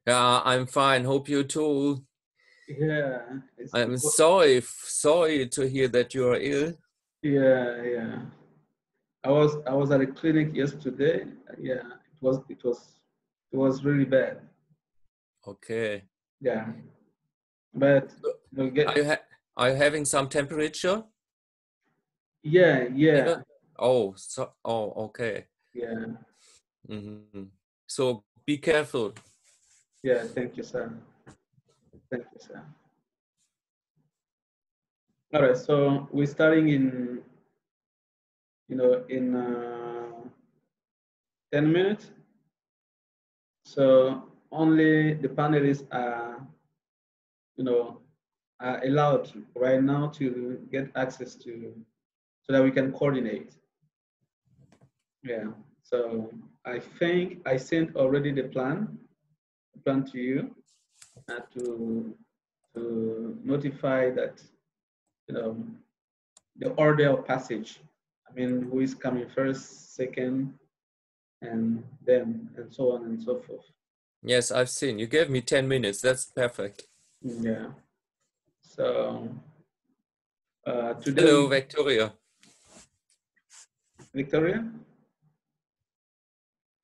Yeah, I'm fine. Hope you too. Yeah, I'm sorry to hear that you are ill. yeah. I was at a clinic yesterday. Yeah, it was really bad. Okay. Yeah, but we'll Are get. you are you having some temperature? Yeah. Fever? Okay. Yeah, So be careful. yeah. Thank you, sir. Thank you, sir. All right, so we're starting in 10 minutes. So only the panelists you know, are allowed right now to get access to so that we can coordinate. Yeah. So I think I sent already the plan to you to notify that you know the order of passage. I mean, who is coming first, second, and then, and so on and so forth. Yes, I've seen. You gave me 10 minutes. That's perfect. Yeah. So today Hello, we, Victoria. Victoria.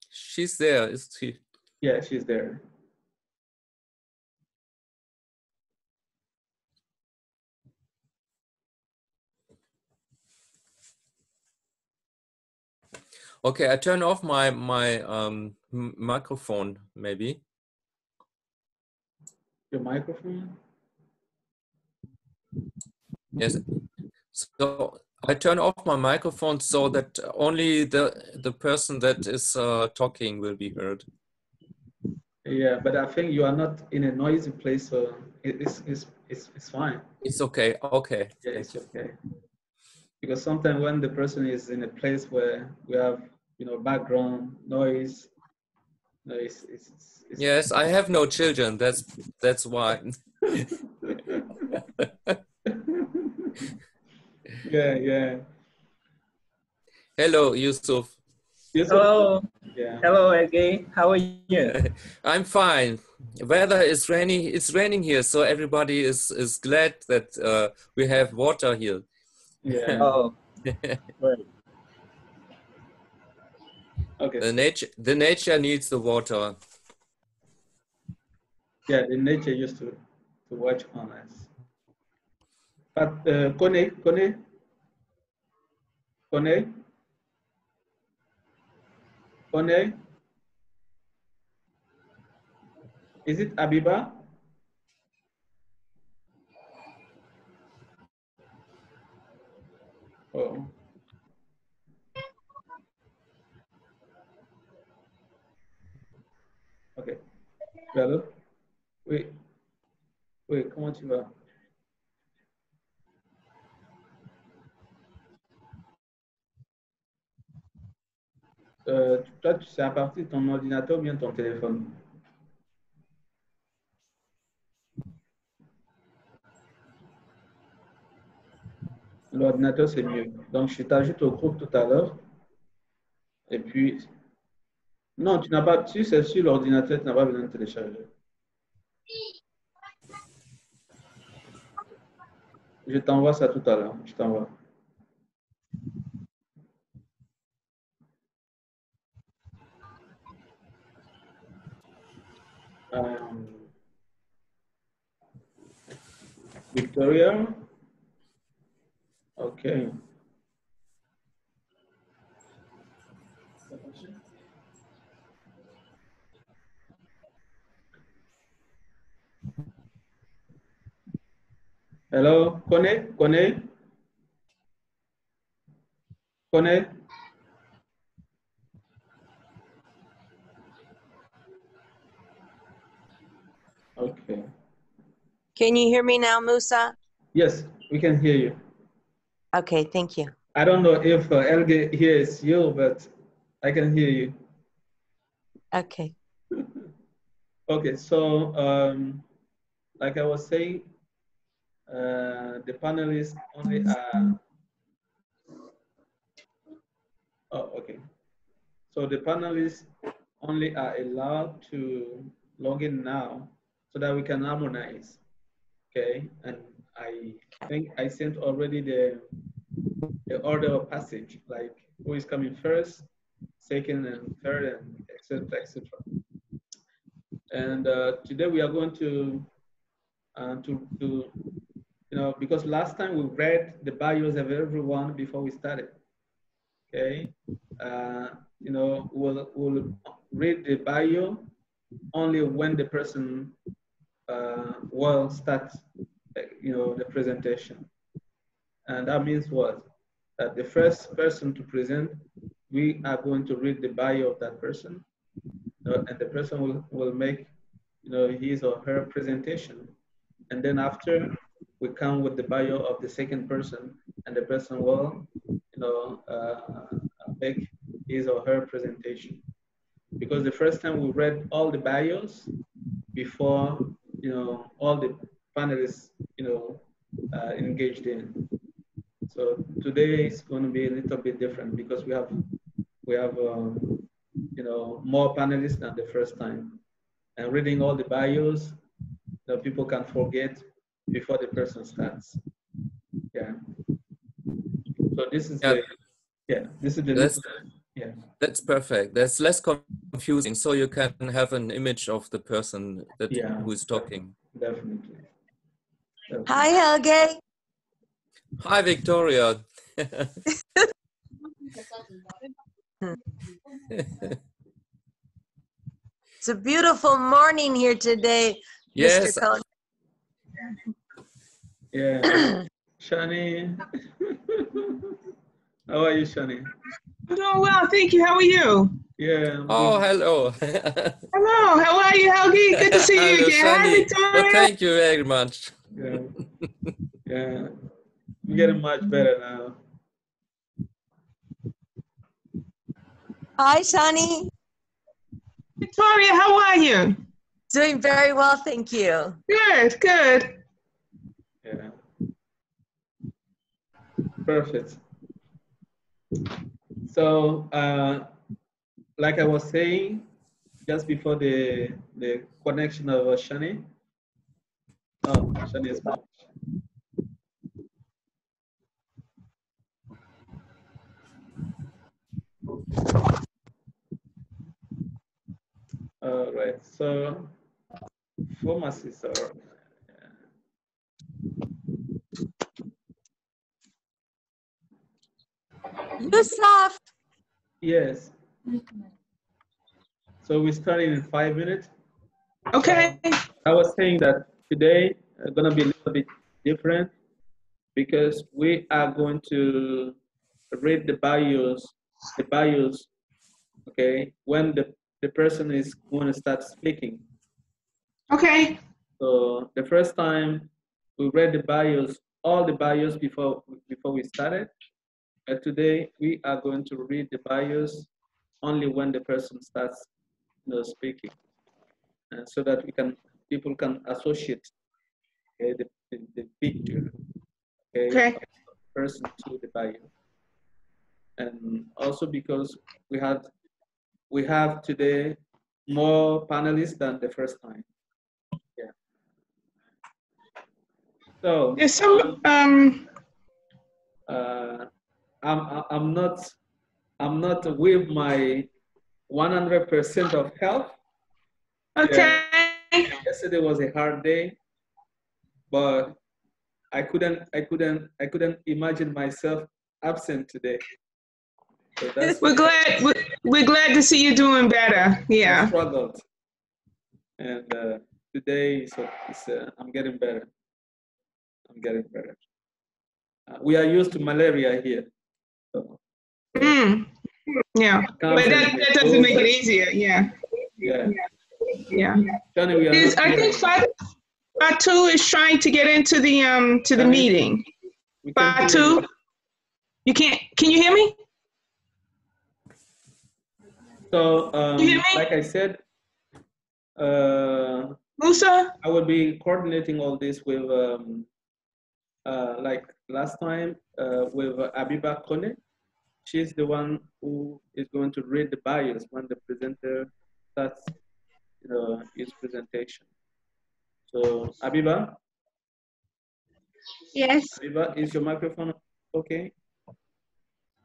She's there, is she? Yeah, she's there. Okay, I turn off my microphone, maybe. Your microphone. Yes. So I turn off my microphone so that only the person that is talking will be heard. Yeah, but I think you are not in a noisy place, so it's fine. It's okay. Okay. Yeah, Thank it's you. okay. Because sometimes when the person is in a place where we have background noise, it's Yes, I have no children. That's why. yeah. Hello, Yusuf. Yusuf, Hello, yeah. hello again. How are you? I'm fine. Weather is raining. It's raining here, so everybody is glad that we have water here. Yeah. Oh, great. Okay. The nature needs the water. Yeah, the nature used to watch on us. But Kone, is it Abiba? Oh, ok. Allô? Oui, oui, comment tu vas? Toi, c'est à partir de ton ordinateur ou bien ton téléphone? L'ordinateur, c'est mieux. Donc, je t'ajoute au groupe tout à l'heure. Et puis, non, tu n'as pas, si c'est sur l'ordinateur, tu n'as pas besoin de télécharger. Je t'envoie ça tout à l'heure. Je t'envoie. Victoria? OK. Hello? Connais? Okay. Can you hear me now, Musa? Yes, we can hear you. Okay, thank you. I don't know if Elge hears you, but I can hear you. Okay. Okay, so like I was saying, the panelists only are, oh, okay. So the panelists only are allowed to log in now so that we can harmonize. Okay, and I think I sent already the order of passage, like who is coming first, second, and third, and etc. etc. And today we are going to because last time we read the bios of everyone before we started. Okay, we'll read the bio only when the person will start, the presentation. And that means what? That the first person to present, we are going to read the bio of that person, and the person will make, his or her presentation. And then after, we come with the bio of the second person, and the person will, make his or her presentation. Because the first time we read all the bios before, all the panelists, engaged in. So today is going to be a little bit different because we have more panelists than the first time. And reading all the bios, people can forget before the person starts. Yeah. So this is That's perfect. That's less confusing, so you can have an image of the person who is talking. Definitely. Hi, Helge. Hi, Victoria. It's a beautiful morning here today, Yes. Mr. Cohen. Yeah. Shani. How are you, Shani? I'm doing well, thank you. How are you? Yeah. Oh, hello. Hello, how are you, Helgi? Good to see you Hello, again. Hi, Shani. Victoria. Well, thank you very much. Yeah. Yeah. I'm getting much better now. Hi, Shani. Victoria, how are you? Doing very well, thank you. Good, good. Yeah. Perfect. So, like I was saying, just before the connection of Shani. Oh, Shani is back. All right. So, pharmacists are. Yusuf. Yes. So we started in 5 minutes. Okay. I was saying that today is going to be a little bit different because we are going to read the bios, okay, when the person is going to start speaking. Okay. So the first time we read the bios, all the bios before we started. But today we are going to read the bios only when the person starts, speaking, so that people can associate, okay, the picture, okay, of the person to the bio, and also because we have today more panelists than the first time. Yeah. So There's some I'm not with my 100% of health. okay. Yeah. Yesterday was a hard day, but I couldn't imagine myself absent today. So that's We're glad to see you doing better. I Yeah. struggled, and today I'm getting better. I'm getting better. We are used to malaria here, so Yeah, but that doesn't make it easier. Yeah. Yeah. Yeah. Johnny, we are not I think Fatu is trying to get into the meeting. Fatu, you can't. Can you hear me? So, you hear me? like I said, Musa, I will be coordinating all this with, like last time, with Abiba Kone. She's the one who is going to read the bios when the presenter starts his presentation. So Abiba, Yes, Abiba, is your microphone okay?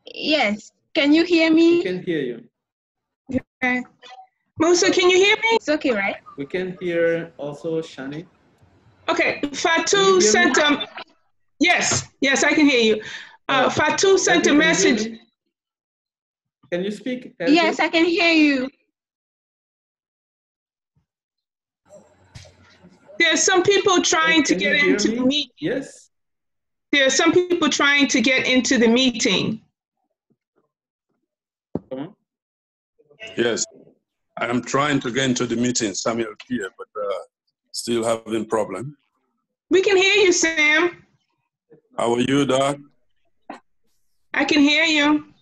yes. Can you hear We me? can hear you. Musa, can you hear me? It's okay, right? We can hear also Shani. Okay, Can you Fatu hear me? sent a, yes, I can hear you. Fatu sent a Can you hear message. me? Can you speak? Yes, I can hear you. There's some people trying to Can you get hear into the me? meeting. Yes. There's some people trying to get into the meeting. Come on. Yes, I'm trying to get into the meeting, Samuel here, but still having problem. We can hear you, Sam. How are you, Doc? I can hear you.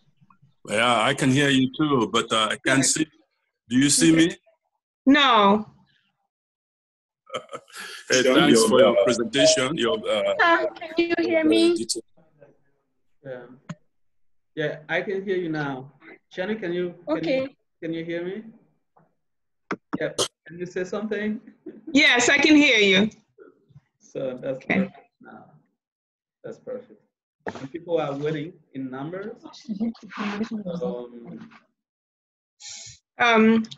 Yeah, I can hear you too, but I can't see. Do you see me? No. Hey, thanks for your presentation. Can you hear me? Yeah. Yeah, I can hear you now. Shani, can you hear me? Yeah. Can you say something? Yes, I can hear you. So that's perfect now. That's perfect. And people are waiting in numbers.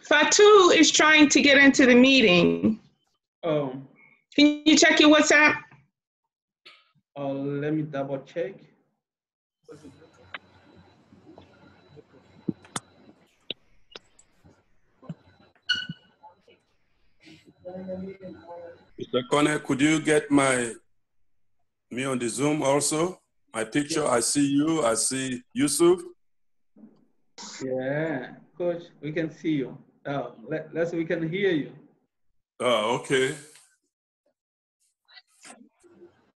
Fatu is trying to get into the meeting. Oh. Can you check your WhatsApp? Let me double check. Mr. Connor, could you get me on the Zoom also? My picture, I see you, I see Yusuf. Yeah, Coach, we can see you. We can hear you. Oh, okay.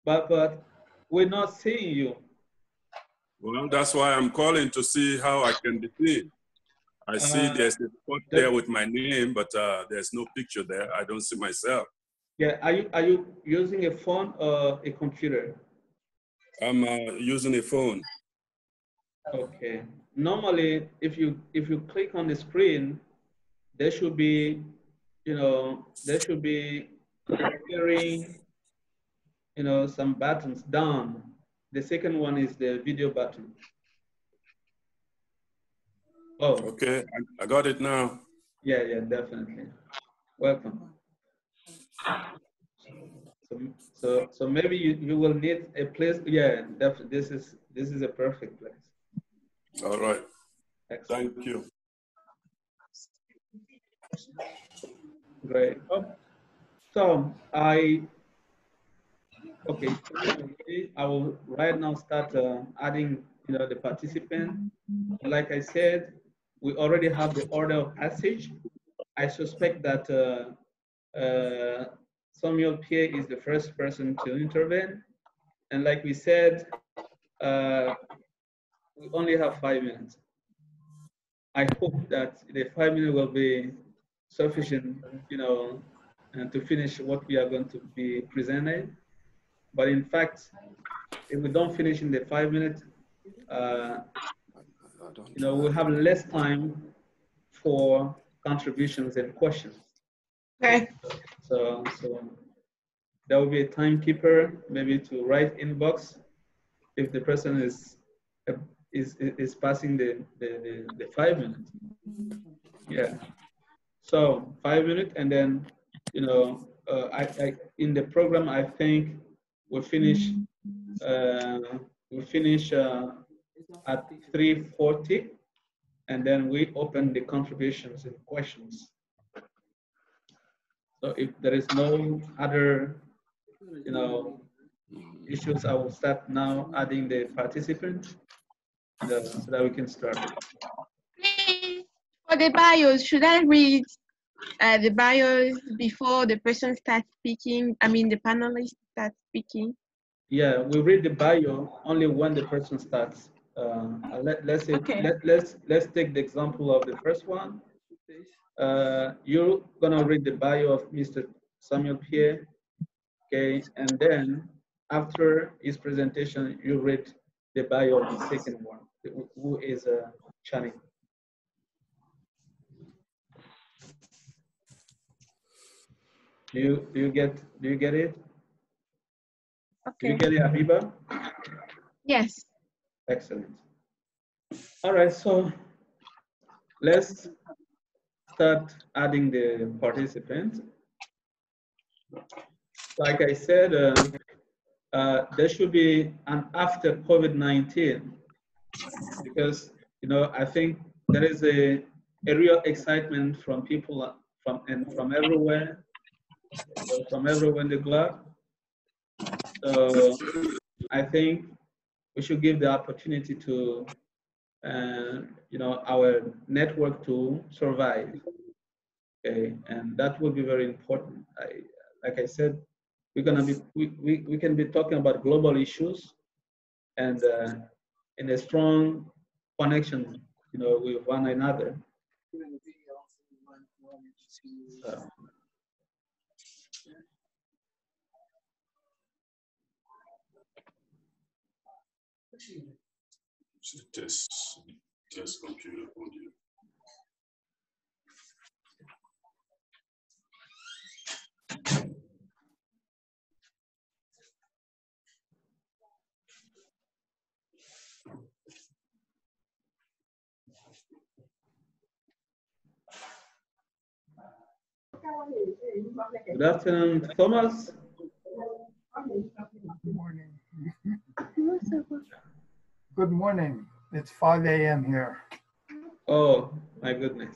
But we're not seeing you. Well, that's why I'm calling to see how I can be seen. I see there's a spot there with my name, but there's no picture there. I don't see myself. Yeah, are you using a phone or a computer? I'm using a phone. Okay. Normally, if you click on the screen, there should be, appearing, some buttons down. The second one is the video button. Oh. Okay, I got it now. Yeah, definitely. Welcome. So maybe you will need a place. Yeah, definitely. This is a perfect place. All right. Excellent. Thank you. Great. So I will right now start adding the participant. Like I said, we already have the order of passage. I suspect that Samuel Pierre is the first person to intervene. And like we said, we only have 5 minutes. I hope that the 5 minutes will be sufficient, and to finish what we are going to be presented. But in fact, if we don't finish in the 5 minutes, we'll have less time for contributions and questions. Okay. So there will be a timekeeper, maybe to write inbox if the person is passing the 5 minutes. Yeah. So 5 minutes, and then I in the program I think we'll finish at 3:40, and then we open the contributions and questions. So if there is no other issues, I will start now adding the participants so that we can start. Please, for the bios, should I read the bios before the person starts speaking? I mean, the panelist starts speaking. Yeah, we read the bio only when the person starts. Let's say, okay. Let's take the example of the first one. You're gonna read the bio of Mr. Samuel Pierre, okay, and then after his presentation, you read the bio of the second one, who is Chani. Do you get it? Do you Okay. get it, Abiba? Yes. Excellent. All right, so let's start adding the participants. Like I said, there should be an after COVID-19, because I think there is a real excitement from people from everywhere, from everywhere in the globe. So I think we should give the opportunity to our network to survive. Okay, and that will be very important. Like I said, we can be talking about global issues, and in a strong connection, with one another. So, Test computer audio. good afternoon, Thomas. Good morning. Good morning. It's 5 a.m. here. Oh, my goodness.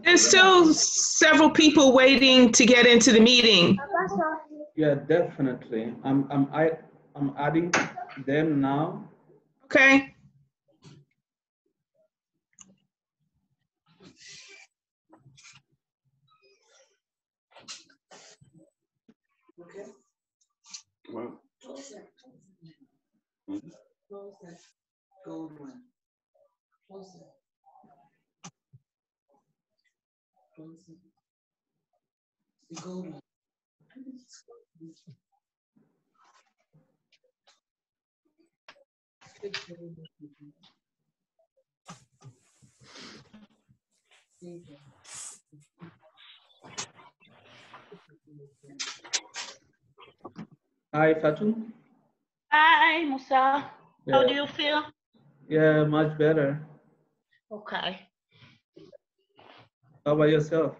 There's still several people waiting to get into the meeting. Yeah, definitely. I'm adding them now. Okay. Well. Hi, Fatu. Hi, Musa. Yeah. How do you feel? Yeah, much better. Okay. How about yourself?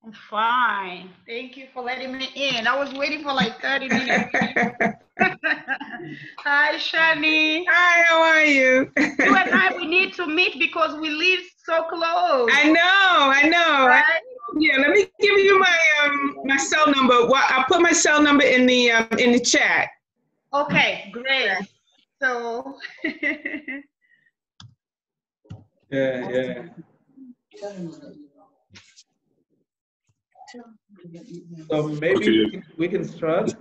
I'm fine. Thank you for letting me in. I was waiting for like 30 minutes. Hi, Shani. Hi, how are you? You and I, we need to meet because we live so close. I know. Right? Yeah, let me give you my cell number. Well, I'll put my cell number in the chat. Okay, great. So Yeah. So maybe Okay. we can start.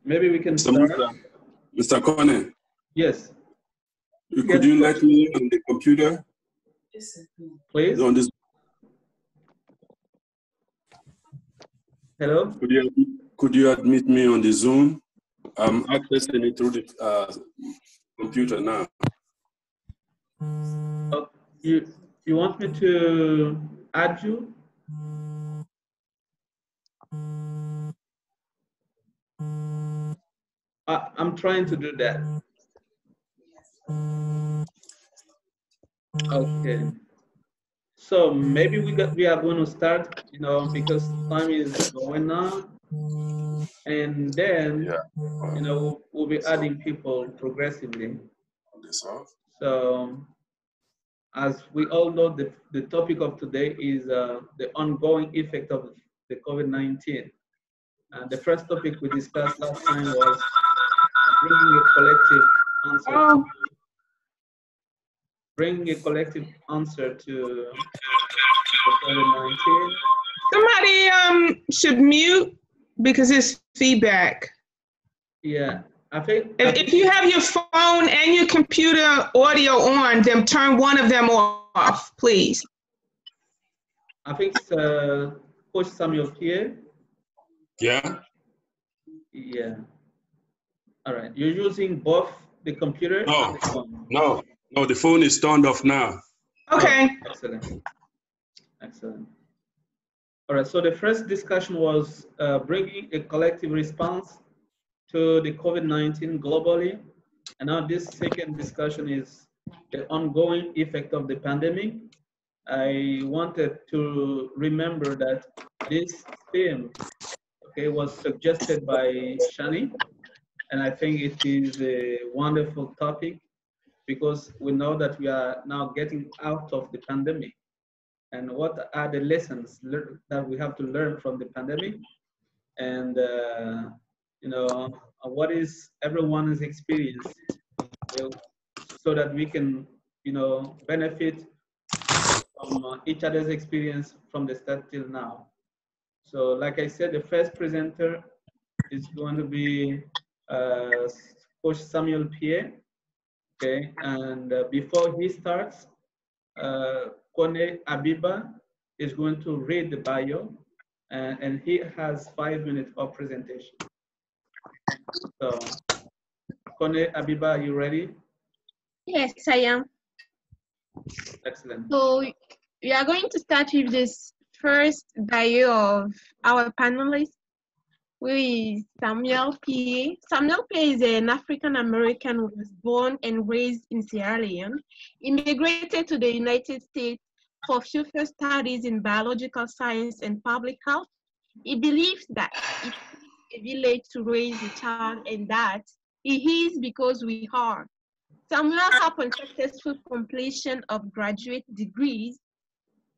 Maybe we can start. Mr. Kone. Yes. Could you let me on the computer? Please. On this. Hello. Could you admit me on the Zoom? I'm accessing it through the computer now. Oh, you want me to add you? I'm trying to do that. Okay. So maybe we are going to start, because time is going on, and then we'll be adding people progressively. So as we all know, the topic of today is the ongoing effect of the COVID-19. And the first topic we discussed last time was bringing a collective answer. Bringing a collective answer to COVID-19. Somebody should mute because it's feedback. Yeah, I think. If you have your phone and your computer audio on, then turn one of them off, please. I think it's Coach Samuel Pierre. Yeah. Yeah. All right. You're using both the computer and the phone. No, the phone is turned off now. Okay. Oh, excellent. Excellent. All right. So the first discussion was bringing a collective response to the COVID-19 globally. And now this second discussion is the ongoing effect of the pandemic. I wanted to remember that this theme, okay, was suggested by Shani, and I think it is a wonderful topic because we know that we are now getting out of the pandemic. And what are the lessons that we have to learn from the pandemic? And you know, what is everyone's experience, so that we can, you know, benefit from each other's experience from the start till now. So like I said, the first presenter is going to be Coach Samuel Pierre, okay? And before he starts, Kone Abiba is going to read the bio, and he has 5 minutes of presentation. So, Kone Abiba, are you ready? Yes, I am. Excellent. So we are going to start with this first bio of our panelist, who is Samuel P. Samuel P. is an African-American who was born and raised in Sierra Leone, immigrated to the United States for future studies in biological science and public health. He believes that it takes a village to raise a child, and that he is because we are. Samuel, upon successful completion of graduate degrees,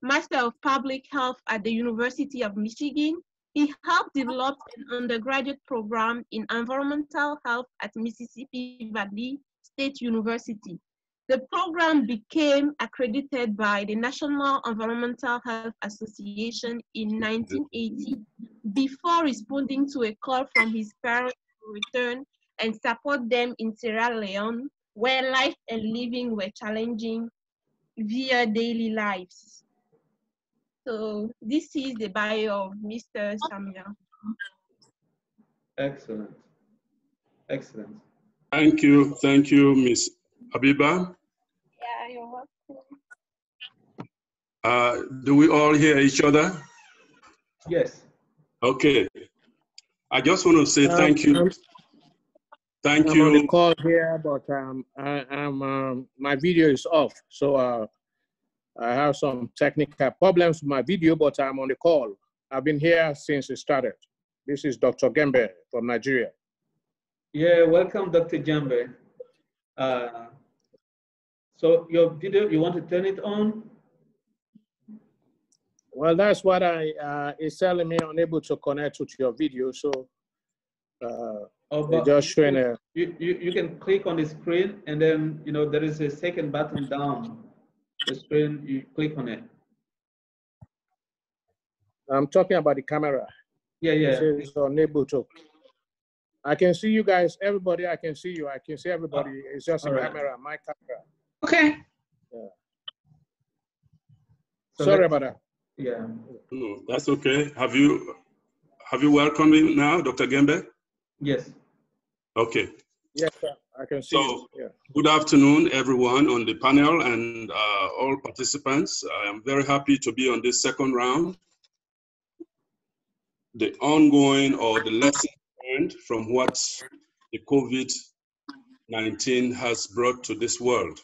Master of Public Health at the University of Michigan, he helped develop an undergraduate program in environmental health at Mississippi Valley State University. The program became accredited by the National Environmental Health Association in 1980 before responding to a call from his parents to return and support them in Sierra Leone, where life and living were challenging via daily lives. So this is the bio of Mr. Samuel. Excellent. Excellent. Thank you, Ms. Abiba. Yeah, you're welcome. Do we all hear each other? Yes. Okay. I just want to say thank you. Thank you. I'm on the call here, but my video is off. So I have some technical problems with my video, but I'm on the call. I've been here since it started. This is Dr. Gembe from Nigeria. Yeah, welcome, Dr. Jambe. So your video, you want to turn it on? Well, that's what it's telling me unable to connect with your video. So But just showing a. You can click on the screen, and then, you know, there is a second button down the screen. You click on it. I'm talking about the camera. Yeah. It's unable to. I can see you guys, everybody. I can see you. I can see everybody. It's just a camera, my camera. Okay. Yeah. So sorry about that. Yeah. No, that's okay. Have you welcomed me now, Dr. Gembe? Yes. Okay. Yes, sir. I can see you. Yeah. Good afternoon, everyone on the panel and all participants. I am very happy to be on this second round. The ongoing or the lesson learned from what the COVID-19 has brought to this world.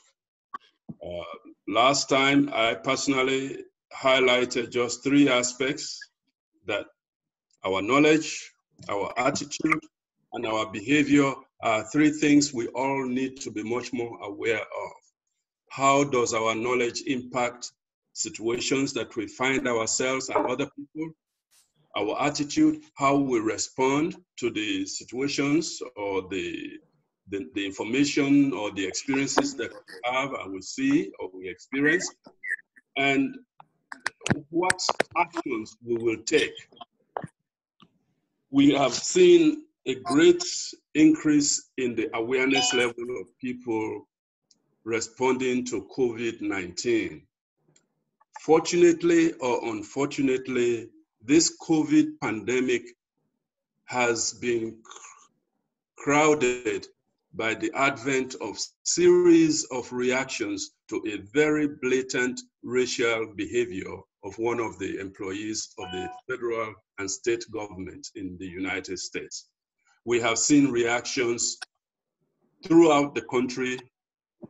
Last time, I personally highlighted just 3 aspects: that our knowledge, our attitude, and our behavior are 3 things we all need to be much more aware of. How does our knowledge impact situations that we find ourselves and other people? Our attitude, how we respond to the situations or the information or the experiences that we have and we see or we experience, and what actions we will take We have seen a great increase in the awareness level of people responding to COVID-19. Fortunately or unfortunately, this COVID pandemic has been crowded by the advent of series of reactions to a very blatant racial behavior of one of the employees of the federal and state government in the United States. We have seen reactions throughout the country,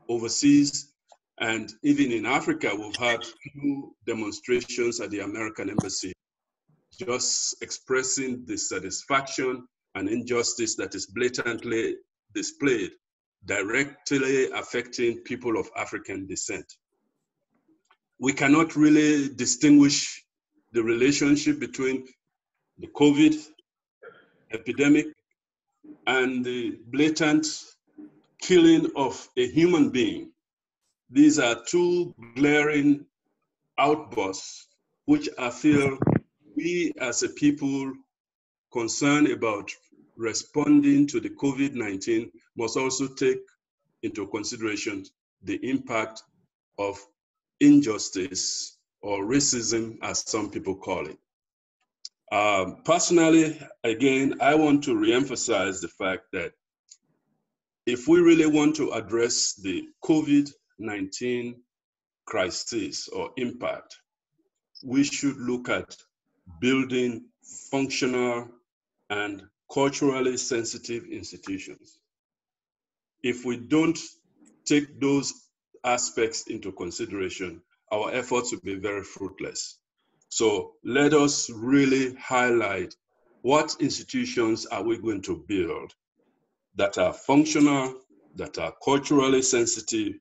overseas, and even in Africa, we've had few demonstrations at the American Embassy, just expressing dissatisfaction and injustice that is blatantly displayed, directly affecting people of African descent. We cannot really distinguish the relationship between the COVID epidemic and the blatant killing of a human being. These are two glaring outbursts which I feel we as a people concerned about responding to the COVID-19 must also take into consideration the impact of injustice or racism, as some people call it. Personally, again, I want to reemphasize the fact that if we really want to address the COVID-19 crisis or impact, we should look at building functional and culturally sensitive institutions. If we don't take those aspects into consideration, our efforts will be very fruitless. So let us really highlight what institutions are we going to build that are functional, that are culturally sensitive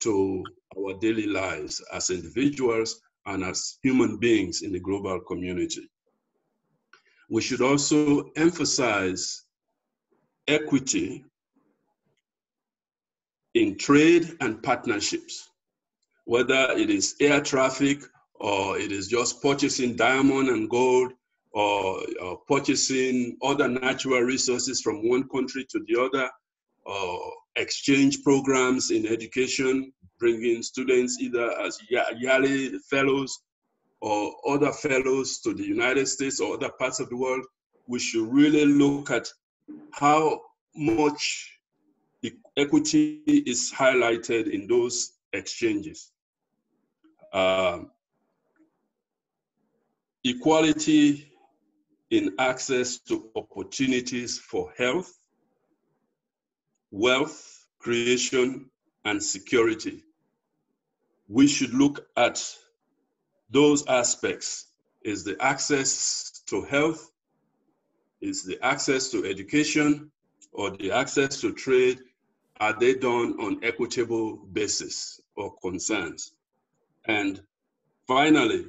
to our daily lives as individuals and as human beings in the global community. We should also emphasize equity in trade and partnerships, whether it is air traffic or it is just purchasing diamond and gold or purchasing other natural resources from one country to the other, or exchange programs in education, bringing students either as yearly fellows or other fellows to the United States or other parts of the world. We should really look at how much equity is highlighted in those exchanges. Equality in access to opportunities for health, wealth creation, and security. We should look at those aspects. Is the access to health, is the access to education, or the access to trade, are they done on equitable basis or concerns? And finally,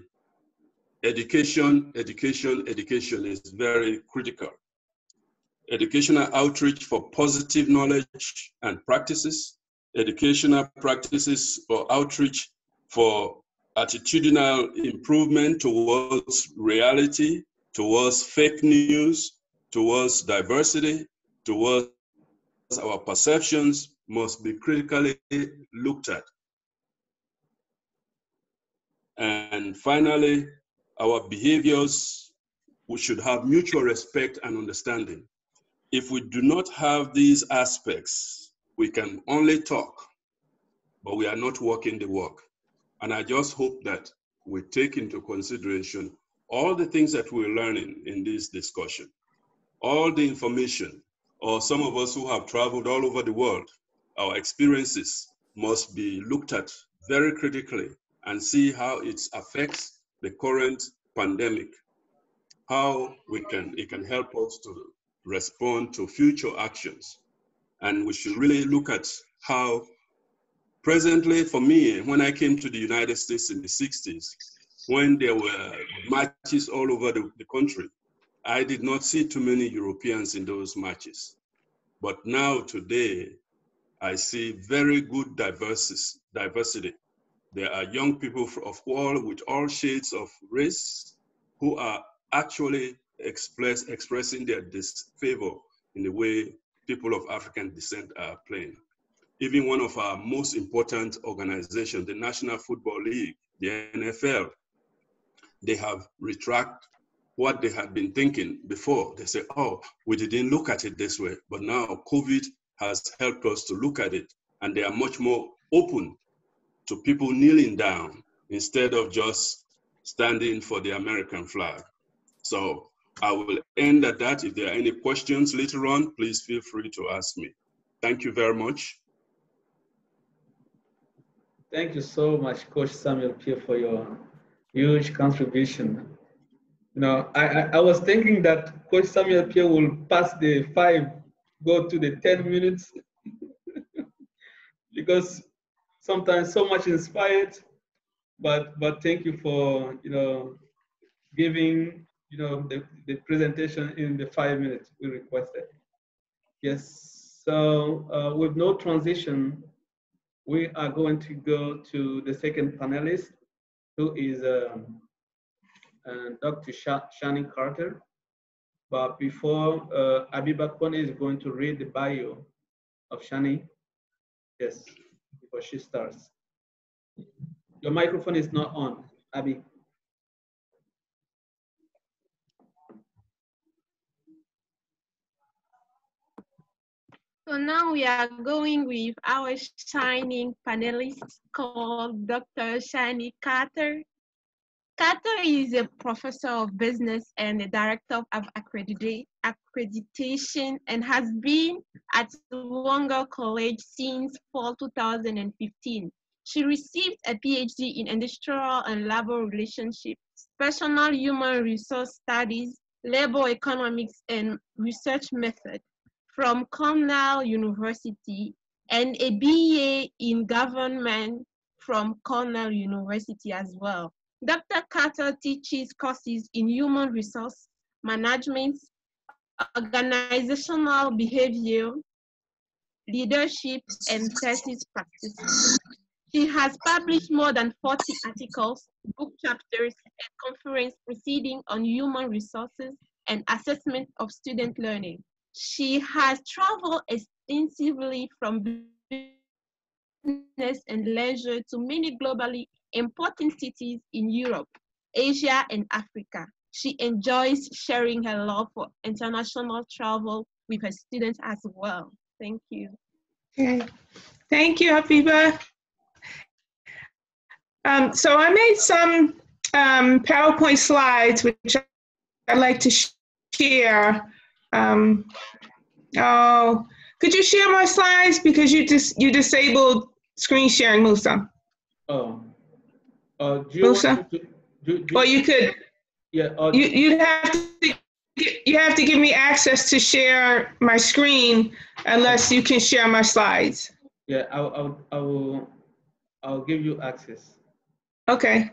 education is very critical. Educational outreach for positive knowledge and practices, educational practices or outreach for attitudinal improvement towards reality, towards fake news, towards diversity, towards our perceptions must be critically looked at. And finally, our behaviors, we should have mutual respect and understanding. If we do not have these aspects, we can only talk, but we are not walking the walk. And I just hope that we take into consideration all the things that we're learning in this discussion, all the information, or some of us who have traveled all over the world, our experiences must be looked at very critically and see how it affects the current pandemic, how it can help us to respond to future actions. And we should really look at how presently, for me, when I came to the United States in the 60s, when there were marches all over the country, I did not see too many Europeans in those marches. But now, today, I see very good diversity. There are young people with all shades of race who are actually expressing their disfavor in the way people of African descent are playing. Even one of our most important organizations, the National Football League, the NFL, they have retracted what they had been thinking before. They say, oh, we didn't look at it this way, but now COVID has helped us to look at it, and they are much more open to people kneeling down instead of just standing for the American flag. So I will end at that. If there are any questions later on, please feel free to ask me. Thank you very much. Thank you so much, Coach Samuel Pierre, for your huge contribution. You know, I was thinking that Coach Samuel Pierre will pass the 5, go to the 10 minutes, because sometimes so much inspired. But thank you for, you know, giving, you know, the presentation in the 5 minutes we requested. Yes. So with no transition, we are going to go to the second panelist, who is Dr. Shani Carter. But before, Abiba Kone is going to read the bio of Shani. Yes, before she starts. Your microphone is not on, Abby. So now we are going with our shining panelist called Dr. Shani Carter. Carter is a professor of business and a director of accreditation and has been at Wanga College since fall 2015. She received a PhD in industrial and labor relationships, personal human resource studies, labor economics, and research method from Cornell University, and a BA in government from Cornell University as well. Dr. Carter teaches courses in human resource management, organizational behavior, leadership, and thesis practices. She has published more than 40 articles, book chapters, and conference proceedings on human resources and assessment of student learning. She has traveled extensively from business and leisure to many globally important cities in Europe, Asia, and Africa. She enjoys sharing her love for international travel with her students as well. Thank you. Okay. Thank you, Habiba. So I made some PowerPoint slides, which I'd like to share. Could you share my slides, because you disabled screen sharing, Musa? Oh, do you Musa? want to do Or you could. Yeah. You have to give me access to share my screen, unless you can share my slides. Yeah, I'll give you access. Okay.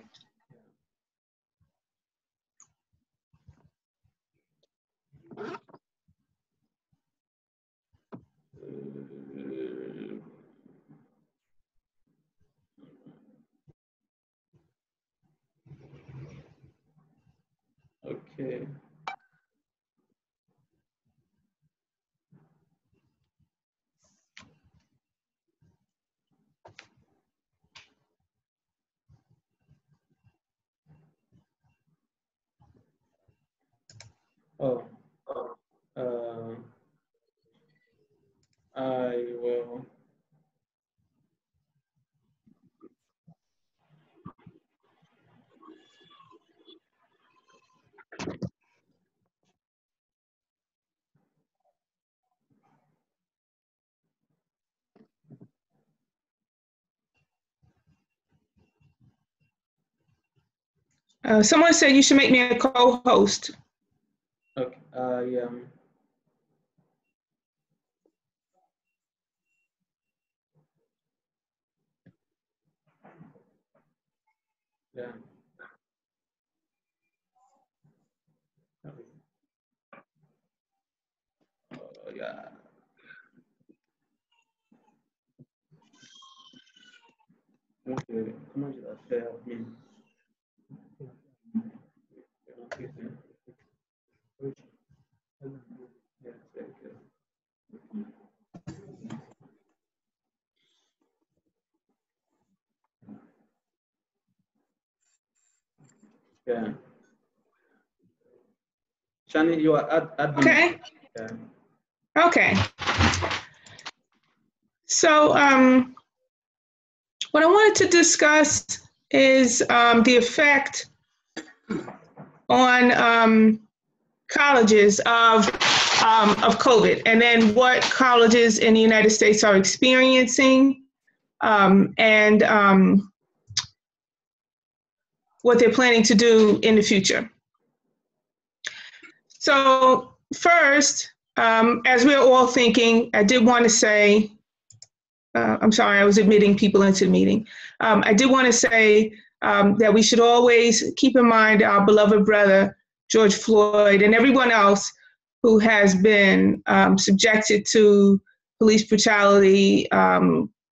Okay. Oh, I will. Someone said you should make me a co-host. Okay. Yeah. Yeah. Okay. Comment je vais faire? Shani, you are admin. Okay. Yeah. Okay. So what I wanted to discuss is the effect on colleges of COVID, and then what colleges in the United States are experiencing, and what they're planning to do in the future. So first, as we're all thinking, I did want to say, I'm sorry, I was admitting people into the meeting. I did want to say that we should always keep in mind our beloved brother, George Floyd, and everyone else who has been subjected to police brutality,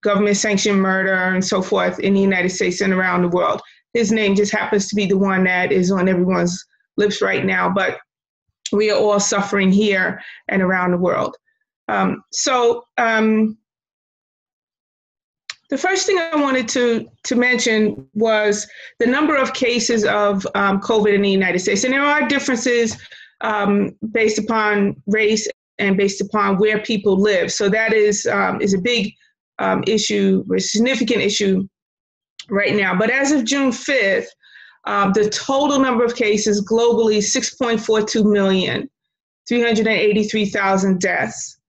government-sanctioned murder, and so forth in the United States and around the world. His name just happens to be the one that is on everyone's lips right now, but we are all suffering here and around the world. The first thing I wanted to mention was the number of cases of COVID in the United States. And there are differences based upon race and based upon where people live. So that is a big issue, a significant issue right now. But as of June 5th, the total number of cases globally, 6.42 million, 383,000 deaths.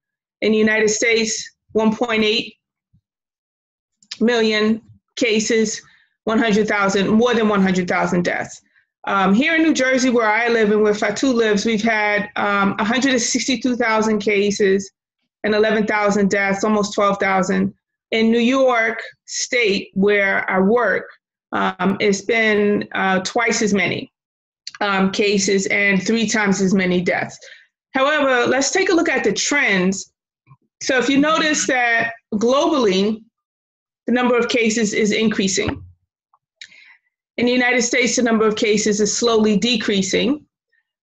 In the United States, 1.8 million cases, 100,000, more than 100,000 deaths. Here in New Jersey, where I live and where Fatou lives, we've had 162,000 cases and 11,000 deaths, almost 12,000. In New York State, where I work, it's been twice as many cases and 3 times as many deaths. However, let's take a look at the trends. So if you notice that globally, the number of cases is increasing. In the United States, the number of cases is slowly decreasing.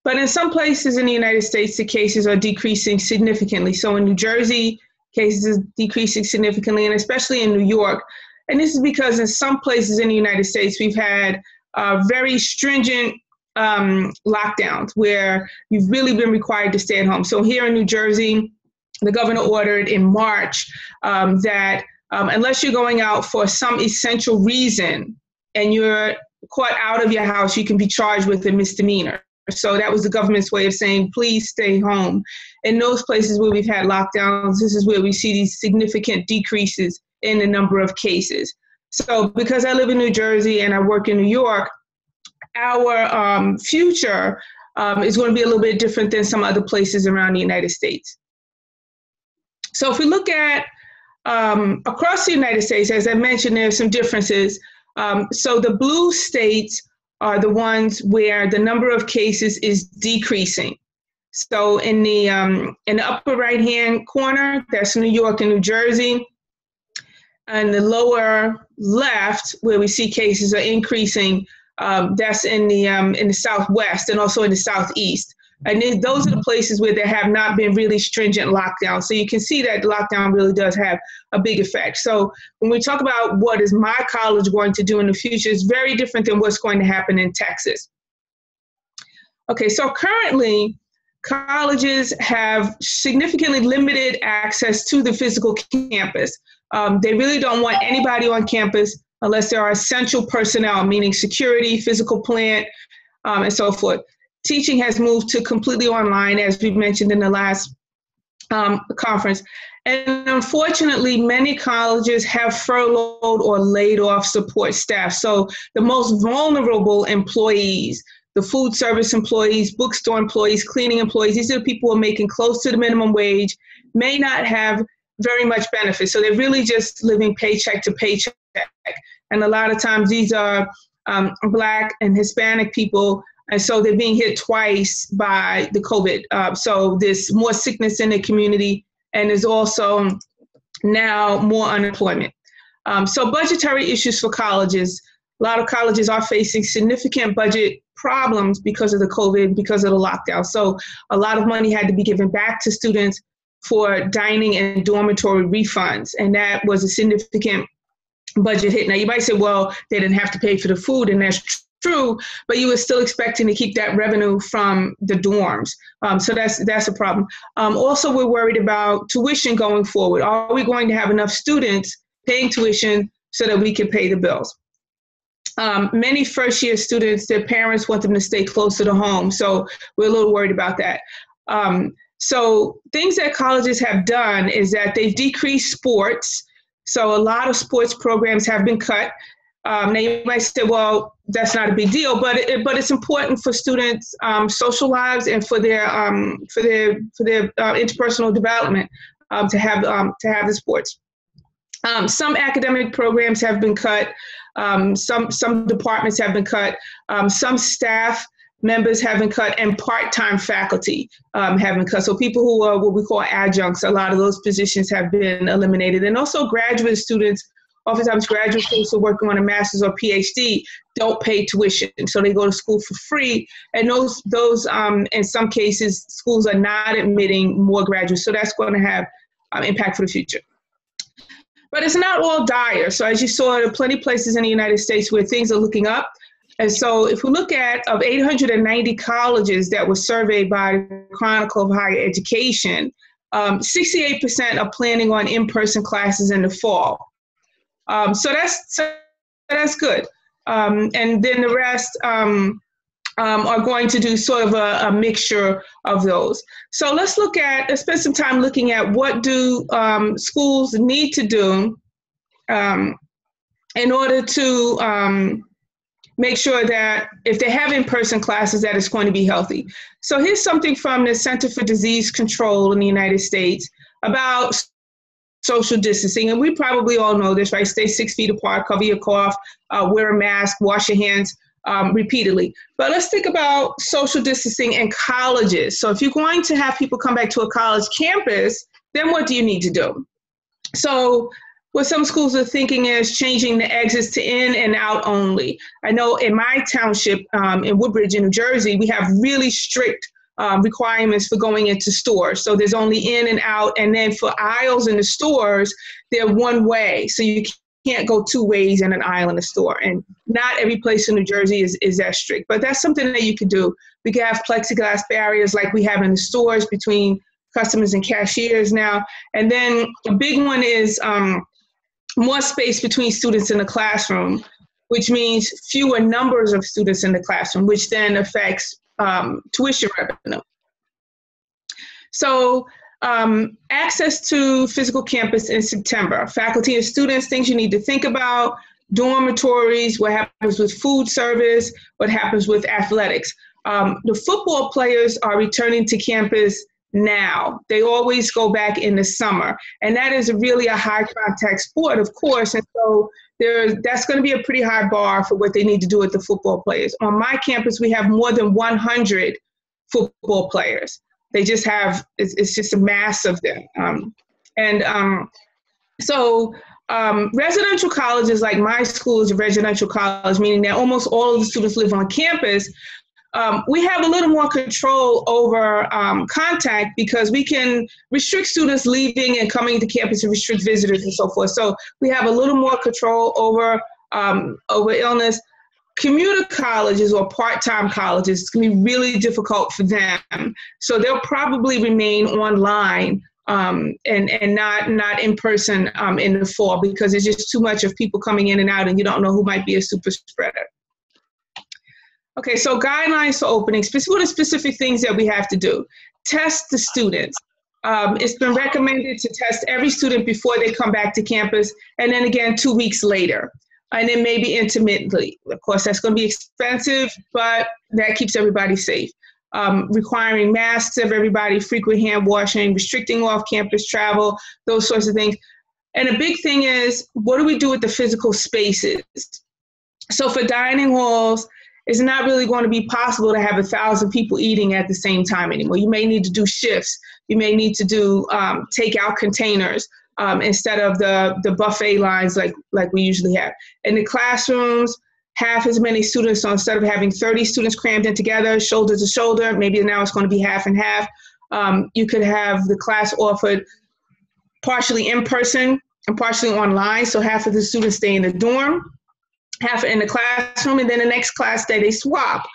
But in some places in the United States, the cases are decreasing significantly. So in New Jersey, cases are decreasing significantly, and especially in New York. And this is because in some places in the United States, we've had very stringent lockdowns where you've really been required to stay at home. So here in New Jersey, the governor ordered in March that unless you're going out for some essential reason and you're caught out of your house, you can be charged with a misdemeanor. So that was the government's way of saying, please stay home. In those places where we've had lockdowns, this is where we see these significant decreases in the number of cases. So because I live in New Jersey and I work in New York, our future is going to be a little bit different than some other places around the United States. So if we look at across the United States, as I mentioned, there are some differences. So the blue states are the ones where the number of cases is decreasing. So in the upper right-hand corner, that's New York and New Jersey. And the lower left, where we see cases are increasing, that's in the Southwest and also in the Southeast. And those are the places where there have not been really stringent lockdowns. So you can see that lockdown really does have a big effect. So when we talk about what is my college going to do in the future, it's very different than what's going to happen in Texas. Okay, so currently, colleges have significantly limited access to the physical campus. They really don't want anybody on campus unless there are essential personnel, meaning security, physical plant, and so forth. Teaching has moved to completely online, as we mentioned in the last conference. And unfortunately, many colleges have furloughed or laid off support staff. So the most vulnerable employees, the food service employees, bookstore employees, cleaning employees, these are the people who are making close to the minimum wage, may not have very much benefit. So they're really just living paycheck to paycheck. And a lot of times these are Black and Hispanic people. And so they're being hit twice by the COVID. So there's more sickness in the community, and there's also now more unemployment. So budgetary issues for colleges. A lot of colleges are facing significant budget problems because of the COVID, because of the lockdown. So a lot of money had to be given back to students for dining and dormitory refunds. And that was a significant budget hit. Now you might say, well, they didn't have to pay for the food, and that's true, but you were still expecting to keep that revenue from the dorms. So that's a problem. Also, we're worried about tuition going forward. Are we going to have enough students paying tuition so that we can pay the bills? Many first-year students, their parents want them to stay closer to home, so we're a little worried about that. So things that colleges have done is that they've decreased sports. So a lot of sports programs have been cut. Now you might say, well, that's not a big deal, but it's important for students' social lives and for their interpersonal development to have the sports. Some academic programs have been cut. Some departments have been cut. Some staff members have been cut, and part-time faculty have been cut. So people who are what we call adjuncts, a lot of those positions have been eliminated. And also graduate students, oftentimes graduate students who are working on a master's or PhD don't pay tuition. So they go to school for free. And those in some cases, schools are not admitting more graduates. So that's going to have impact for the future. But it's not all dire. So as you saw, there are plenty of places in the United States where things are looking up. And so if we look at, of 890 colleges that were surveyed by the Chronicle of Higher Education, 68% are planning on in-person classes in the fall. So that's good. And then the rest are going to do sort of a mixture of those. So let's spend some time looking at what do schools need to do in order to make sure that if they have in-person classes, that it's going to be healthy. So here's something from the Center for Disease Control in the United States about social distancing. And we probably all know this, right? Stay 6 feet apart, cover your cough, wear a mask, wash your hands repeatedly. But let's think about social distancing in colleges. So if you're going to have people come back to a college campus, then what do you need to do? So what some schools are thinking is changing the exits to in and out only. I know in my township in Woodbridge in New Jersey, we have really strict requirements for going into stores. So there's only in and out. And then for aisles in the stores, they're one way. So you can't go two ways in an aisle in a store. And not every place in New Jersey is that strict. But that's something that you could do. We can have plexiglass barriers like we have in the stores between customers and cashiers now. And then a big one is more space between students in the classroom, which means fewer numbers of students in the classroom, which then affects tuition revenue. So access to physical campus in September. Faculty and students, things you need to think about, dormitories, what happens with food service, what happens with athletics. The football players are returning to campus now. They always go back in the summer. And that is really a high contact sport, of course. And so that's going to be a pretty high bar for what they need to do with the football players. On my campus, we have more than 100 football players. They just have, it's just a mass of them. So residential colleges, like my school is a residential college, meaning that almost all of the students live on campus. We have a little more control over contact because we can restrict students leaving and coming to campus and restrict visitors and so forth. So we have a little more control over illness. Commuter colleges or part-time colleges, it's going to be really difficult for them. So they'll probably remain online and not in person in the fall because there's just too much of people coming in and out and you don't know who might be a super spreader. Okay, so guidelines for opening. What are specific things that we have to do? Test the students. It's been recommended to test every student before they come back to campus, and then again 2 weeks later, and then maybe intermittently. Of course, that's going to be expensive, but that keeps everybody safe. Requiring masks of everybody, frequent hand washing, restricting off-campus travel, those sorts of things. And a big thing is, what do we do with the physical spaces? So for dining halls, it's not really going to be possible to have 1,000 people eating at the same time anymore. You may need to do shifts. You may need to do takeout containers instead of the buffet lines like we usually have. In the classrooms, half as many students, so instead of having 30 students crammed in together, shoulder to shoulder, maybe now it's going to be half and half. You could have the class offered partially in person and partially online, so half of the students stay in the dorm. half in the classroom, and then the next class day they swap.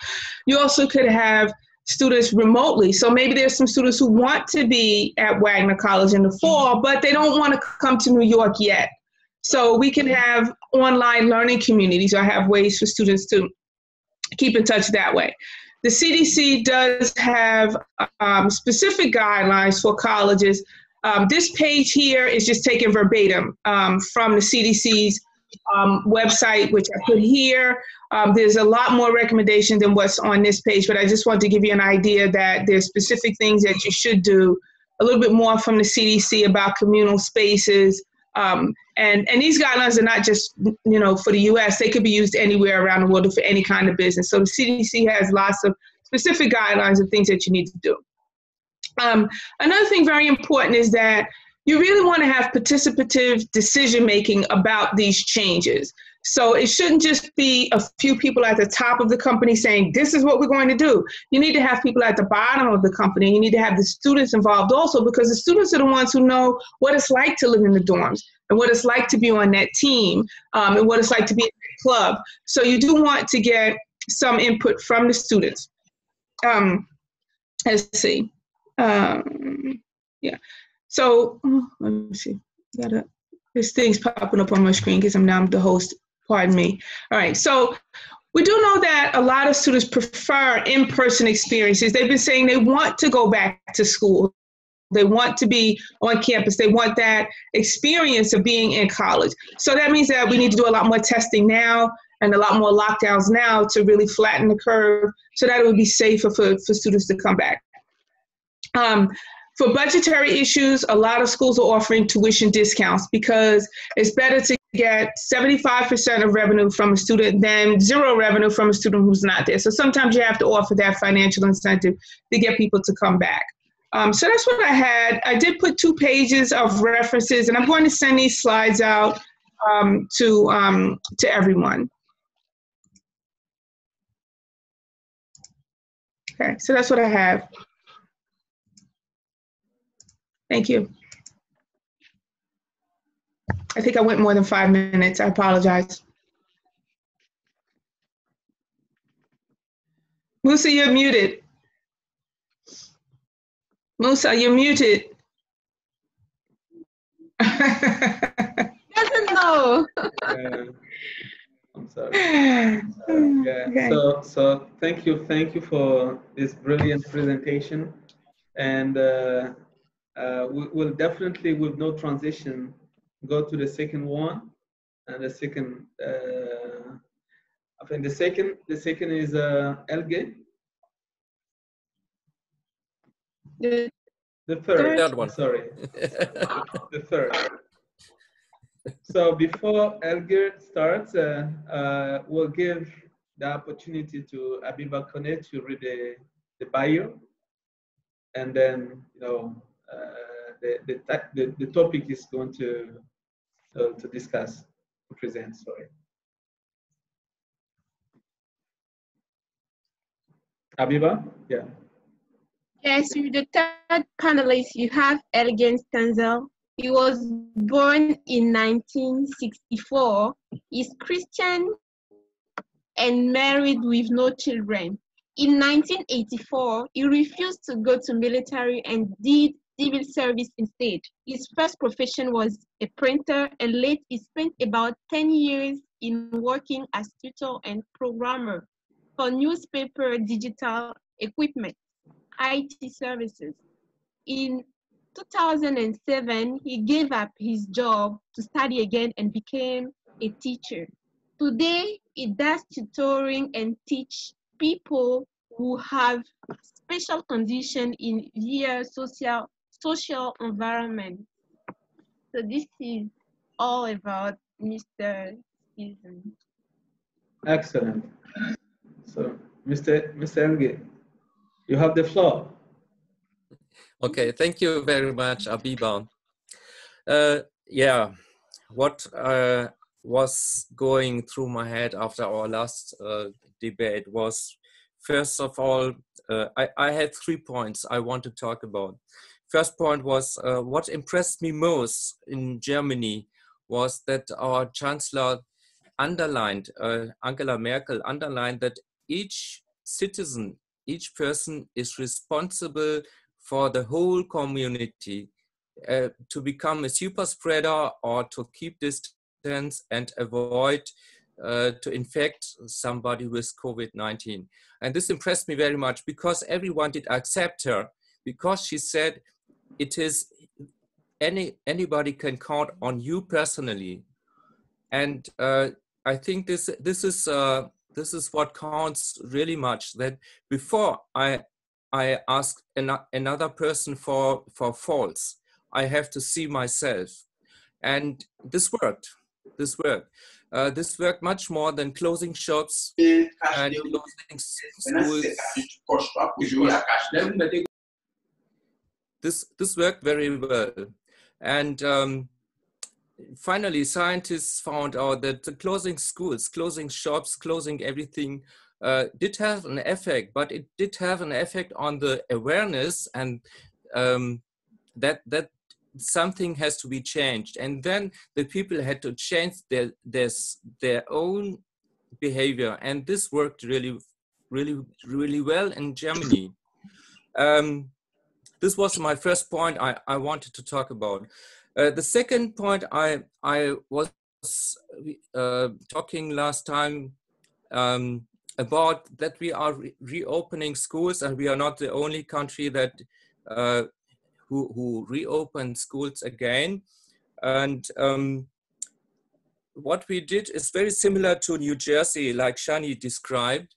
You also could have students remotely. So maybe there's some students who want to be at Wagner College in the fall, but they don't want to come to New York yet. So we can have online learning communities or have ways for students to keep in touch that way. The CDC does have specific guidelines for colleges. This page here is just taken verbatim from the CDC's website, which I put here. There's a lot more recommendation than what's on this page, but I just want to give you an idea that there's specific things that you should do, a little bit more from the CDC about communal spaces. And these guidelines are not just, you know, for the US, they could be used anywhere around the world for any kind of business. So the CDC has lots of specific guidelines and things that you need to do. Another thing very important is that you really want to have participative decision-making about these changes. So it shouldn't just be a few people at the top of the company saying, this is what we're going to do. You need to have people at the bottom of the company. You need to have the students involved also, because the students are the ones who know what it's like to live in the dorms and what it's like to be on that team and what it's like to be in that club. So you do want to get some input from the students. Let's see. Yeah. So let me see. This thing's popping up on my screen because I'm now the host. Pardon me. All right. So we do know that a lot of students prefer in-person experiences. They've been saying they want to go back to school. They want to be on campus. They want that experience of being in college. So that means that we need to do a lot more testing now and a lot more lockdowns now to really flatten the curve so that it would be safer for students to come back. For budgetary issues, a lot of schools are offering tuition discounts because it's better to get 75% of revenue from a student than zero revenue from a student who's not there. So sometimes you have to offer that financial incentive to get people to come back. So that's what I had. I did put 2 pages of references, and I'm going to send these slides out to everyone. Okay, so that's what I have. Thank you. I think I went more than 5 minutes. I apologize. Musa, you're muted. Musa, you're muted. Doesn't know. I'm sorry. Yeah. Okay. So thank you for this brilliant presentation, and we'll definitely, with no transition, go to the second one, and the second. I think the second is Elge. The third one. Sorry, the third. So before Elger starts, we'll give the opportunity to Abiba Kone to read the bio, and then the topic is going to discuss, to present. Sorry, Abiba, yeah. Yes, with the third panelist, you have Elgen Stenzel. He was born in 1964. He's Christian and married with no children. In 1984, he refused to go to military and did civil service instead. His first profession was a printer, and later he spent about 10 years in working as tutor and programmer for newspaper digital equipment, IT services. In 2007, he gave up his job to study again and became a teacher. Today, he does tutoring and teach people who have special conditions in their social environment. So this is all about Mr. Stephen. Excellent. So, Mr. Elge, you have the floor. Okay, thank you very much, Abiba. Yeah, what was going through my head after our last debate was, first of all, I had 3 points I want to talk about. First point was what impressed me most in Germany was that our Chancellor underlined, Angela Merkel underlined that each citizen, each person is responsible for the whole community, to become a super spreader or to keep distance and avoid to infect somebody with COVID-19. And this impressed me very much because everyone did accept her, because she said it is anybody can count on you personally. And I think this is what counts really much, that before I ask another person for faults, I have to see myself. And this worked. This worked much more than closing shops and closing schools. This worked very well. And finally, scientists found out that the closing schools, closing shops, closing everything did have an effect, but it did have an effect on the awareness, and that something has to be changed. And then the people had to change their own behavior, and this worked really well in Germany. This was my first point I wanted to talk about. The second point I was talking last time about that we are reopening schools, and we are not the only country that who reopened schools again. And what we did is very similar to New Jersey, like Shani described.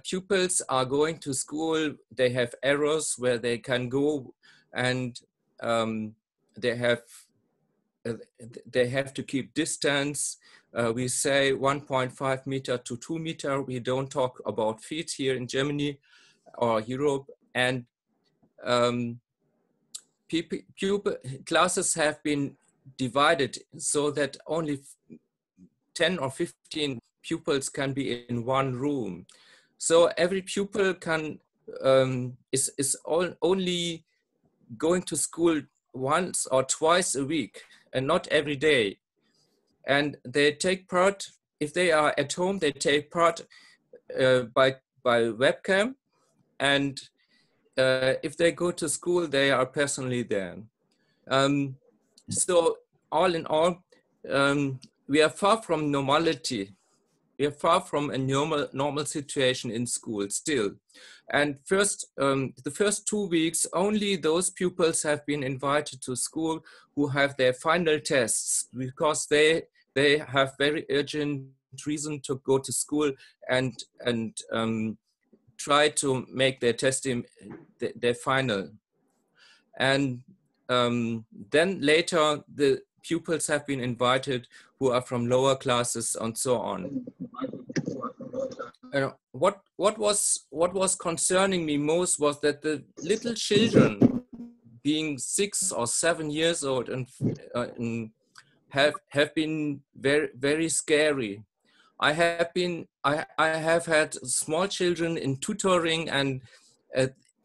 Pupils are going to school, they have errors where they can go, and they have to keep distance. We say 1.5 meter to 2 meter. We don't talk about feet here in Germany or Europe. And classes have been divided so that only 10 or 15 pupils can be in one room. So every pupil can is only going to school once or twice a week, and not every day. And they take part, if they are at home, they take part by webcam. And if they go to school, they are personally there. So all in all, we are far from normality. We are far from a normal situation in school still. And the first 2 weeks, only those pupils have been invited to school who have their final tests, because they have very urgent reason to go to school and try to make their testing their final. And then later the pupils have been invited who are from lower classes and so on. What was concerning me most was that the little children, being 6 or 7 years old, and have been very scary. I have had small children in tutoring, and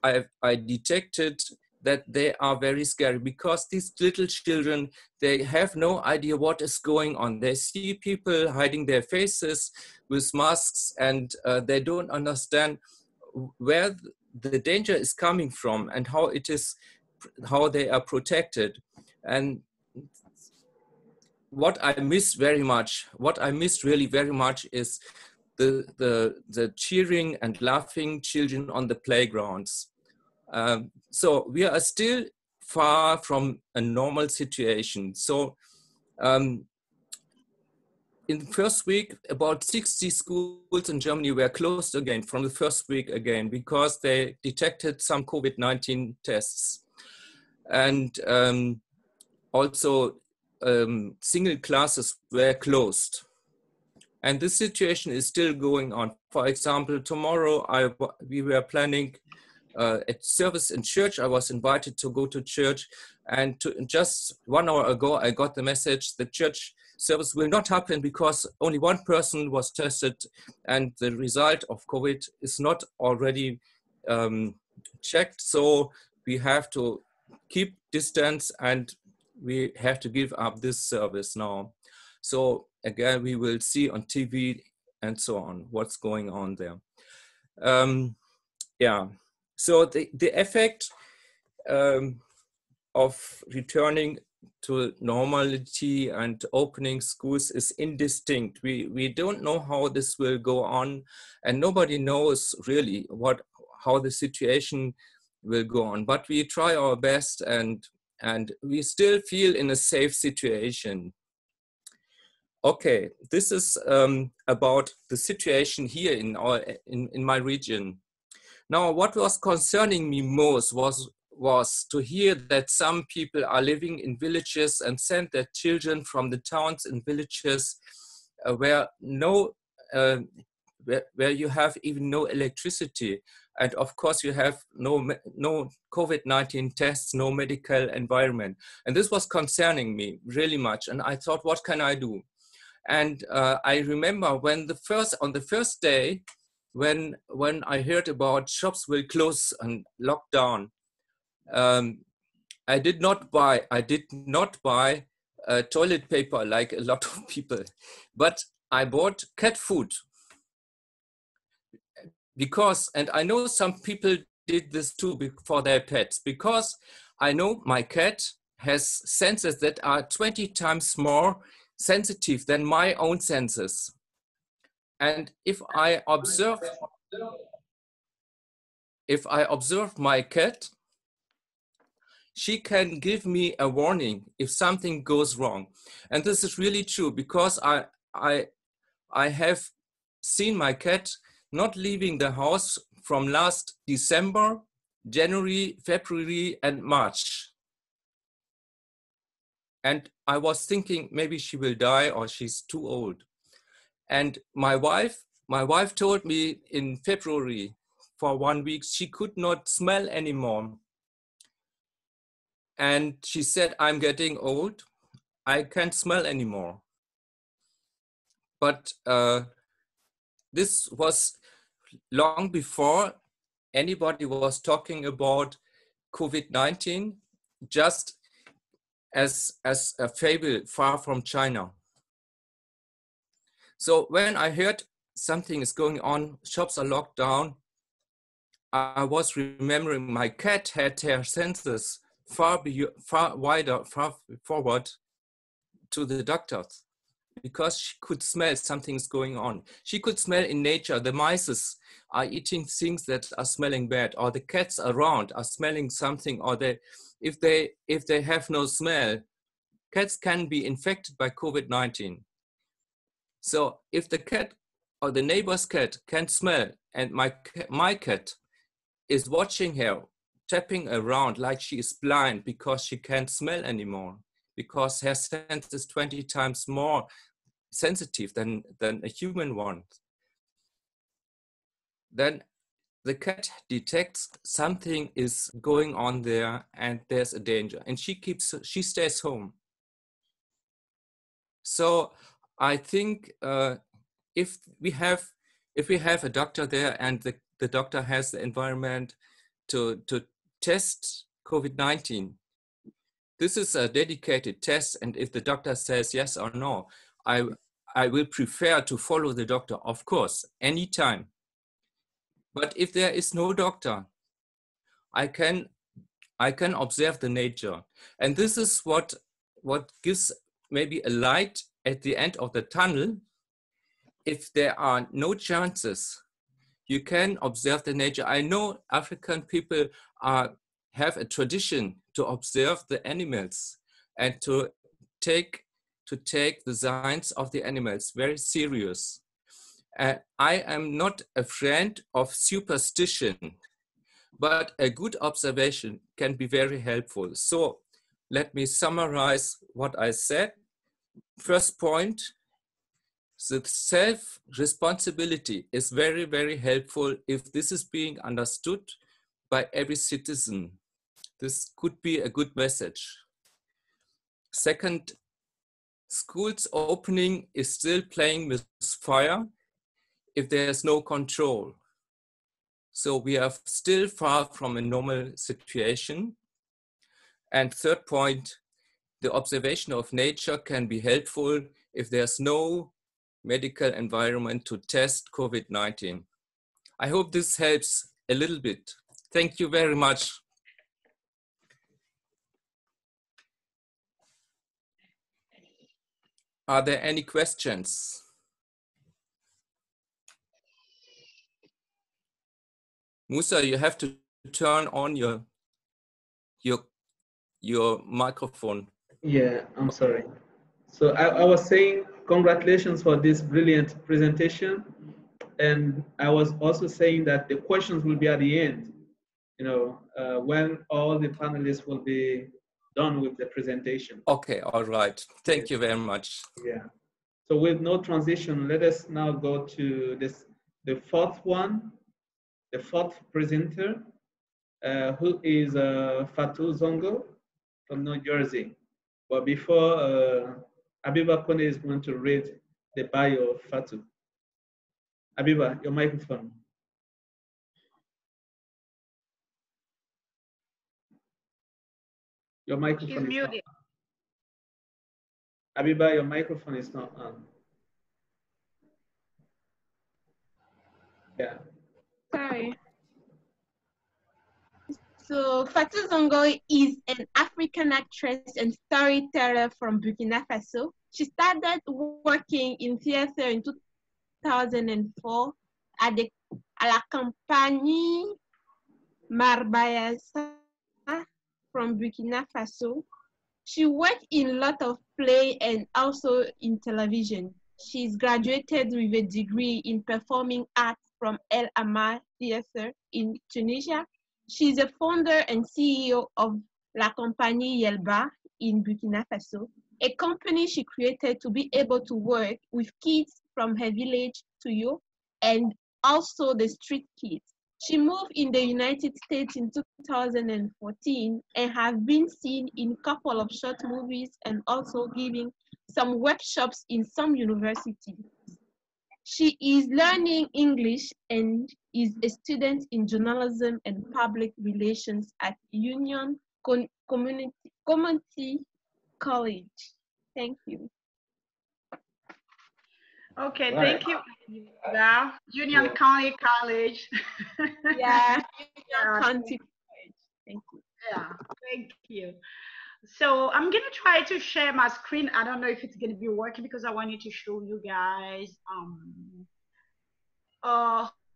I detected that they are very scary, because these little children, they have no idea what is going on. They see people hiding their faces with masks, and they don't understand where the danger is coming from and how they are protected. And what I miss really very much is the cheering and laughing children on the playgrounds. So we are still far from a normal situation. So in the first week, about 60 schools in Germany were closed again from the first week again, because they detected some COVID-19 tests. And also single classes were closed. And this situation is still going on. For example, tomorrow we were planning a service in church. I was invited to go to church, and just 1 hour ago, I got the message the church service will not happen because only one person was tested, and the result of COVID is not already checked. So we have to keep distance, and we have to give up this service now. So again, we will see on TV and so on what's going on there. Yeah, so the effect of returning to normality and opening schools is indistinct. We don't know how this will go on, and nobody knows really how the situation will go on. But we try our best, and we still feel in a safe situation. Okay, this is about the situation here in my region. Now, what was concerning me most was to hear that some people are living in villages and send their children from the towns and villages where you have even no electricity, and of course you have no COVID-19 tests, no medical environment, and this was concerning me really much. And I thought, what can I do? And I remember when on the first day, when I heard about shops will close and lock down, I did not buy toilet paper like a lot of people, but I bought cat food because, and I know some people did this too for their pets, because I know my cat has senses that are 20 times more sensitive than my own senses. And if I observe my cat, she can give me a warning if something goes wrong. And this is really true, because I have seen my cat not leaving the house from last December, January, February, and March. And I was thinking maybe she will die or she's too old. And my wife told me in February, for 1 week, she could not smell anymore. And she said, I'm getting old, I can't smell anymore. But this was long before anybody was talking about COVID-19, just as a fable far from China. So when I heard something is going on, shops are locked down, I was remembering my cat had her senses far forward to the doctors, because she could smell something's going on. She could smell in nature, the mice are eating things that are smelling bad, or the cats around are smelling something, or if they have no smell, cats can be infected by COVID-19. So if the cat or the neighbor's cat can smell, and my cat is watching her, tapping around like she is blind because she can't smell anymore, because her sense is 20 times more sensitive than a human one, then the cat detects something is going on there and there's a danger, and she stays home. So I think if we have a doctor there, and the doctor has the environment to test COVID-19, this is a dedicated test, and if the doctor says yes or no, I will prefer to follow the doctor, of course, anytime. But if there is no doctor, I can observe the nature, and this is what gives maybe a light at the end of the tunnel. If there are no chances, you can observe the nature. I know African people have a tradition to observe the animals and to take the signs of the animals very serious. I am not a friend of superstition, but a good observation can be very helpful. So let me summarize what I said. First point, the self-responsibility is very, very helpful if this is being understood by every citizen. This could be a good message. Second, schools opening is still playing with fire if there's no control. So we are still far from a normal situation. And third point, the observation of nature can be helpful if there's no medical environment to test COVID-19. I hope this helps a little bit. Thank you very much. Are there any questions? Musa, you have to turn on your microphone. Yeah, I'm sorry. So I was saying congratulations for this brilliant presentation. And I was also saying that the questions will be at the end, when all the panelists will be done with the presentation. Okay, all right. Thank you very much. Yeah. So with no transition, let us now go to the fourth one, the fourth presenter, who is Fatou Zongo from New Jersey. But before, Abiba Kone is going to read the bio of Fatou. Abiba, your microphone. Your microphone is not on. Abiba, your microphone is not on. Yeah. Sorry. So Fatou Zongo is an African actress and storyteller from Burkina Faso. She started working in theater in 2004 at la Compagnie Marbayasa from Burkina Faso. She worked in a lot of play and also in television. She's graduated with a degree in performing arts from El Amar Theatre in Tunisia. She's a founder and CEO of La Compagnie Yelba in Burkina Faso, a company she created to be able to work with kids from her village to you and also the street kids. She moved in the United States in 2014 and has been seen in a couple of short movies and also giving some workshops in some universities. She is learning English and is a student in journalism and public relations at Union Community College. Thank you. Okay, Right. thank you. Union County College. Yeah, Union County College. Thank you. Yeah, thank you. So I'm gonna try to share my screen. I don't know if it's gonna be working because I wanted to show you guys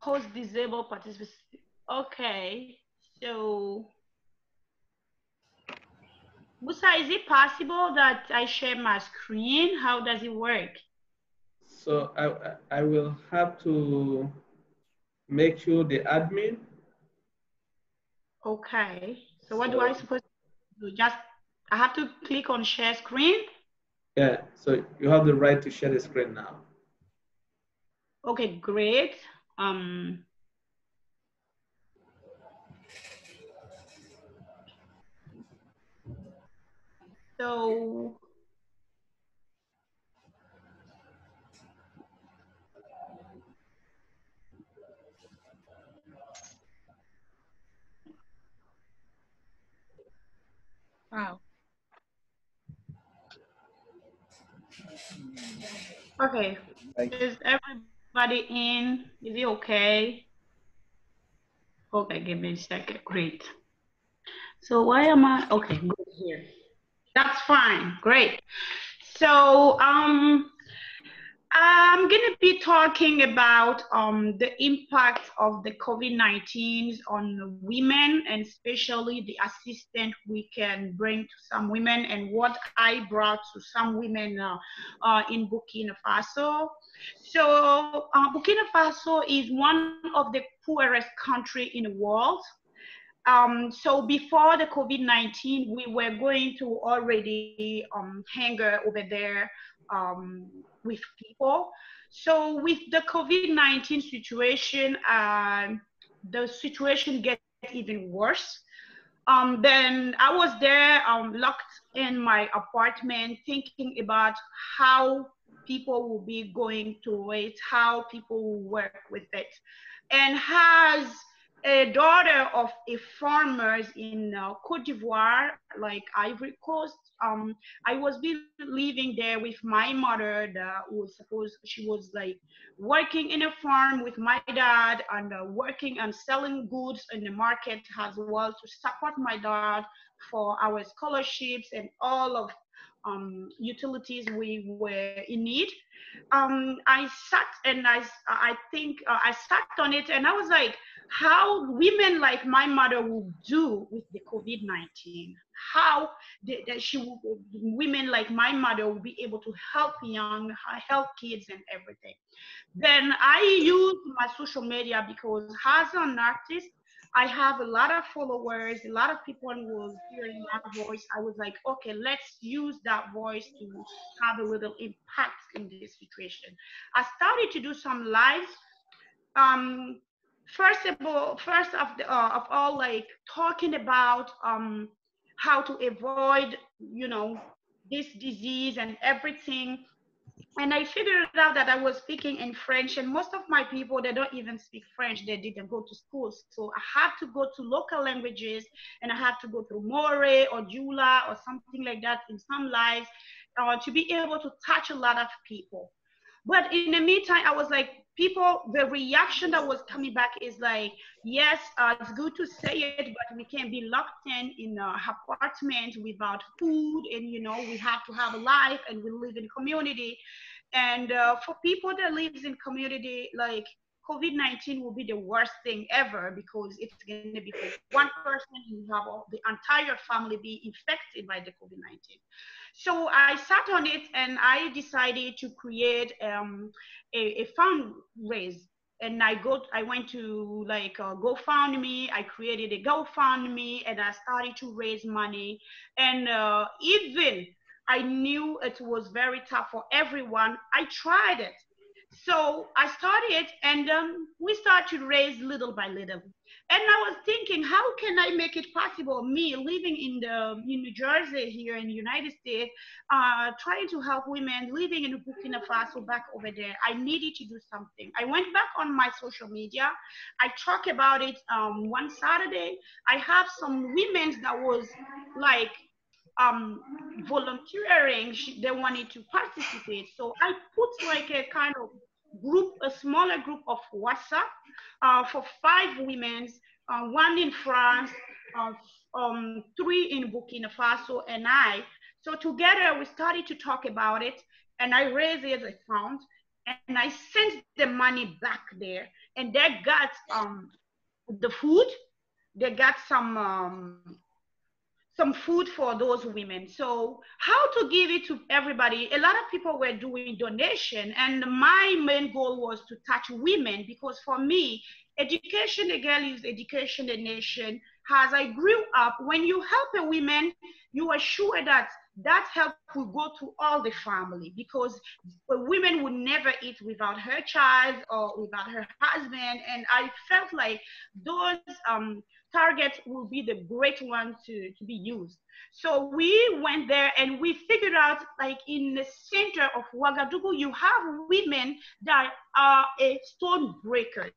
host disabled participants. Okay, so Musa, is it possible that I share my screen? How does it work? So I will have to make you the admin. Okay, so what do I supposed to do? I have to click on share screen? Yeah, so you have the right to share the screen now. Okay, great. So Wow. okay, is everybody in? Is it okay? Okay, give me a second. Great. So why am I okay? Good here. That's fine. Great. So I'm going to be talking about the impact of the COVID-19 on women, and especially the assistance we can bring to some women and what I brought to some women in Burkina Faso. So Burkina Faso is one of the poorest countries in the world. So before the COVID-19, we were going to already hunger over there with people. So with the COVID-19 situation, the situation gets even worse. Then I was there locked in my apartment thinking about how people will be going through it, how people will work with it. And as a daughter of a farmers in Cote d'Ivoire, like Ivory Coast. I was living there with my mother that was supposed, she was like working in a farm with my dad and working and selling goods in the market as well to support my dad for our scholarships and all of utilities we were in need. I sat and I think I sat on it and I was like, how women like my mother will do with the COVID-19, how women like my mother will be able to help help kids and everything. Then I used my social media because as an artist, I have a lot of followers, a lot of people was hearing my voice. I was like, okay, let's use that voice to have a little impact in this situation. I started to do some lives. Um, first of all, like talking about how to avoid, this disease and everything. And I figured out that I was speaking in French, and most of my people, they don't even speak French. They didn't go to school. So I had to go to local languages, and I had to go through More or Jula or something like that in some lives to be able to touch a lot of people. But in the meantime, I was like, people, the reaction that was coming back is like, yes, it's good to say it, but we can't be locked in an apartment without food, and we have to have a life, and we live in community. And for people that lives in community, like COVID-19 will be the worst thing ever because it's going to be for one person and you have the entire family be infected by the COVID-19. So I sat on it and I decided to create a fundraise. And I went to like GoFundMe. I created a GoFundMe and I started to raise money. And even I knew it was very tough for everyone. I tried it. So I started and we started to raise little by little. And I was thinking, how can I make it possible? Me living in New Jersey here in the United States, trying to help women living in Burkina Faso back over there. I needed to do something. I went back on my social media. I talked about it one Saturday. I have some women that was like volunteering. They wanted to participate. So I put like a kind of group, a smaller group of WhatsApp for 5 women, 1 in France, 3 in Burkina Faso, and I. So together we started to talk about it, and I raised a fund, and I sent the money back there, and they got the food. They got some food for those women. So how to give it to everybody? A lot of people were doing donation, and my main goal was to touch women because for me, education again is education a nation. As I grew up, when you help a woman, you are sure that that help will go to all the family because a woman would never eat without her child or without her husband. And I felt like those targets will be the great one to be used. So we went there and we figured out like in the center of Ouagadougou, you have women that are stone breakers.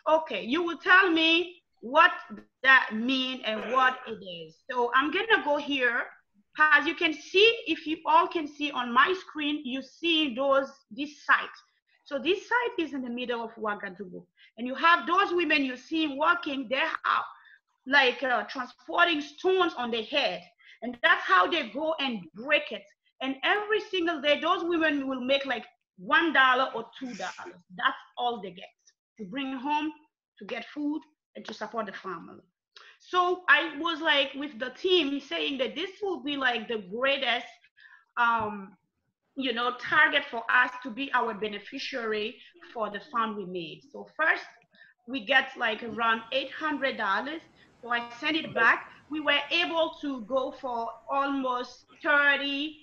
Okay, you will tell me what that means and what it is. So I'm gonna go here. As you can see, if you all can see on my screen, you see this site. So this site is in the middle of Ouagadougou. And you have those women you see walking, they're out like transporting stones on their head. And that's how they go and break it. And every single day, those women will make like $1 or $2. That's all they get to bring home, to get food, and to support the family. So I was like with the team saying that this will be like the greatest target for us to be our beneficiary for the fund we made. So first we get like around $800. So I sent it back. We were able to go for almost 30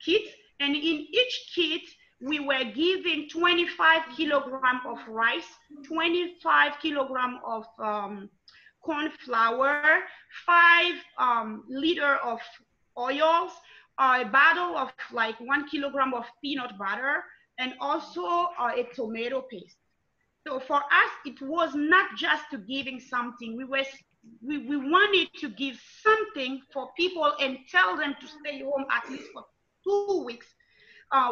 kits. And in each kit, we were giving 25 kilograms of rice, 25 kilograms of corn flour, 5 liters of oils, a bottle of like 1 kilogram of peanut butter, and also a tomato paste. So for us, it was not just to giving something. We wanted to give something for people and tell them to stay home at least for 2 weeks,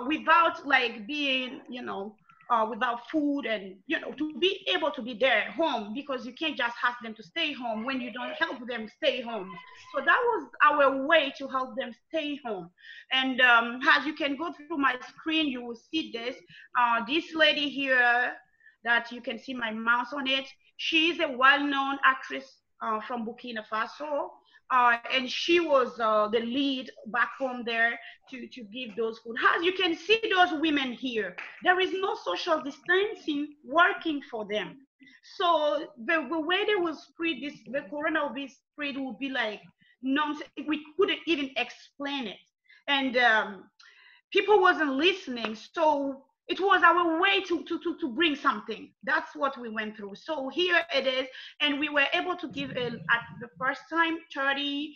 without like being, without food, and to be able to be there at home, because you can't just ask them to stay home when you don't help them stay home. So that was our way to help them stay home. And as you can go through my screen, you will see this lady here that you can see my mouse on it. She is a well-known actress from Burkina Faso. And she was the lead back home there to give those food. As you can see those women here, there is no social distancing working for them. So the way they will spread this, the coronavirus spread will be like nonsense. We couldn't even explain it. And people wasn't listening. So it was our way to bring something. That's what we went through. So here it is. And we were able to give, at the first time, 30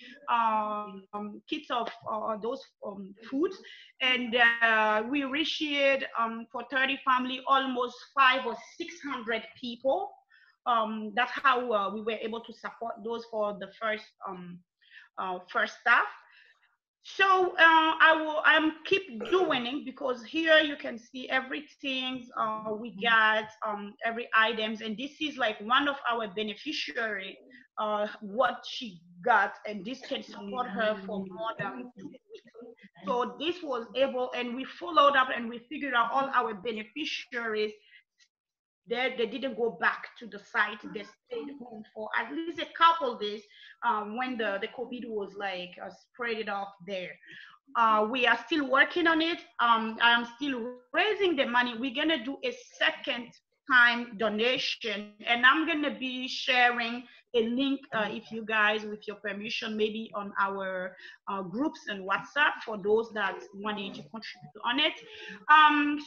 kits of those foods. And we reached for 30 family, almost 500 or 600 people. That's how we were able to support those for the first staff. So I'm keep doing it, because here you can see everything we got, every items, and this is like one of our beneficiary, what she got, and this can support her for more than 2 weeks. So this was able, and we followed up and we figured out all our beneficiaries. They didn't go back to the site. They stayed home for at least a couple days when the COVID was like spread it off there. We are still working on it. I'm still raising the money. We're gonna do a second time donation, and I'm gonna be sharing a link, if you guys, with your permission, maybe on our groups and WhatsApp for those that wanted to contribute on it.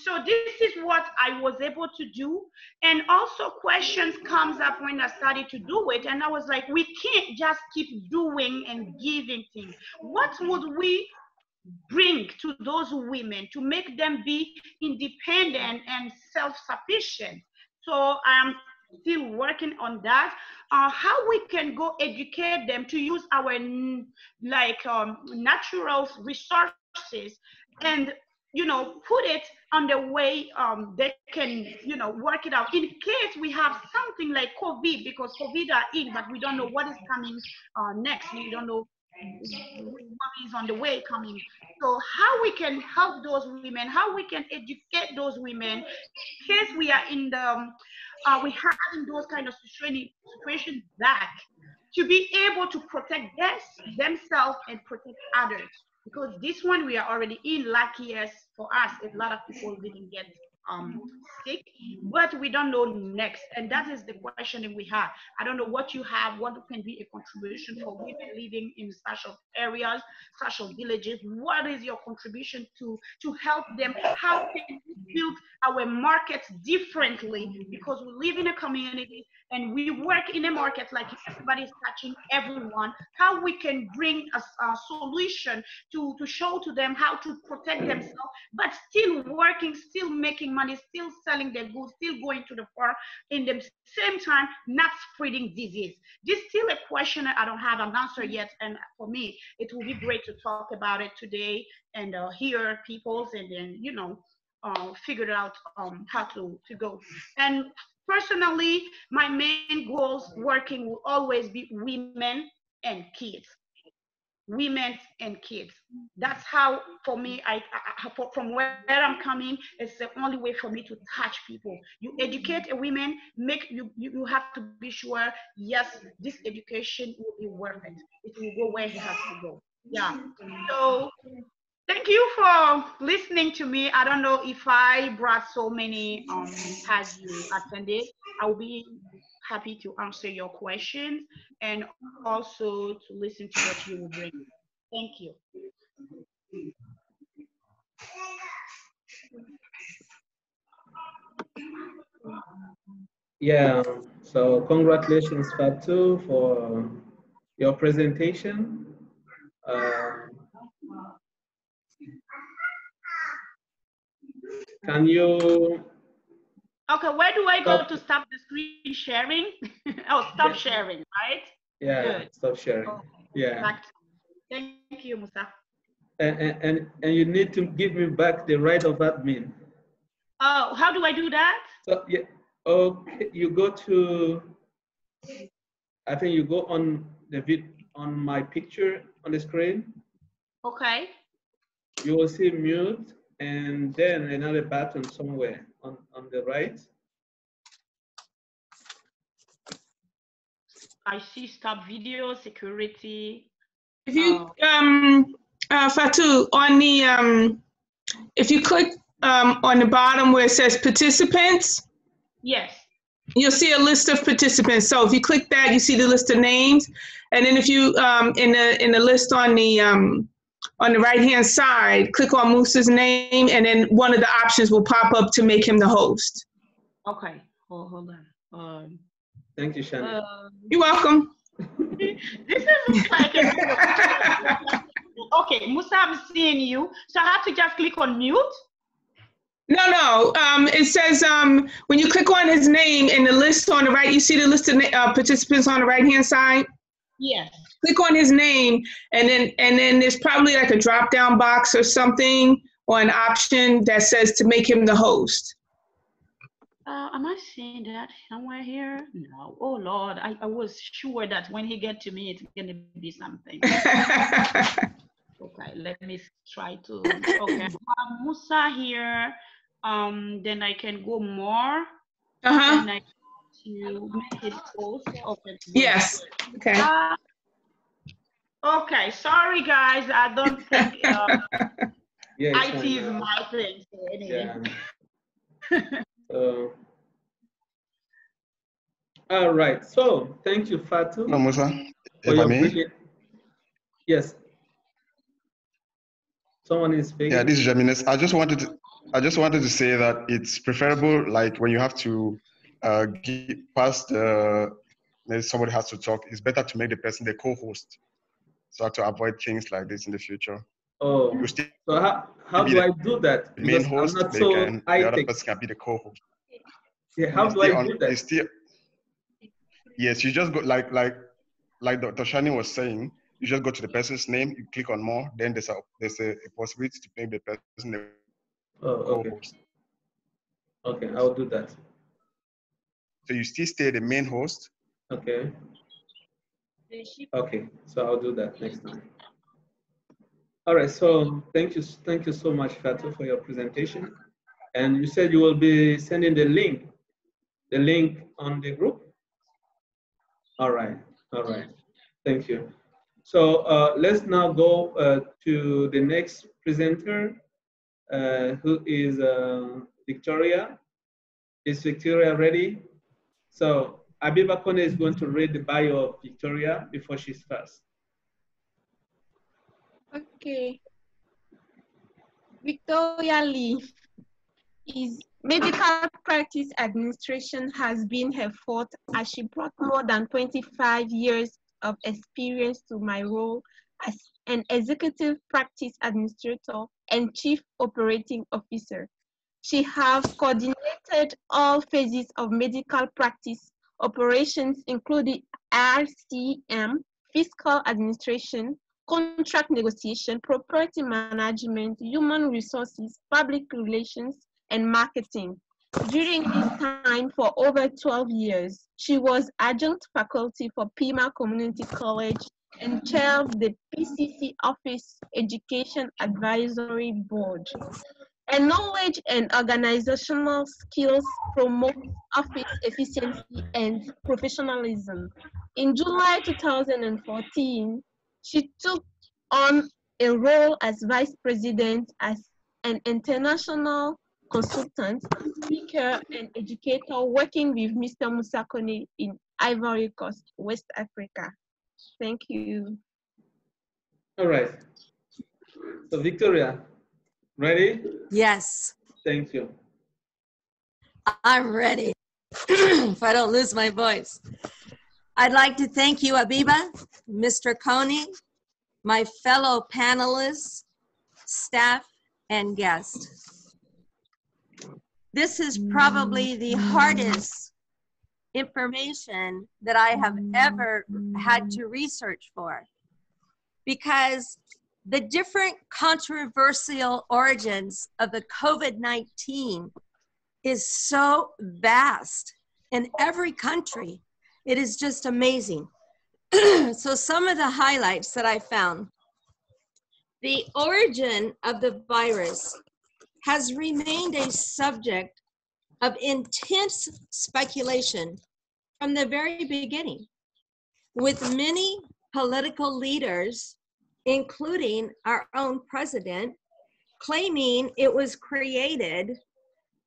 So this is what I was able to do. And also questions comes up when I started to do it, and I was like, we can't just keep doing and giving things. What would we bring to those women to make them be independent and self-sufficient? So I'm still working on that. How we can go educate them to use our natural resources, and put it on the way they can work it out in case we have something like COVID, because COVID are in, but we don't know what is coming next. We don't know what is on the way coming. So how we can help those women, how we can educate those women, in case we are in the we have in those kind of situations back, to be able to protect themselves and protect others. Because this one we are already in, lucky as for us, a lot of people didn't get sick, but we don't know next. And that is the question that we have. I don't know what you have, what can be a contribution for women living in such of areas, such of villages. What is your contribution to help them? How can we build our markets differently? Because we live in a community and we work in a market like everybody's touching everyone. How we can bring a solution to show to them how to protect themselves, but still working, still making money, still selling their goods, still going to the farm, in the same time not spreading disease. This is still a question that I don't have an answer yet, and for me it will be great to talk about it today and hear people's, and then figure out how to go. And personally, my main goals working will always be women and kids. Women and kids. That's how, for me, from where I'm coming, it's the only way for me to touch people. You educate a woman, you have to be sure, yes, this education will be worth it. It will go where it has to go. Yeah. So thank you for listening to me. I don't know if I brought so many as you attended. I'll be happy to answer your questions and also to listen to what you will bring. Thank you. Yeah, so congratulations, Fatu, for your presentation. Can you Okay, where do I go to stop the screen sharing? Oh, stop sharing, right? Yeah, Good. stop sharing. Okay. Yeah. Thank you, Musa. And you need to give me back the right of admin. Oh, how do I do that? So yeah, okay, you go to, I think you go on the on my picture on the screen. Okay. You will see mute and then another button somewhere on the right. I see stop video security. If you Fatou, on the if you click on the bottom where it says participants, yes, you'll see a list of participants. So if you click that, you see the list of names, and then if you in the list on the right hand side, click on Musa's name, and then one of the options will pop up to make him the host. Okay. Oh, hold on. Thank you, Shannon. You're welcome. This is like a okay, Musa, I'm seeing you. So I have to just click on mute? No. It says when you click on his name in the list on the right, you see the list of participants on the right-hand side? Yes. Click on his name, and then there's probably like a drop-down box or something, or an option that says to make him the host. Am I seeing that somewhere here? No. Oh, Lord, I was sure that when he get to me, it's going to be something. Okay, let me try to, okay. Musa here, then I can go more. And I to make it post. Okay. Yes, okay. Okay, sorry guys, I don't think yeah, IT is my thing, so anyway. Yeah. All right, so thank you, Fatou. No, Musa, for if your I may. brilliant. Yes. Someone is speaking. Yeah, this is Jamines. I just wanted to say that it's preferable, like when you have to pass somebody has to talk. It's better to make the person the co-host, so to avoid things like this in the future. Oh, so how do I do that? The main host, I'm not so the other person can be the co-host. Yeah, how do I do that? Yes, you just go like Dr. Shani was saying. You just go to the person's name, you click on more, then there's a possibility to make the person the co-host. Okay, I'll do that. So you still stay the main host. Okay. Okay, so I'll do that next time. All right, so thank you so much, Fatou, for your presentation. And you said you will be sending the link on the group? All right, thank you. So let's now go to the next presenter, who is Victoria. Is Victoria ready? So Abiba Kone is going to read the bio of Victoria before she starts. Okay. Victoria Lee is medical practice administration has been her forte as she brought more than 25 years of experience to my role as an executive practice administrator and chief operating officer. She has coordinated all phases of medical practice operations, including RCM, fiscal administration, contract negotiation, property management, human resources, public relations, and marketing. During this time for over 12 years, she was adjunct faculty for Pima Community College and chaired the PCC Office Education Advisory Board. And knowledge and organizational skills promote office efficiency and professionalism. In July 2014, she took on a role as vice president as an international consultant, speaker, and educator working with Mr. Musa Kone in Ivory Coast, West Africa. Thank you. All right. So Victoria, ready? Yes. Thank you. I'm ready. If I don't lose my voice. I'd like to thank you, Abiba, Mr. Kone, my fellow panelists, staff, and guests. This is probably the hardest information that I have ever had to research for, because the different controversial origins of the COVID-19 is so vast in every country. It is just amazing. So some of the highlights that I found: the origin of the virus has remained a subject of intense speculation from the very beginning, with many political leaders, including our own president, claiming it was created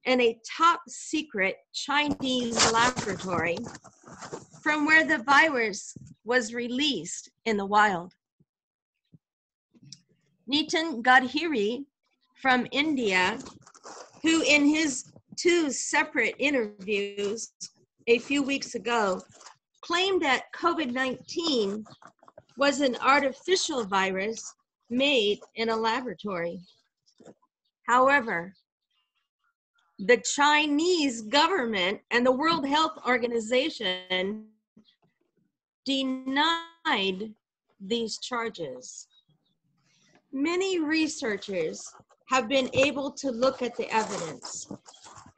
in a top secret Chinese laboratory from where the virus was released in the wild. Nitin Gadhiri from India, who in his 2 separate interviews a few weeks ago claimed that COVID-19 was an artificial virus made in a laboratory. However, the Chinese government and the World Health Organization denied these charges. Many researchers have been able to look at the evidence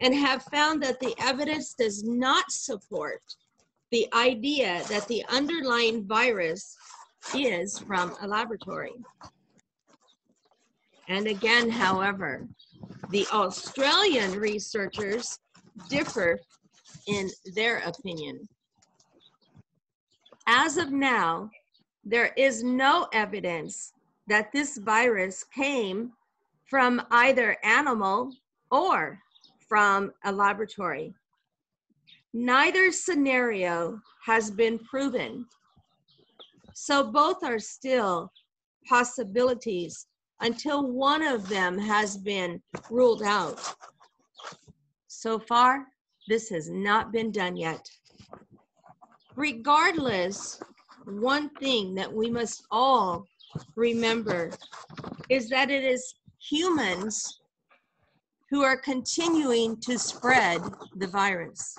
and have found that the evidence does not support the idea that the underlying virus is from a laboratory. And again, however, the Australian researchers differ in their opinion. As of now, there is no evidence that this virus came from either animal or from a laboratory. Neither scenario has been proven, so both are still possibilities until one of them has been ruled out. So far, this has not been done yet. Regardless, one thing that we must all remember is that it is humans who are continuing to spread the virus.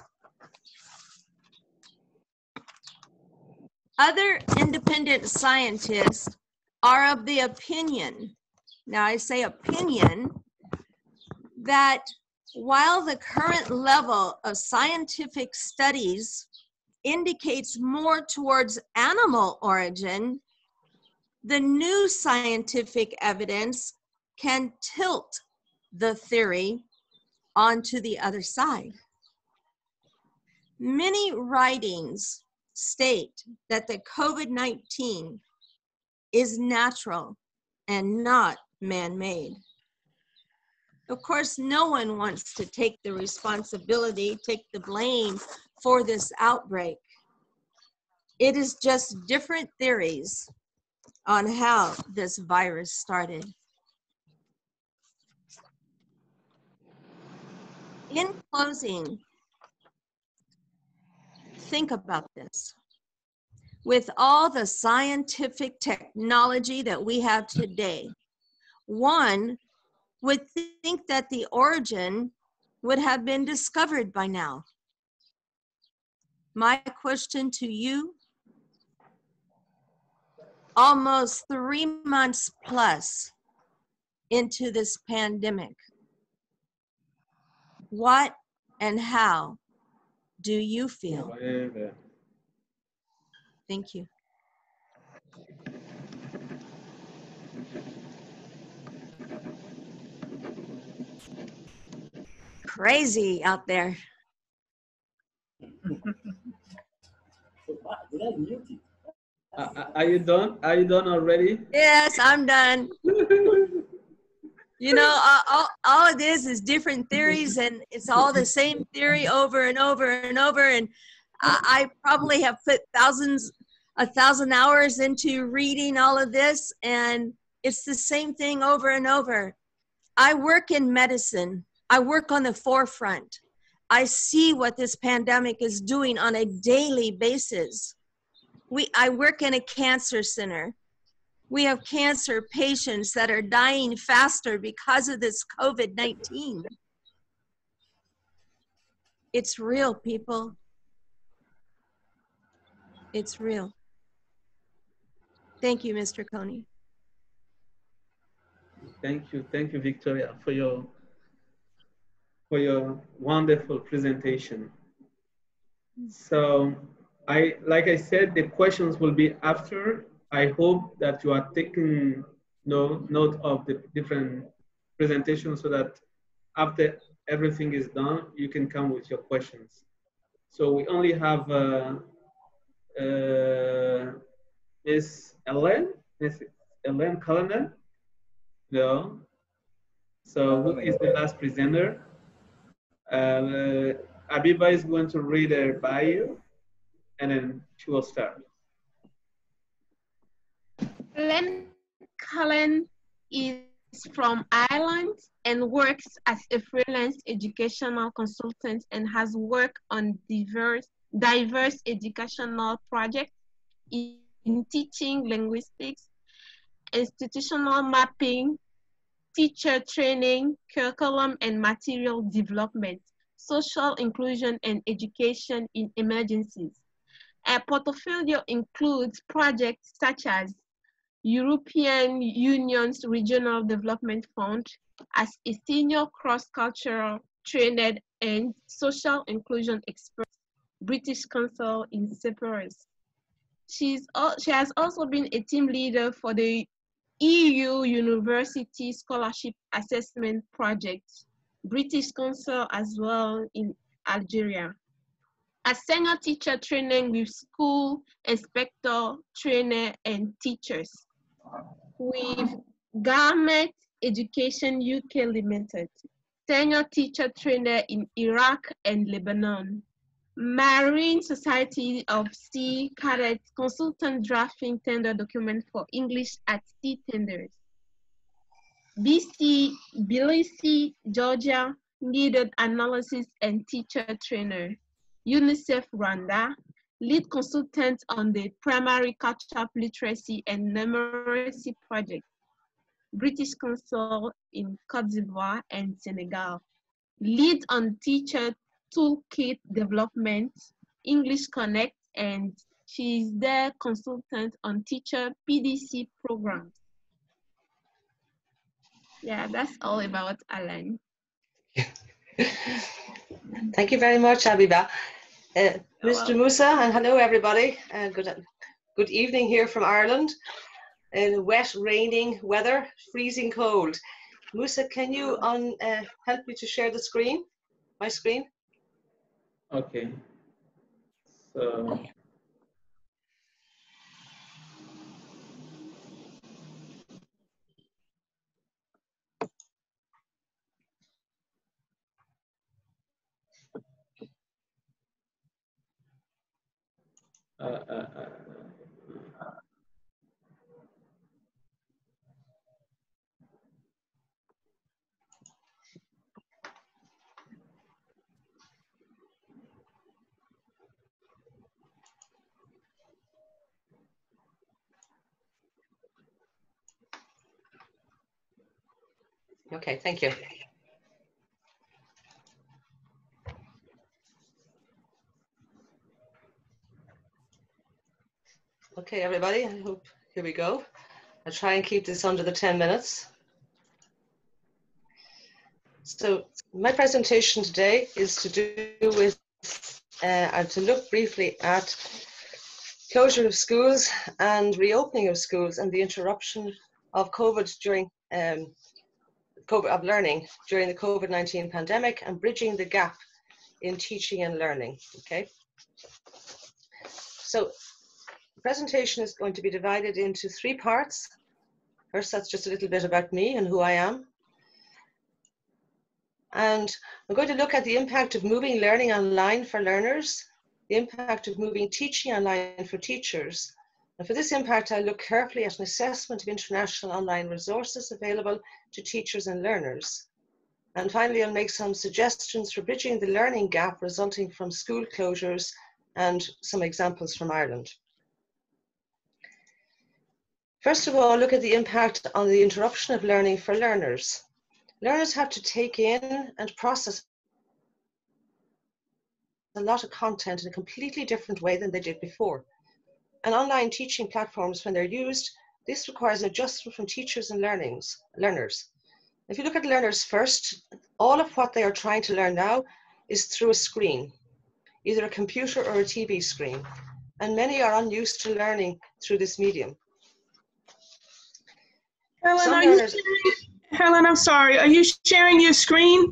Other independent scientists are of the opinion, now I say opinion, that while the current level of scientific studies indicates more towards animal origin, the new scientific evidence can tilt the theory onto the other side. Many writings state that the COVID-19 is natural and not man-made. Of course, no one wants to take the responsibility, take the blame for this outbreak. It is just different theories on how this virus started. In closing, think about this. With all the scientific technology that we have today, one would think that the origin would have been discovered by now. My question to you, almost 3 months plus into this pandemic, what and how do you feel? Thank you. Crazy out there. Are you done? Are you done already? Yes, I'm done. You know, all of this is different theories, and it's all the same theory over and over and over. And I probably have put 1,000 hours into reading all of this, and it's the same thing over and over. I work in medicine. I work on the forefront. I see what this pandemic is doing on a daily basis. I work in a cancer center. We have cancer patients that are dying faster because of this COVID-19. It's real, people. It's real. Thank you, Mr. Coney. Thank you, Victoria, for your wonderful presentation. So, like I said, the questions will be after. I hope that you are taking note of the different presentations so that after everything is done, you can come with your questions. So we only have Miss Ellen Cullinan. No. So who is the last presenter? Abiba is going to read her bio, and then she will start. Ellen Cullen is from Ireland and works as a freelance educational consultant and has worked on diverse educational projects in teaching, linguistics, institutional mapping, teacher training, curriculum and material development, social inclusion and education in emergencies. Our portfolio includes projects such as European Union's Regional Development Fund as a senior cross-cultural trained and social inclusion expert, British Council in Cyprus. She has also been a team leader for the EU University Scholarship Assessment Project, British Council as well in Algeria. As senior teacher training with school inspector, trainer, and teachers. With Garment Education UK Limited, senior teacher trainer in Iraq and Lebanon. Marine Society of Sea Cadets consultant drafting tender document for English at sea tenders. Tbilisi, Georgia, needed analysis and teacher trainer. UNICEF Rwanda, lead consultant on the primary catch-up literacy and numeracy project. British Council in Côte d'Ivoire and Senegal. Lead on teacher toolkit development, English Connect, and she's the consultant on teacher PDC programs. Yeah, that's all about Alan. Thank you very much, Abiba. Mr. Musa, and hello everybody. Good evening here from Ireland. In wet, raining weather, freezing cold. Musa, can you help me to share the screen? My screen? Okay. So. Okay, thank you. Okay, everybody, I hope, here we go. I'll try and keep this under the 10 minutes. So my presentation today is to do with, to look briefly at closure of schools and reopening of schools and the interruption of COVID during of learning during the COVID-19 pandemic and bridging the gap in teaching and learning, okay? So the presentation is going to be divided into 3 parts. First, that's just a little bit about me and who I am. And I'm going to look at the impact of moving learning online for learners, the impact of moving teaching online for teachers. And for this impact, I look carefully at an assessment of international online resources available to teachers and learners. And finally, I'll make some suggestions for bridging the learning gap resulting from school closures and some examples from Ireland. First of all, look at the impact on the interruption of learning for learners. Learners have to take in and process a lot of content in a completely different way than they did before. And online teaching platforms, when they're used, this requires an adjustment from teachers and learners. If you look at learners first, all of what they are trying to learn now is through a screen, either a computer or a TV screen. And many are unused to learning through this medium. Helen, Helen, I'm sorry. Are you sharing your screen?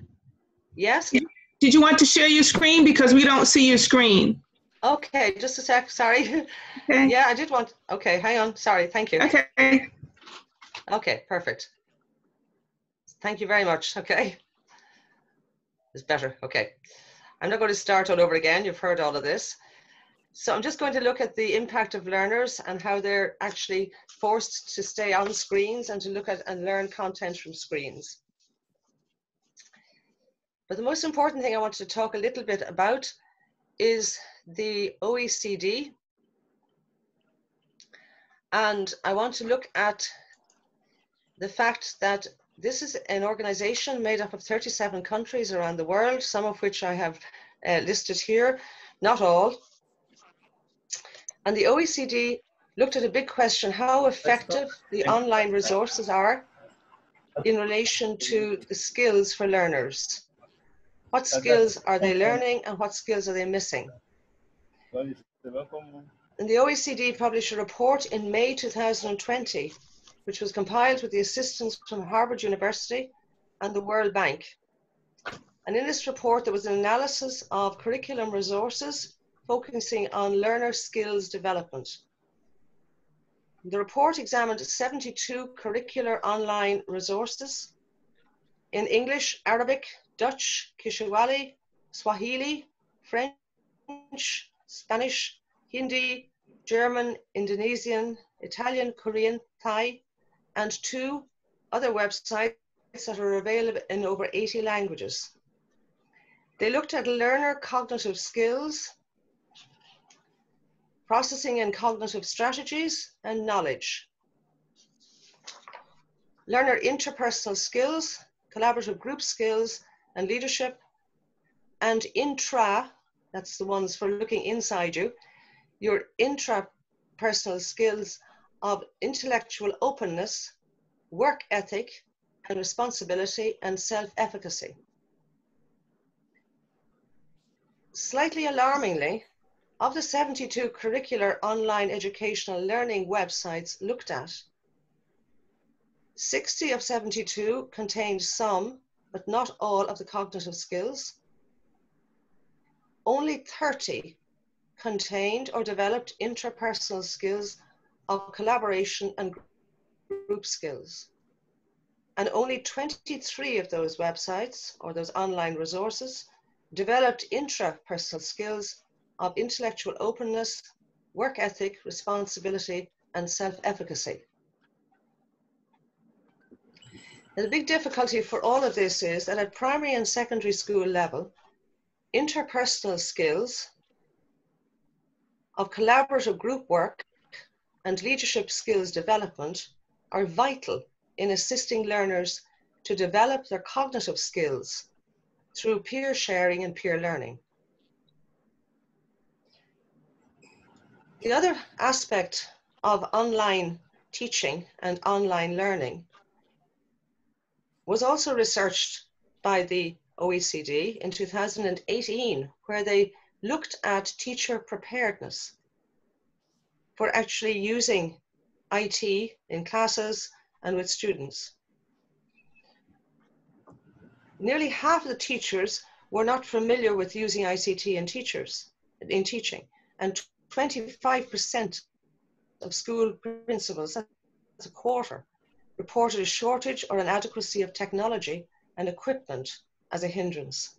Yes. Did you want to share your screen? Because we don't see your screen. Okay, just a sec, sorry. Okay. Yeah, I did want, okay, hang on, sorry, thank you. Okay. Okay, perfect. Thank you very much, okay. It's better, okay. I'm not going to start all over again, you've heard all of this. So I'm just going to look at the impact of learners and how they're actually forced to stay on screens and to look at and learn content from screens. But the most important thing I want to talk a little bit about is the OECD. And I want to look at the fact that this is an organization made up of 37 countries around the world, some of which I have listed here, not all. And the OECD looked at a big question: how effective the online resources are in relation to the skills for learners. What skills are they learning and what skills are they missing? And the OECD published a report in May 2020, which was compiled with the assistance from Harvard University and the World Bank. And in this report, there was an analysis of curriculum resources focusing on learner skills development. The report examined 72 curricular online resources in English, Arabic, Dutch, Kiswahili, Swahili, French, Spanish, Hindi, German, Indonesian, Italian, Korean, Thai, and 2 other websites that are available in over 80 languages. They looked at learner cognitive skills, processing and cognitive strategies, and knowledge. Learner interpersonal skills, collaborative group skills, and leadership, and intra, that's the ones for looking inside you, your intrapersonal skills of intellectual openness, work ethic, and responsibility, and self-efficacy. Slightly alarmingly, of the 72 curricular online educational learning websites looked at, 60 of 72 contained some, but not all, of the cognitive skills. Only 30 contained or developed interpersonal skills of collaboration and group skills. And only 23 of those websites, or those online resources, developed intrapersonal skills of intellectual openness, work ethic, responsibility, and self-efficacy. The big difficulty for all of this is that at primary and secondary school level, interpersonal skills of collaborative group work and leadership skills development are vital in assisting learners to develop their cognitive skills through peer sharing and peer learning. The other aspect of online teaching and online learning was also researched by the OECD in 2018, where they looked at teacher preparedness for actually using IT in classes and with students. Nearly half of the teachers were not familiar with using ICT in teaching, and 25% of school principals, that's a quarter, reported a shortage or inadequacy of technology and equipment as a hindrance.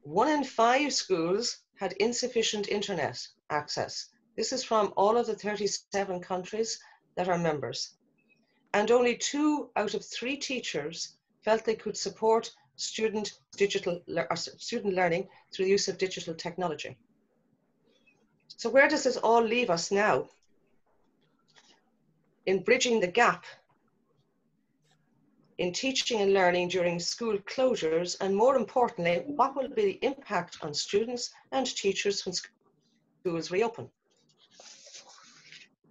1 in 5 schools had insufficient internet access. This is from all of the 37 countries that are members. And only 2 out of 3 teachers felt they could support student learning through the use of digital technology. So where does this all leave us now in bridging the gap in teaching and learning during school closures, and more importantly, what will be the impact on students and teachers when schools reopen?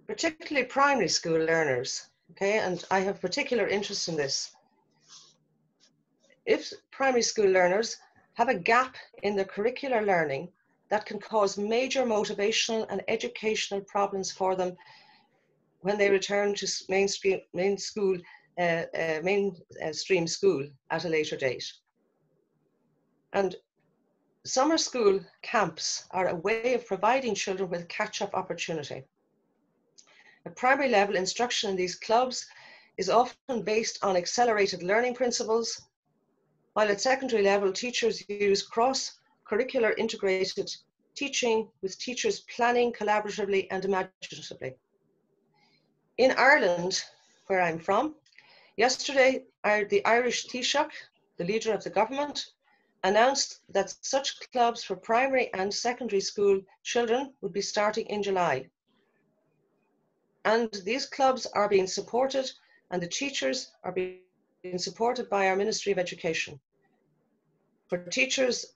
Particularly primary school learners, okay, and I have particular interest in this. If primary school learners have a gap in their curricular learning, that can cause major motivational and educational problems for them when they return to mainstream school at a later date. And summer school camps are a way of providing children with catch-up opportunity. At primary level, instruction in these clubs is often based on accelerated learning principles, while at secondary level, teachers use cross-curricular integrated teaching with teachers planning collaboratively and imaginatively. In Ireland, where I'm from, yesterday, the Irish Taoiseach, the leader of the government, announced that such clubs for primary and secondary school children would be starting in July. And these clubs are being supported, and the teachers are being supported by our Ministry of Education. For teachers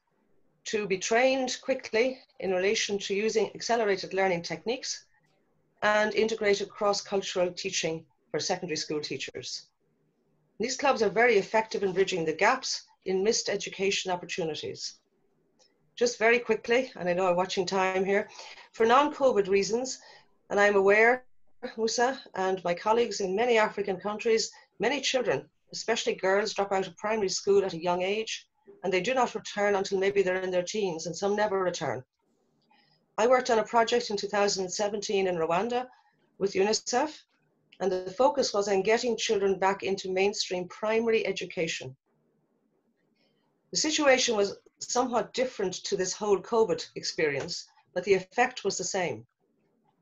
to be trained quickly in relation to using accelerated learning techniques and integrated cross-cultural teaching for secondary school teachers. These clubs are very effective in bridging the gaps in missed education opportunities. Just very quickly, and I know I'm watching time here, for non-COVID reasons, and I'm aware, Musa, and my colleagues in many African countries, many children, especially girls, drop out of primary school at a young age, and they do not return until maybe they're in their teens, and some never return. I worked on a project in 2017 in Rwanda with UNICEF, and the focus was on getting children back into mainstream primary education. The situation was somewhat different to this whole COVID experience, but the effect was the same.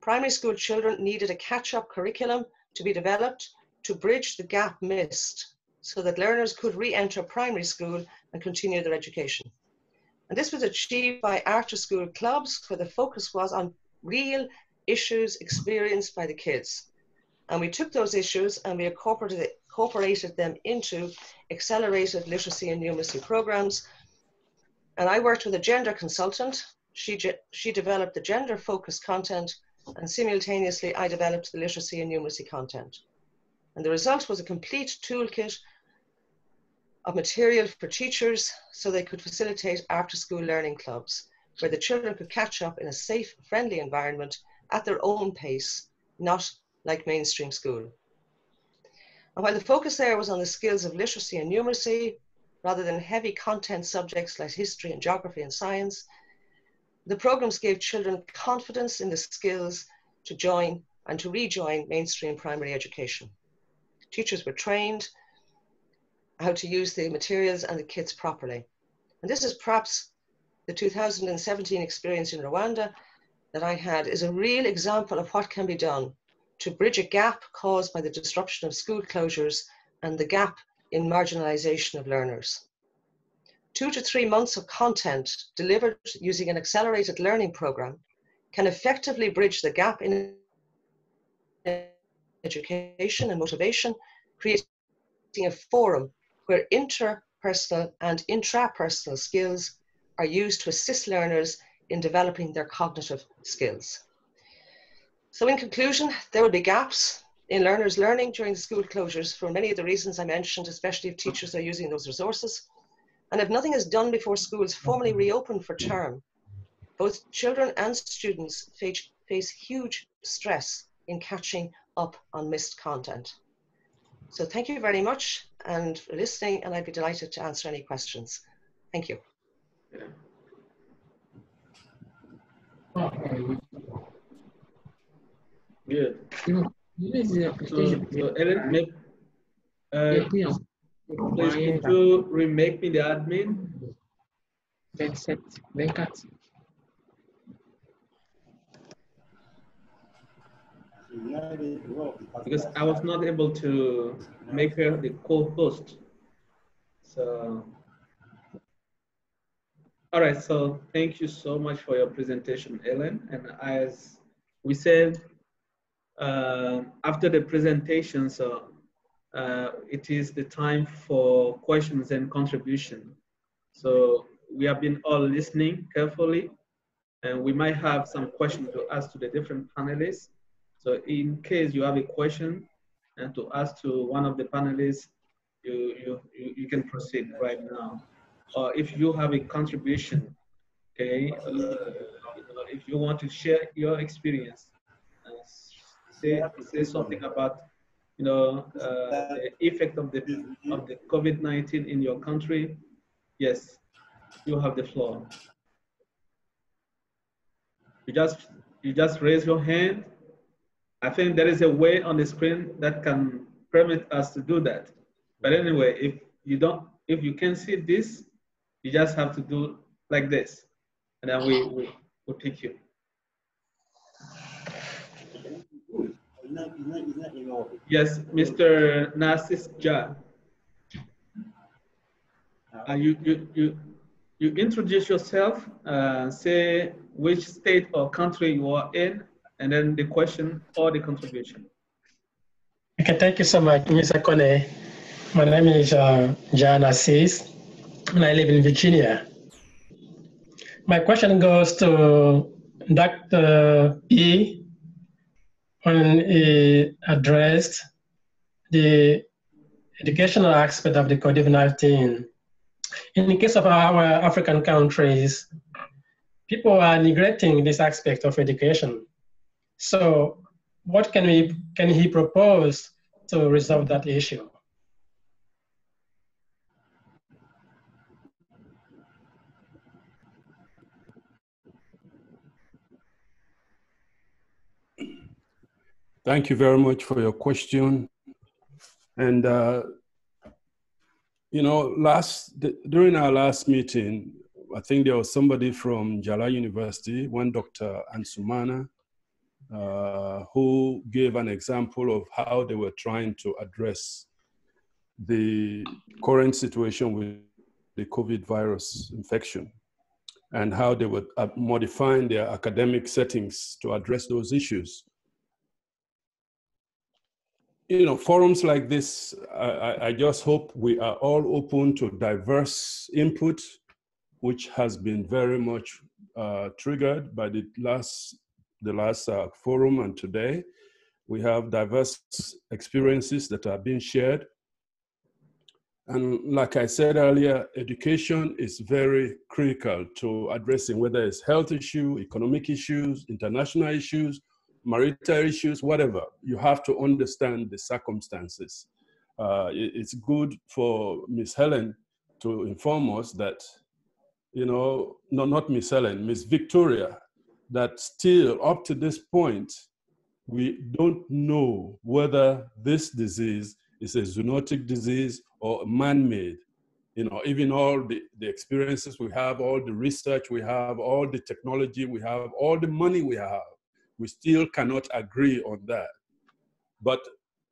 Primary school children needed a catch-up curriculum to be developed to bridge the gap missed so that learners could re-enter primary school and continue their education. And this was achieved by after-school clubs where the focus was on real issues experienced by the kids. And we took those issues and we incorporated them into accelerated literacy and numeracy programs. And I worked with a gender consultant. She developed the gender-focused content, and simultaneously I developed the literacy and numeracy content. And the result was a complete toolkit of material for teachers so they could facilitate after-school learning clubs where the children could catch up in a safe, friendly environment at their own pace, not like mainstream school. And while the focus there was on the skills of literacy and numeracy, rather than heavy content subjects like history and geography and science, the programs gave children confidence in the skills to join and to rejoin mainstream primary education. Teachers were trained how to use the materials and the kits properly. And this is perhaps the 2017 experience in Rwanda that I had is a real example of what can be done to bridge a gap caused by the disruption of school closures and the gap in marginalization of learners. 2 to 3 months of content delivered using an accelerated learning program can effectively bridge the gap in education and motivation, creating a forum where interpersonal and intrapersonal skills are used to assist learners in developing their cognitive skills. So in conclusion, there will be gaps in learners' learning during school closures for many of the reasons I mentioned, especially if teachers are using those resources. And if nothing is done before schools formally reopen for term, both children and students face huge stress in catching up on missed content. So thank you very much and for listening, and I'd be delighted to answer any questions. Thank you. Good. So Ellen, please could you remake me the admin? Because I was not able to make her the co-host. So, all right, so thank you so much for your presentation, Ellen. And as we said, after the presentation, so it is the time for questions and contribution. So we have been all listening carefully, and we might have some questions to ask to the different panelists. So in case you have a question and to ask to one of the panelists, you can proceed right now. Or if you have a contribution, okay, if you want to share your experience, say something about the effect of the COVID-19 in your country. Yes, you have the floor. You just raise your hand. I think there is a way on the screen that can permit us to do that. But anyway, if you can see this, you just have to do like this, and then we'll pick you. Yes, Mr. Narcis Ja. You introduce yourself, say which state or country you are in, and then the question or the contribution. Okay, thank you so much, Mr. Kone. My name is John Assis, and I live in Virginia. My question goes to Dr. E. when he addressed the educational aspect of the COVID-19. In the case of our African countries, people are neglecting this aspect of education. So what can he propose to resolve that issue? Thank you very much for your question. And, during our last meeting, I think there was somebody from Jala University, one Dr. Ansumana, who gave an example of how they were trying to address the current situation with the COVID virus infection and how they were modifying their academic settings to address those issues. Forums like this, I just hope we are all open to diverse input, which has been very much triggered by the last forum and today. We have diverse experiences that are being shared. And like I said earlier, education is very critical to addressing whether it's health issue, economic issues, international issues, marital issues, whatever. You have to understand the circumstances. It's good for Ms. Helen to inform us that, no, not Ms. Helen, Ms. Victoria, that still up to this point, we don't know whether this disease is a zoonotic disease or man-made. Even all the experiences we have, all the research we have, all the technology we have, all the money we have, we still cannot agree on that. But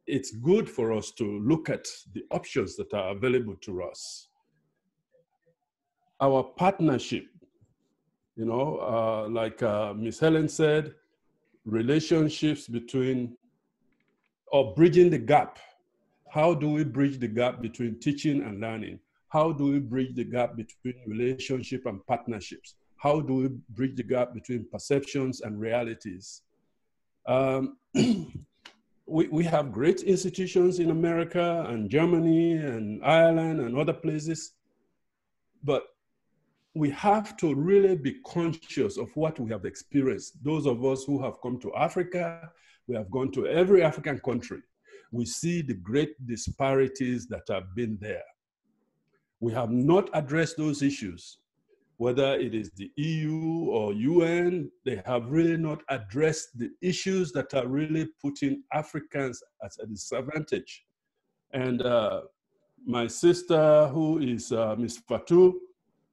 it's good for us to look at the options that are available to us. Our partnership, like Ms. Helen said, relationships between, or bridging the gap. How do we bridge the gap between teaching and learning? How do we bridge the gap between relationship and partnerships? How do we bridge the gap between perceptions and realities? We have great institutions in America and Germany and Ireland and other places, but we have to really be conscious of what we have experienced. Those of us who have come to Africa, we have gone to every African country. We see the great disparities that have been there. We have not addressed those issues. Whether it is the EU or UN, they have really not addressed the issues that are really putting Africans at a disadvantage. And my sister, who is Ms. Fatou,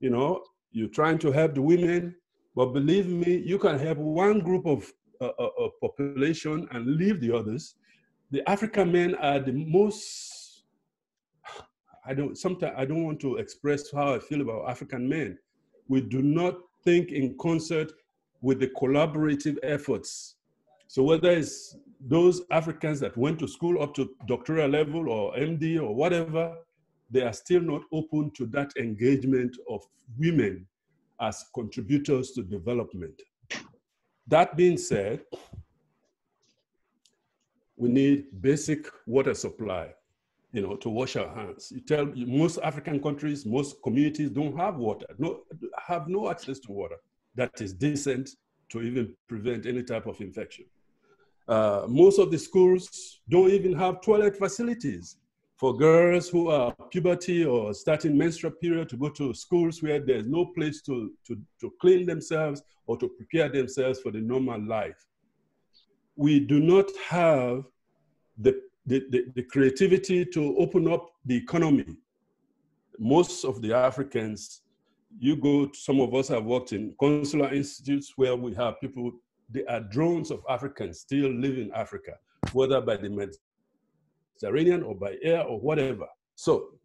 you're trying to help the women, but believe me, you can help one group of population and leave the others. The African men are the most, sometimes I don't want to express how I feel about African men. We do not think in concert with the collaborative efforts. So whether it's those Africans that went to school up to doctoral level or MD or whatever, they are still not open to that engagement of women as contributors to development. That being said, we need basic water supply, to wash our hands. Most African countries, most communities don't have water, have no access to water that is decent to even prevent any type of infection. Most of the schools don't even have toilet facilities for girls who are puberty or starting menstrual period to go to schools where there's no place to clean themselves or to prepare themselves for the normal life. We do not have the creativity to open up the economy. Most of the Africans, some of us have worked in consular institutes where we have people, there are drones of Africans still live in Africa, whether by the Mediterranean or by air or whatever. So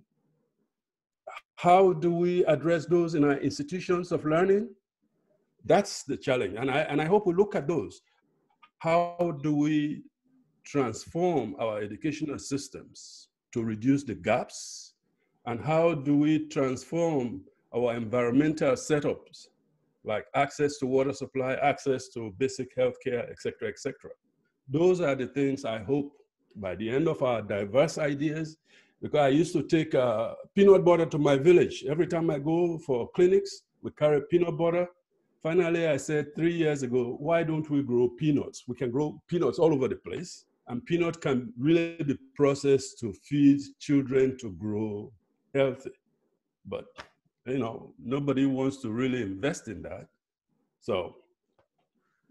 how do we address those in our institutions of learning? That's the challenge, and I hope we look at those. How do we transform our educational systems to reduce the gaps? And how do we transform our environmental setups, like access to water supply, access to basic healthcare, et cetera, et cetera? Those are the things I hope by the end of our diverse ideas, because I used to take peanut butter to my village. Every time I go for clinics, we carry peanut butter. Finally, I said 3 years ago, why don't we grow peanuts? We can grow peanuts all over the place, and peanut can really be processed to feed children to grow healthy. But, nobody wants to really invest in that. So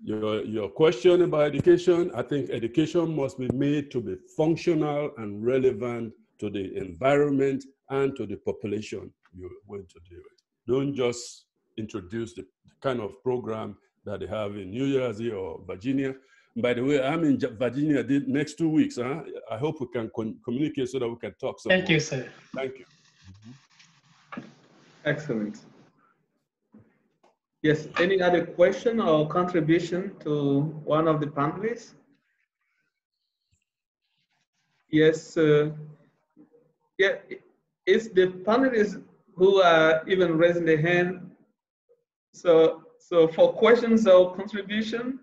your question about education, I think education must be made to be functional and relevant to the environment and to the population you're going to deal with. Don't just introduce the kind of program that they have in New Jersey or Virginia. By the way, I'm in Virginia the next 2 weeks. Huh? I hope we can communicate so that we can talk some Thank more. you, sir. Thank you. Excellent. Yes, any other question or contribution to one of the panelists? Yes, yeah, it's the panelists who are even raising their hand. So for questions or contribution,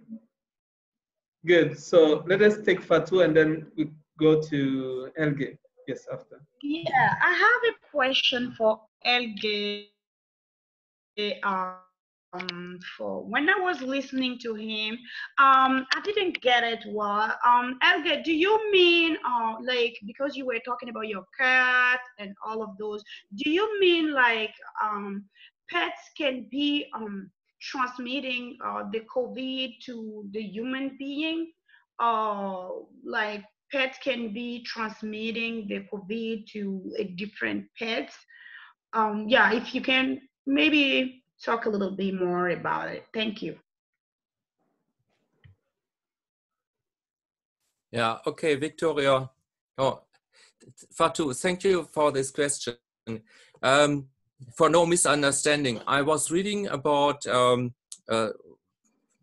good. So let us take Fatou and then we go to Helge. Yes, after. Yeah, I have a question for Helge. For when I was listening to him, I didn't get it well. Helge, do you mean like, because you were talking about your cat and all of those, do you mean like pets can be transmitting the COVID to the human being? Like pets can be transmitting the COVID to a different pets? Yeah, if you can maybe talk a little bit more about it. Thank you. Yeah, okay, Victoria. Oh, Fatou, thank you for this question. For no misunderstanding, I was reading about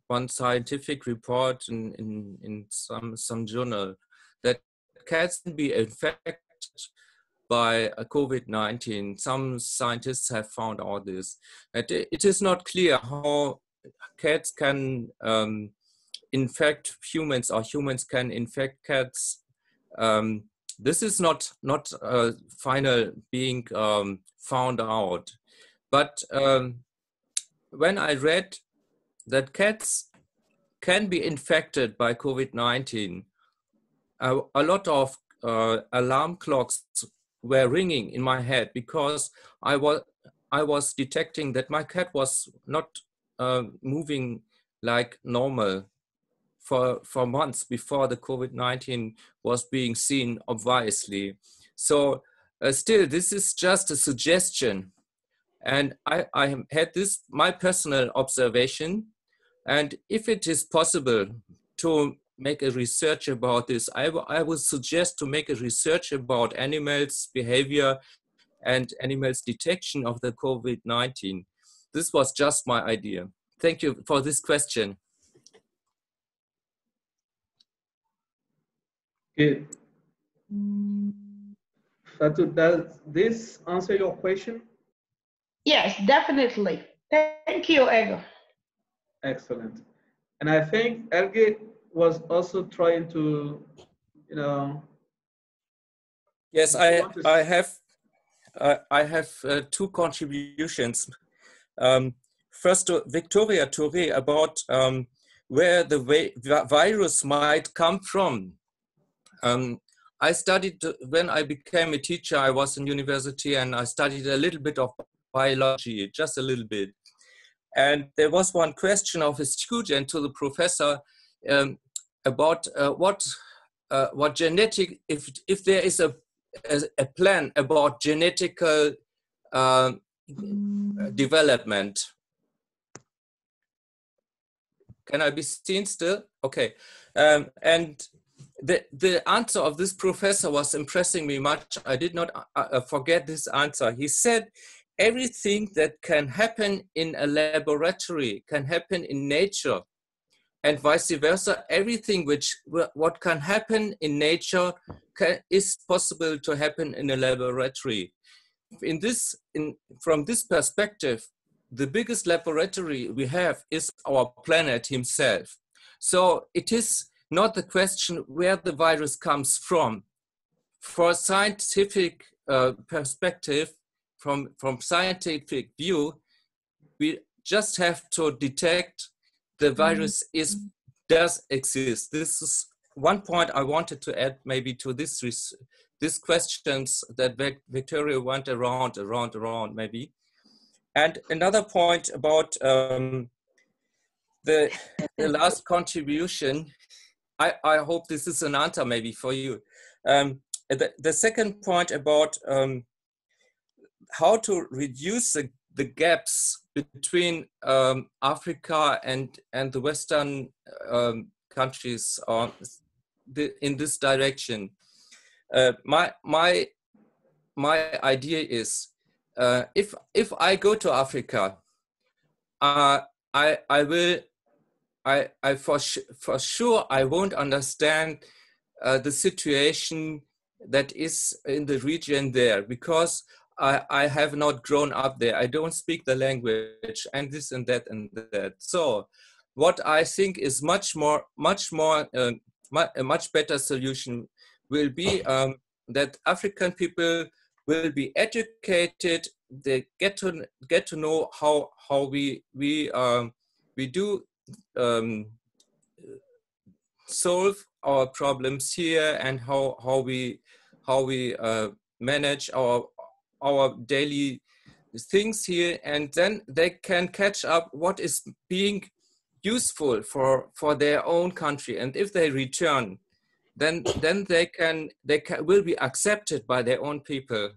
one scientific report in some journal that cats can be infected by COVID-19. Some scientists have found out this. It is not clear how cats can infect humans or humans can infect cats. This is not final being found out. But when I read that cats can be infected by COVID-19, a lot of alarm clocks were ringing in my head, because I was detecting that my cat was not moving like normal for months before the COVID-19 was being seen, obviously. So still, this is just a suggestion. And I had this, my personal observation. And if it is possible to make a research about this, I would suggest to make a research about animals' behavior and animals' detection of the COVID-19. This was just my idea. Thank you for this question. Good. Fatou, does this answer your question? Yes, definitely. Thank you, Ego. Excellent. And I think Elge was also trying to, you know. Yes, I have two contributions. First, to Victoria Touré about where the virus might come from. I studied, when I became a teacher, I was in university and I studied a little bit of biology, just a little bit. And there was one question of a student to the professor about what genetic, if there is a plan about genetical development. Can I be seen still? Okay. And the answer of this professor was impressing me much. I did not forget this answer. He said, everything that can happen in a laboratory can happen in nature, and vice versa. Everything what can happen in nature is possible to happen in a laboratory. From this perspective, the biggest laboratory we have is our planet himself. So it is not the question where the virus comes from. For a scientific perspective, from scientific view, we just have to detect the virus does exist. This is one point I wanted to add maybe to these questions that Victoria went around maybe. And another point about the last contribution, I hope this is an answer maybe for you. The second point about how to reduce the gaps between Africa and the Western countries in this direction. My idea is, if I go to Africa, for sure I won't understand the situation that is in the region there, because I have not grown up there. I don't speak the language, and this and that and that. So what I think is a much better solution will be that African people will be educated. They get to know how we do solve our problems here, and how we manage our daily things here, and then they can catch up what is being useful for their own country. And if they return, then they will be accepted by their own people.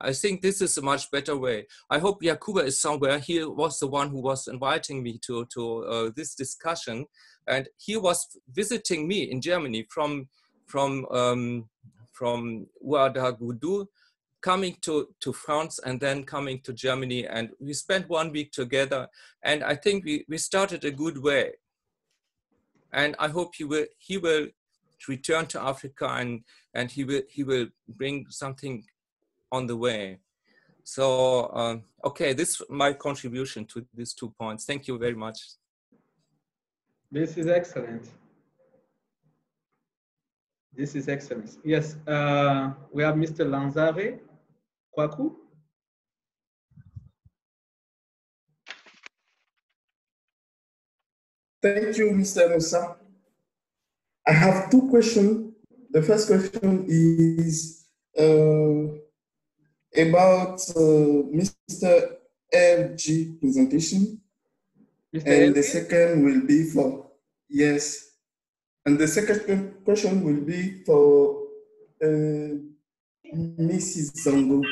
I think this is a much better way. I hope Yakuba is somewhere. He was the one who was inviting me to this discussion, and he was visiting me in Germany from Ouagadougou, coming to France and then coming to Germany, and we spent 1 week together, and I think we started a good way. And I hope he will return to Africa, and he will bring something on the way. So okay, this is my contribution to these 2 points. Thank you very much. This is excellent. This is excellent. Yes, we have Mr. Lanzare Kwaku. Thank you, Mr. Musa. I have 2 questions. The first question is about Mr. LG presentation. Mr. And LG? the second will be for, yes. And the second question will be for Mrs. Zango.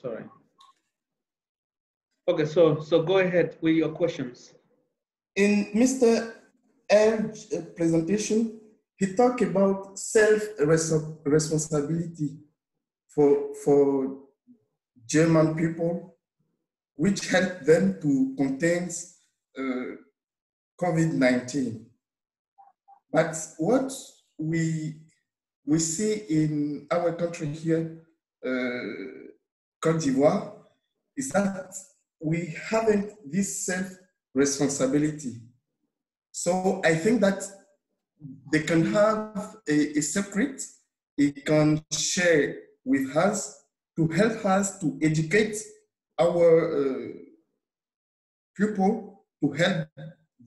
Sorry. Okay, so go ahead with your questions. In Mr. L's presentation, he talked about self-responsibility for German people which help them to contain COVID-19. But what we see in our country here, Côte d'Ivoire, is that we haven't this self-responsibility. So I think that they can have a secret, it can share with us to help us to educate our people, to help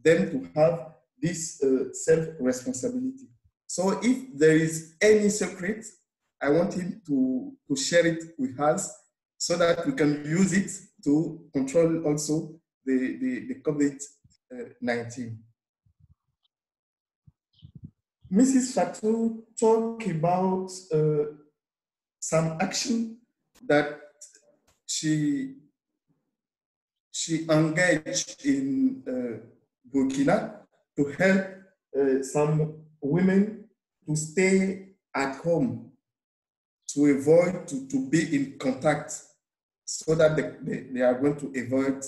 them to have this self-responsibility. So if there is any secret, I want him to share it with us so that we can use it to control also the COVID-19. Mrs. Fatou talked about some action that she engaged in Burkina to help some women to stay at home, to avoid to be in contact, so that they are going to avoid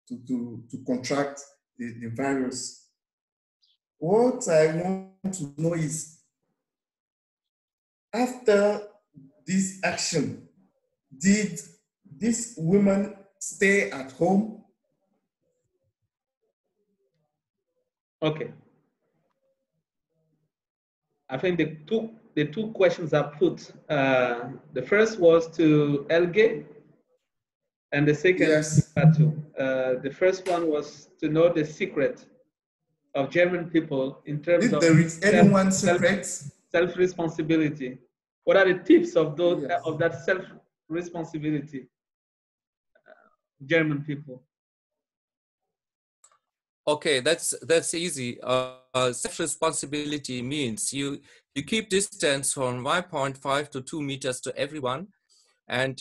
to contract the virus. What I want to know is, after this action, did these women stay at home? Okay. I think the two questions are put. The first was to Elge, and the second yes. to the first one was to know the secret of German people in terms if of there is anyone's secret, self-responsibility. What are the tips of those yes. of that self-responsibility? German people. Okay, that's easy. Self-responsibility means you keep distance from 1.5 to 2 meters to everyone. And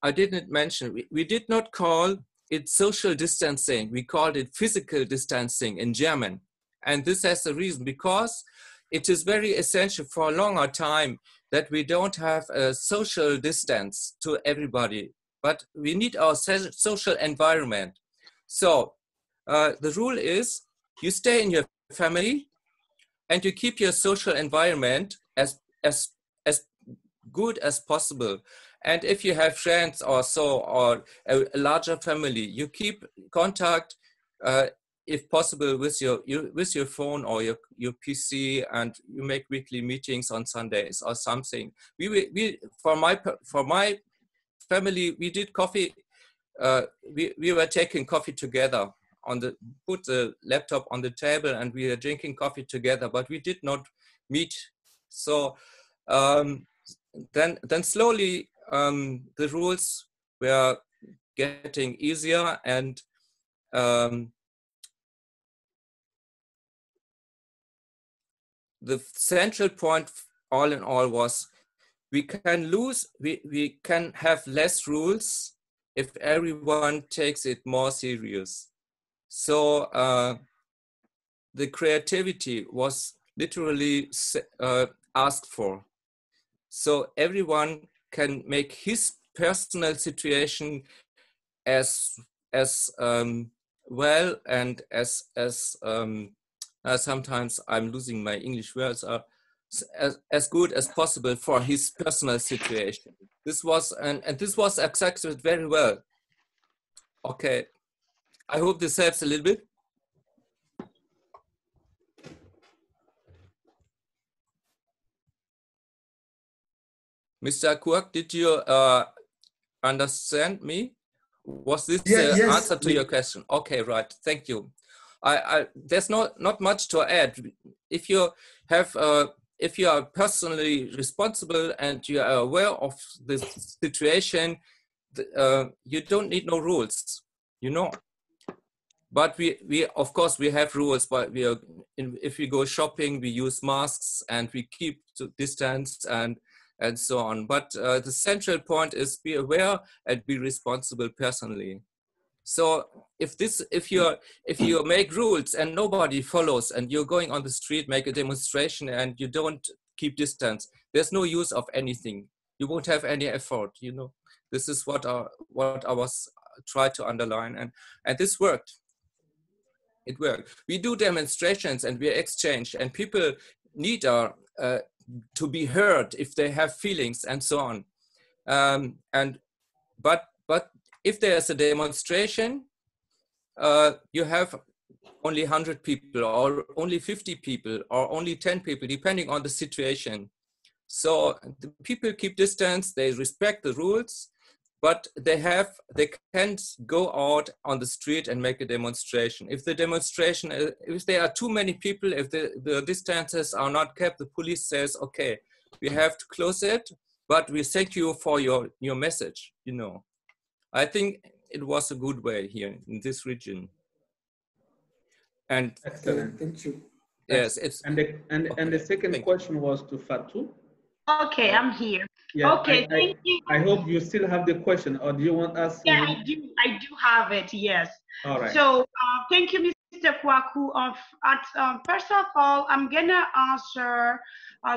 I didn't mention, we did not call it social distancing. We called it physical distancing in German. And this has a reason, because it is very essential for a longer time that we don't have a social distance to everybody, but we need our social environment. So the rule is you stay in your family and you keep your social environment as good as possible. And if you have friends or so, or a larger family, you keep contact, if possible, with your phone or your PC, and you make weekly meetings on Sundays or something. For my family, we did coffee. We were taking coffee together. Put the laptop on the table, and we were drinking coffee together, but we did not meet. So then slowly the rules were getting easier, and the central point all in all was we can have less rules if everyone takes it more serious. So the creativity was literally asked for. So everyone can make his personal situation as well, and as sometimes I'm losing my English words, as good as possible for his personal situation. This was and this was accepted very well. Okay, I hope this helps a little bit. Mr. Kwok, did you understand me? Was this the answer to your question? Okay, right. Thank you. There's not much to add. If you have, if you are personally responsible and you are aware of the situation, you don't need no rules, you know. But we of course we have rules. But if we go shopping, we use masks and we keep distance and so on. But the central point is be aware and be responsible personally. So if you make rules and nobody follows, and you're going on the street, make a demonstration, and you don't keep distance, there's no use of anything. You won't have any effort, you know. This is what I was trying to underline, and this worked. It worked. We do demonstrations and we exchange, and people need to be heard if they have feelings and so on. But if there's a demonstration, you have only 100 people or only 50 people or only 10 people, depending on the situation. So the people keep distance, they respect the rules, but they can't go out on the street and make a demonstration. If the demonstration, if there are too many people, if the distances are not kept, the police says, okay, we have to close it, but we thank you for your message, you know. I think it was a good way here in this region. And excellent. Thank you. Yes, it's and the second question was to Fatou. Okay, I'm here. Yeah, okay, thank you. I hope you still have the question, or do you want us to? Yeah, I do have it, yes. All right. So thank you, Mr. Kwaku. First of all, I'm gonna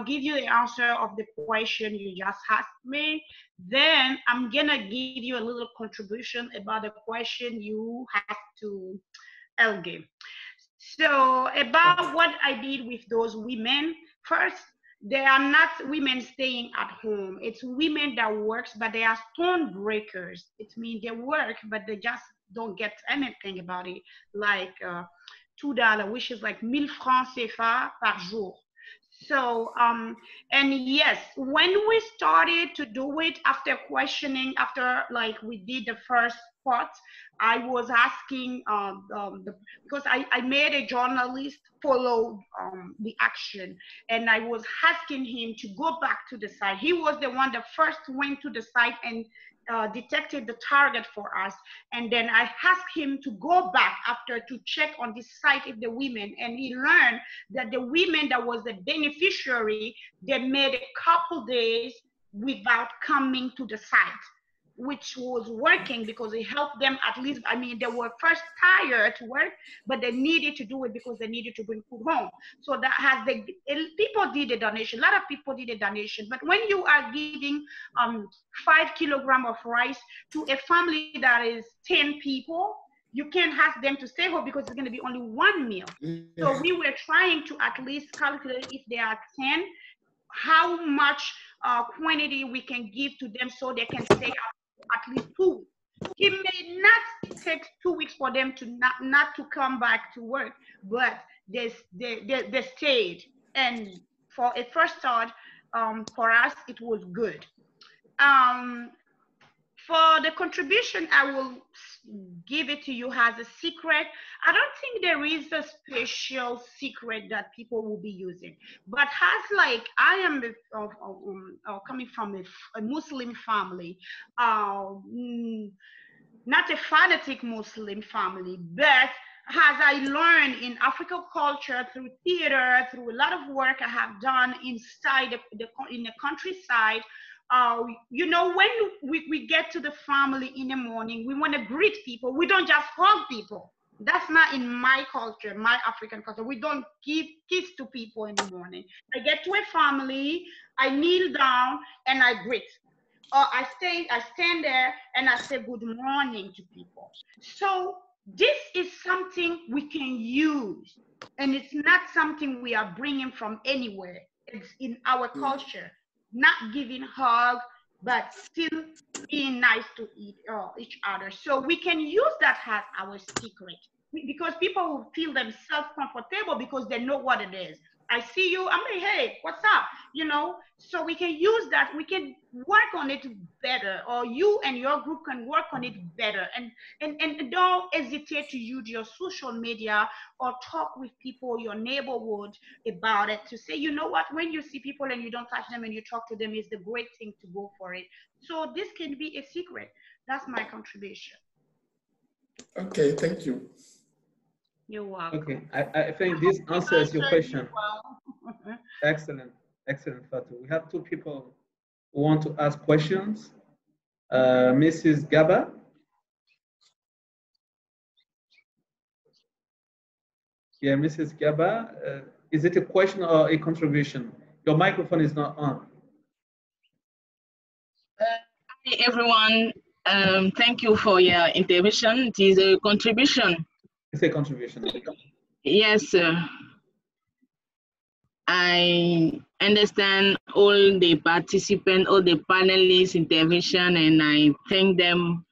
give you the answer of the question you just asked me. Then I'm gonna give you a little contribution about the question you have to Elgin. So about what I did with those women, first, they are not women staying at home. It's women that works, but they are stone breakers. It means they work, but they just don't get anything about it, like $2, which is like 1000 francs CFA par jour. So, and yes, when we started to do it after questioning, after like we did the first part, I was asking, because I made a journalist follow the action, and I was asking him to go back to the site. He was the one that first went to the site and detected the target for us. And then I asked him to go back after to check on the site if the women, and he learned that the women that was the beneficiary, they made a couple days without coming to the site, which was working because it helped them at least. I mean, they were first tired to work, but they needed to do it because they needed to bring food home. So that has people did a donation. A lot of people did a donation. But when you are giving 5 kilograms of rice to a family that is 10 people, you can't ask them to stay home because it's going to be only one meal. So we were trying to at least calculate if they are 10, how much quantity we can give to them so they can stay at least 2 weeks. It may not take 2 weeks for them to not to come back to work, but they stayed. And for a first start, for us, it was good. For the contribution, I will give it to you as a secret. I don't think there is a special secret that people will be using, but as like I am coming from a Muslim family, not a fanatic Muslim family, but as I learned in African culture through theater, through a lot of work I have done inside in the countryside, you know, when we get to the family in the morning, we want to greet people. We don't just hug people. That's not in my culture, my African culture. We don't give kiss to people in the morning. I get to a family, I kneel down and I greet. Or I stand there and I say good morning to people. So this is something we can use, and it's not something we are bringing from anywhere. It's in our culture. Not giving hug, but still being nice to each other. So we can use that as our secret, because people will feel themselves comfortable because they know what it is. I see you, I'm like, hey, what's up? You know, so we can use that. We can work on it better, or you and your group can work on it better. And don't hesitate to use your social media or talk with people, your neighborhood about it, to say, you know what, when you see people and you don't touch them and you talk to them, it's the great thing to go for it. So this can be a secret. That's my contribution. Okay, thank you. You're welcome. Okay, I think this answers your question. Well. Excellent, excellent, Fatou. We have 2 people who want to ask questions. Mrs. Gaba. Yeah, Mrs. Gaba, is it a question or a contribution? Your microphone is not on. everyone. Thank you for your intervention. It is a contribution. It's a contribution. Yes, sir. I understand all the participants, all the panelists' intervention, and I thank them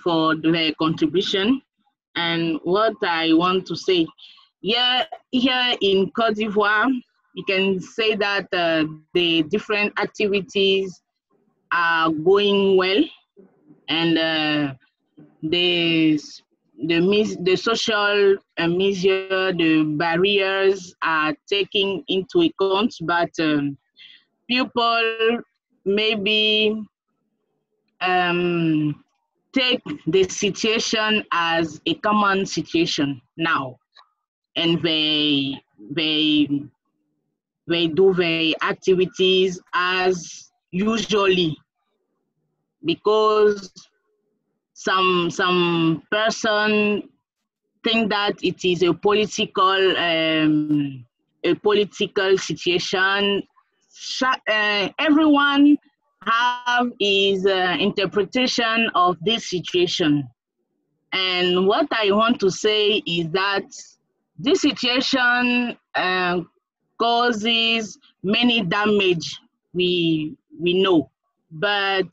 for their contribution. And what I want to say, here in Côte d'Ivoire, you can say that the different activities are going well, and the social measure, the barriers are taken into account, but people maybe take the situation as a common situation now, and they do their activities as usually, because some person think that it is a political situation. Everyone have his interpretation of this situation. And what I want to say is that this situation causes many damage, we know. But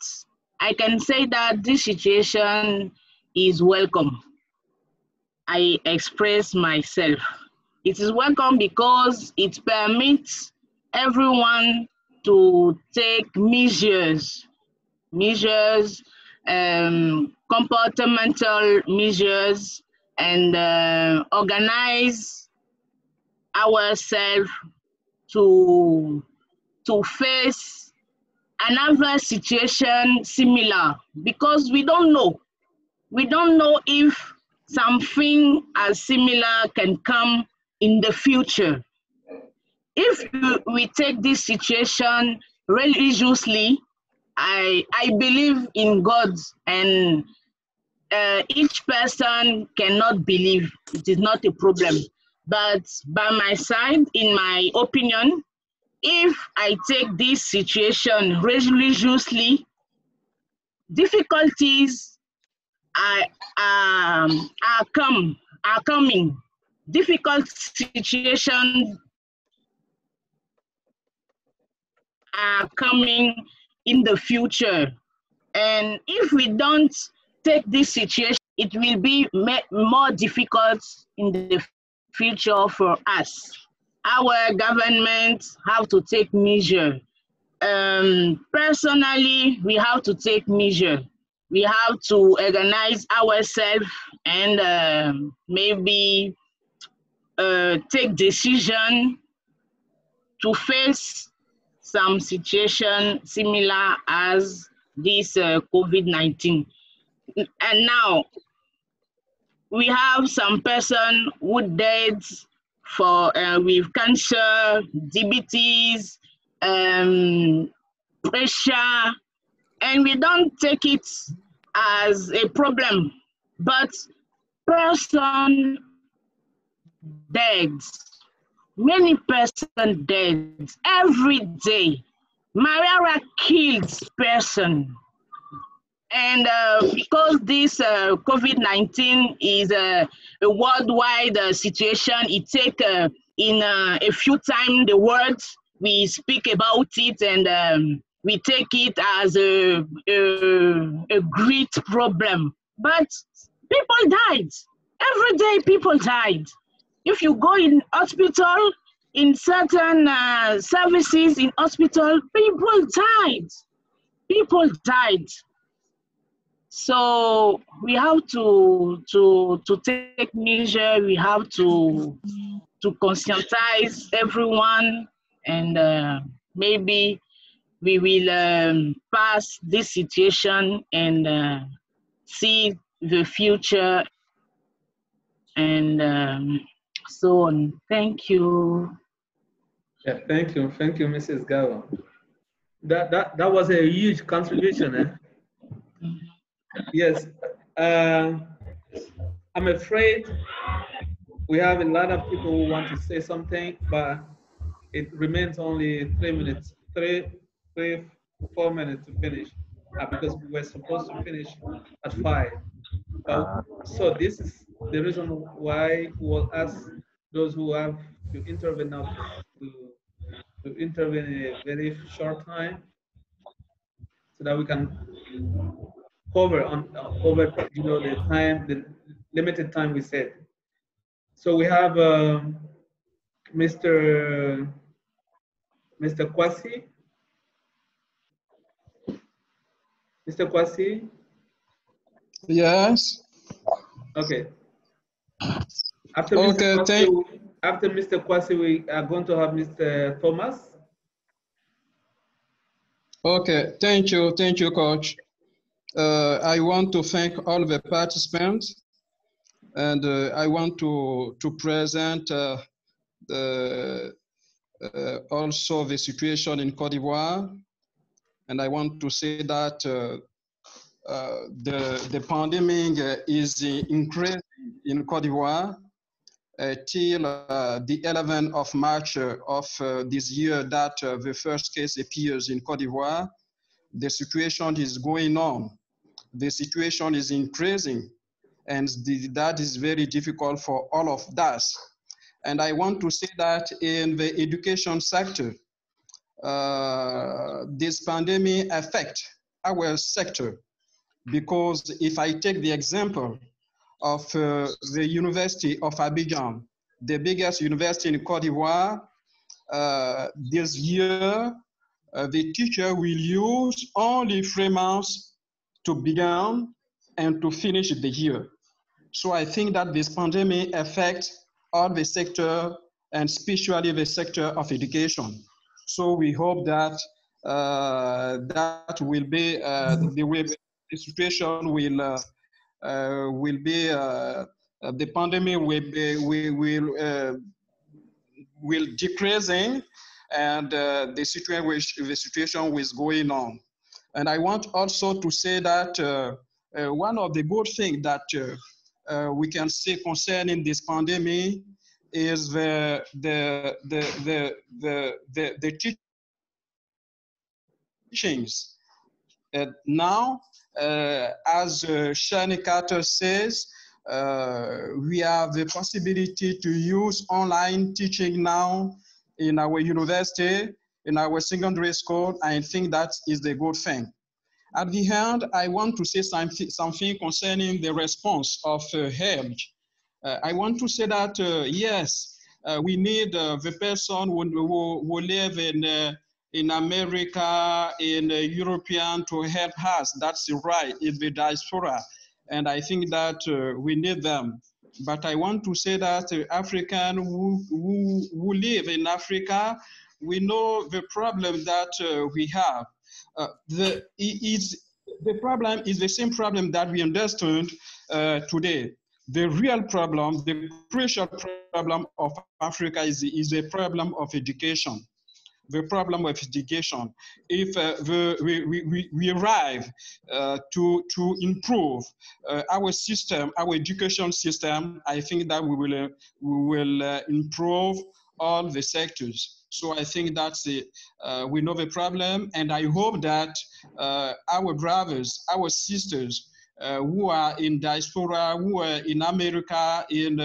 I can say that this situation is welcome. I express myself. It is welcome because it permits everyone to take measures, comportamental measures, and organize ourselves to face another situation similar, because we don't know if something as similar can come in the future. If we take this situation religiously, I believe in God, and each person cannot believe. It is not a problem. But by my side, in my opinion, if I take this situation religiously, difficulties are coming. Difficult situations are coming in the future. And if we don't take this situation, it will be more difficult in the future for us. Our government have to take measure. Personally, we have to take measure. We have to organize ourselves and maybe take decision to face some situation similar as this COVID-19. And now we have some person who died for with cancer, diabetes, pressure, and we don't take it as a problem, but person dead. Many person dead every day. Malaria kills person. And because this COVID-19 is a worldwide situation, it take in a few times the world we speak about it, and we take it as a great problem. But people died. Every day people died. If you go in hospital, in certain services in hospital, people died. People died. So we have to take measure. We have to conscientize everyone, and maybe we will pass this situation and see the future, and so on. Thank you. Yeah, thank you, Mrs. Gabo. That was a huge contribution. Eh? Yes, I'm afraid we have a lot of people who want to say something, but it remains only 3 minutes, three, 4 minutes to finish because we were supposed to finish at 5. So this is the reason why we'll ask those who have to intervene now to intervene in a very short time so that we can cover over the time, the limited time we said. So we have Mr. Kwasi. Mr. Kwasi? Yes. Okay. After Mr. Kwasi, we are going to have Mr. Thomas. Okay, thank you, Coach. I want to thank all the participants, and I want to present also the situation in Côte d'Ivoire, and I want to say that the pandemic is increasing in Côte d'Ivoire till the 11th of March of this year that the first case appears in Côte d'Ivoire. The situation is going on. The situation is increasing, and that is very difficult for all of us. And I want to say that in the education sector, this pandemic affects our sector, because if I take the example of the University of Abidjan, the biggest university in Côte d'Ivoire, this year, the teacher will use only 3 months to begin and to finish the year. So I think that this pandemic affects all the sector, and especially the sector of education. So we hope that that will be the situation will be the pandemic will decreasing, and the situation is going on. And I want also to say that one of the good things that we can say concerning this pandemic is the teachings. Now, as Shani Carter says, we have the possibility to use online teaching now in our university, in our secondary school. I think that is the good thing. At the end, I want to say something concerning the response of HELG. I want to say that, yes, we need the person who live in America, in European, to help us. That's right, in the diaspora. And I think that we need them. But I want to say that African who live in Africa, we know the problem that we have. The problem is the same problem that we understand today. The real problem, the crucial problem of Africa is the problem of education. The problem of education. If we arrive to improve our system, our education system, I think that we will improve all the sectors. So I think that's it. We know the problem, and I hope that our brothers, our sisters, who are in diaspora, who are in America, in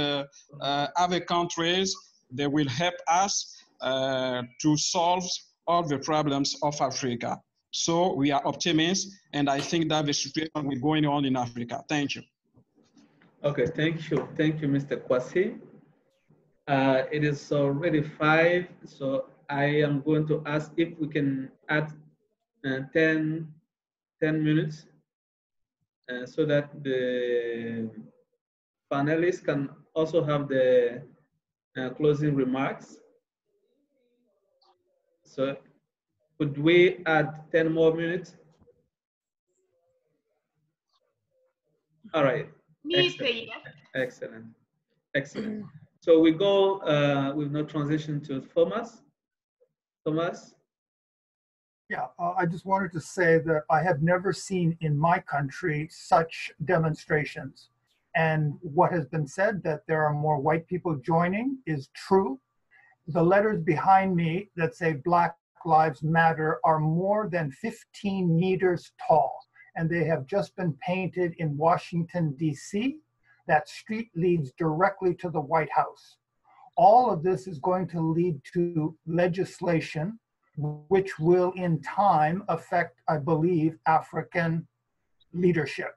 other countries, they will help us to solve all the problems of Africa. So we are optimists, and I think that the situation will going on in Africa. Thank you. Okay, thank you, Mr. Kwasi. It is already 5, so I am going to ask if we can add 10 minutes so that the panelists can also have the closing remarks. So could we add 10 more minutes? All right. Excellent. Excellent. So we go with no transition to Thomas. Thomas? Yeah, I just wanted to say that I have never seen in my country such demonstrations. And what has been said, that there are more white people joining, is true. The letters behind me that say Black Lives Matter are more than 15 meters tall, and they have just been painted in Washington, D.C. That street leads directly to the White House. All of this is going to lead to legislation, which will in time affect, I believe, African leadership.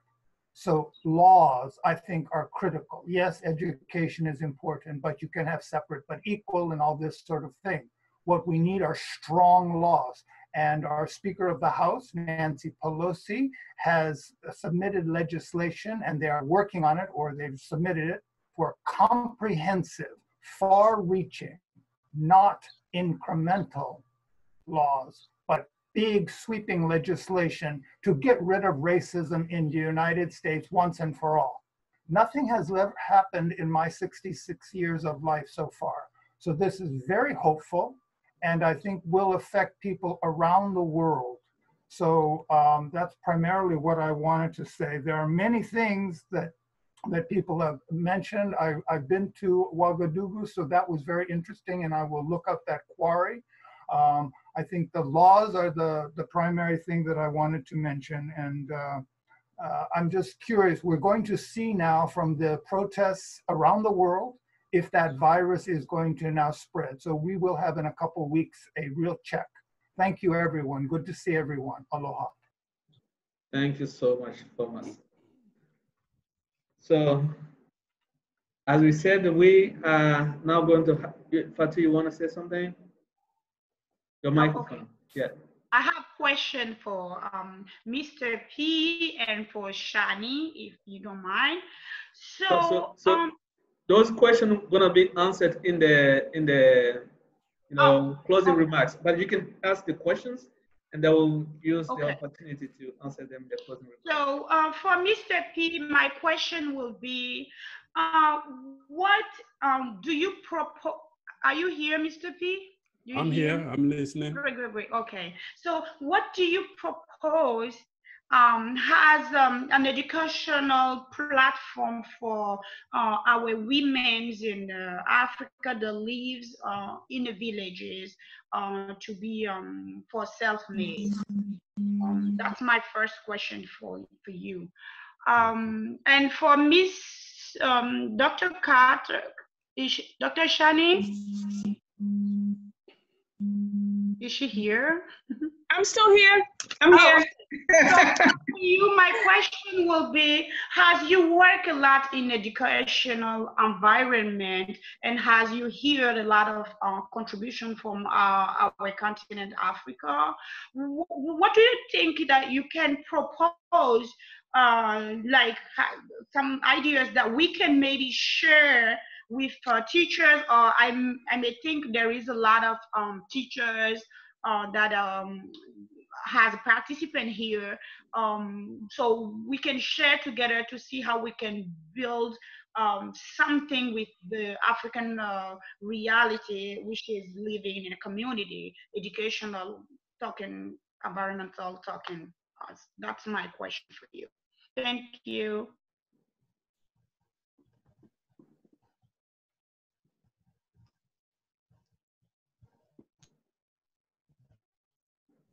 So laws, I think, are critical. Yes, education is important, but you can have separate but equal and all this sort of thing. What we need are strong laws. And our Speaker of the House, Nancy Pelosi, has submitted legislation, and they are working on it, or they've submitted it, for comprehensive, far-reaching, not incremental laws, but big sweeping legislation to get rid of racism in the United States once and for all. Nothing has ever happened in my 66 years of life so far. So this is very hopeful, and I think will affect people around the world. So that's primarily what I wanted to say. There are many things that people have mentioned. I've been to Ouagadougou, so that was very interesting, and I will look up that quarry. I think the laws are the primary thing that I wanted to mention, and I'm just curious. We're going to see now from the protests around the world if that virus is going to now spread. So we will have in a couple of weeks a real check. Thank you, everyone. Good to see everyone. Aloha. Thank you so much, Thomas. So, as we said, we are now going to, Fatu, you want to say something? Your microphone. Okay. Yeah. I have a question for Mr. P and for Shani, if you don't mind. So those questions are gonna be answered in the closing remarks. But you can ask the questions, and they will use the opportunity to answer them in the closing remarks. So for Mr. P, my question will be, what do you propose? Are you here, Mr. P? I'm here, I'm listening. Great. Okay. So what do you propose as an educational platform for our women in Africa that lives in the villages to be for self-made? That's my first question for you. And for Miss Dr. Carter, Dr. Shani? Is she here? I'm still here. I'm here. So for you, my question will be, has you worked a lot in educational environment, and has you heard a lot of contribution from our continent, Africa? What do you think that you can propose, like some ideas that we can maybe share with teachers, or I may think there is a lot of teachers that has a participant here, so we can share together to see how we can build something with the African reality, which is living in a community, educational talking, environmental talking. That's my question for you. Thank you.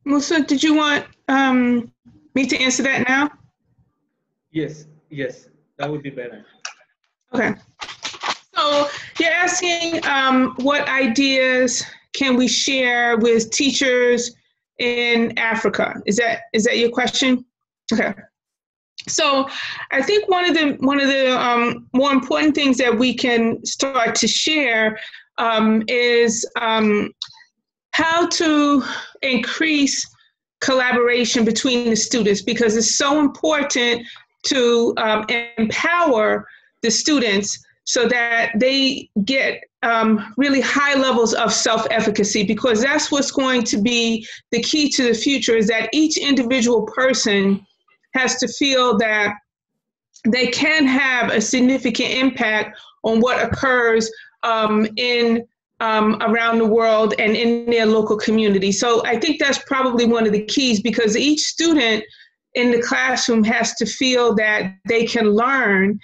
Musa, did you want me to answer that now? Yes, that would be better. Okay. So you're asking what ideas can we share with teachers in Africa? Is that your question? Okay. So I think one of the more important things that we can start to share is how to increase collaboration between the students, because it's so important to empower the students so that they get really high levels of self-efficacy, because that's what's going to be the key to the future, is that each individual person has to feel that they can have a significant impact on what occurs around the world and in their local community. So I think that's probably one of the keys, because each student in the classroom has to feel that they can learn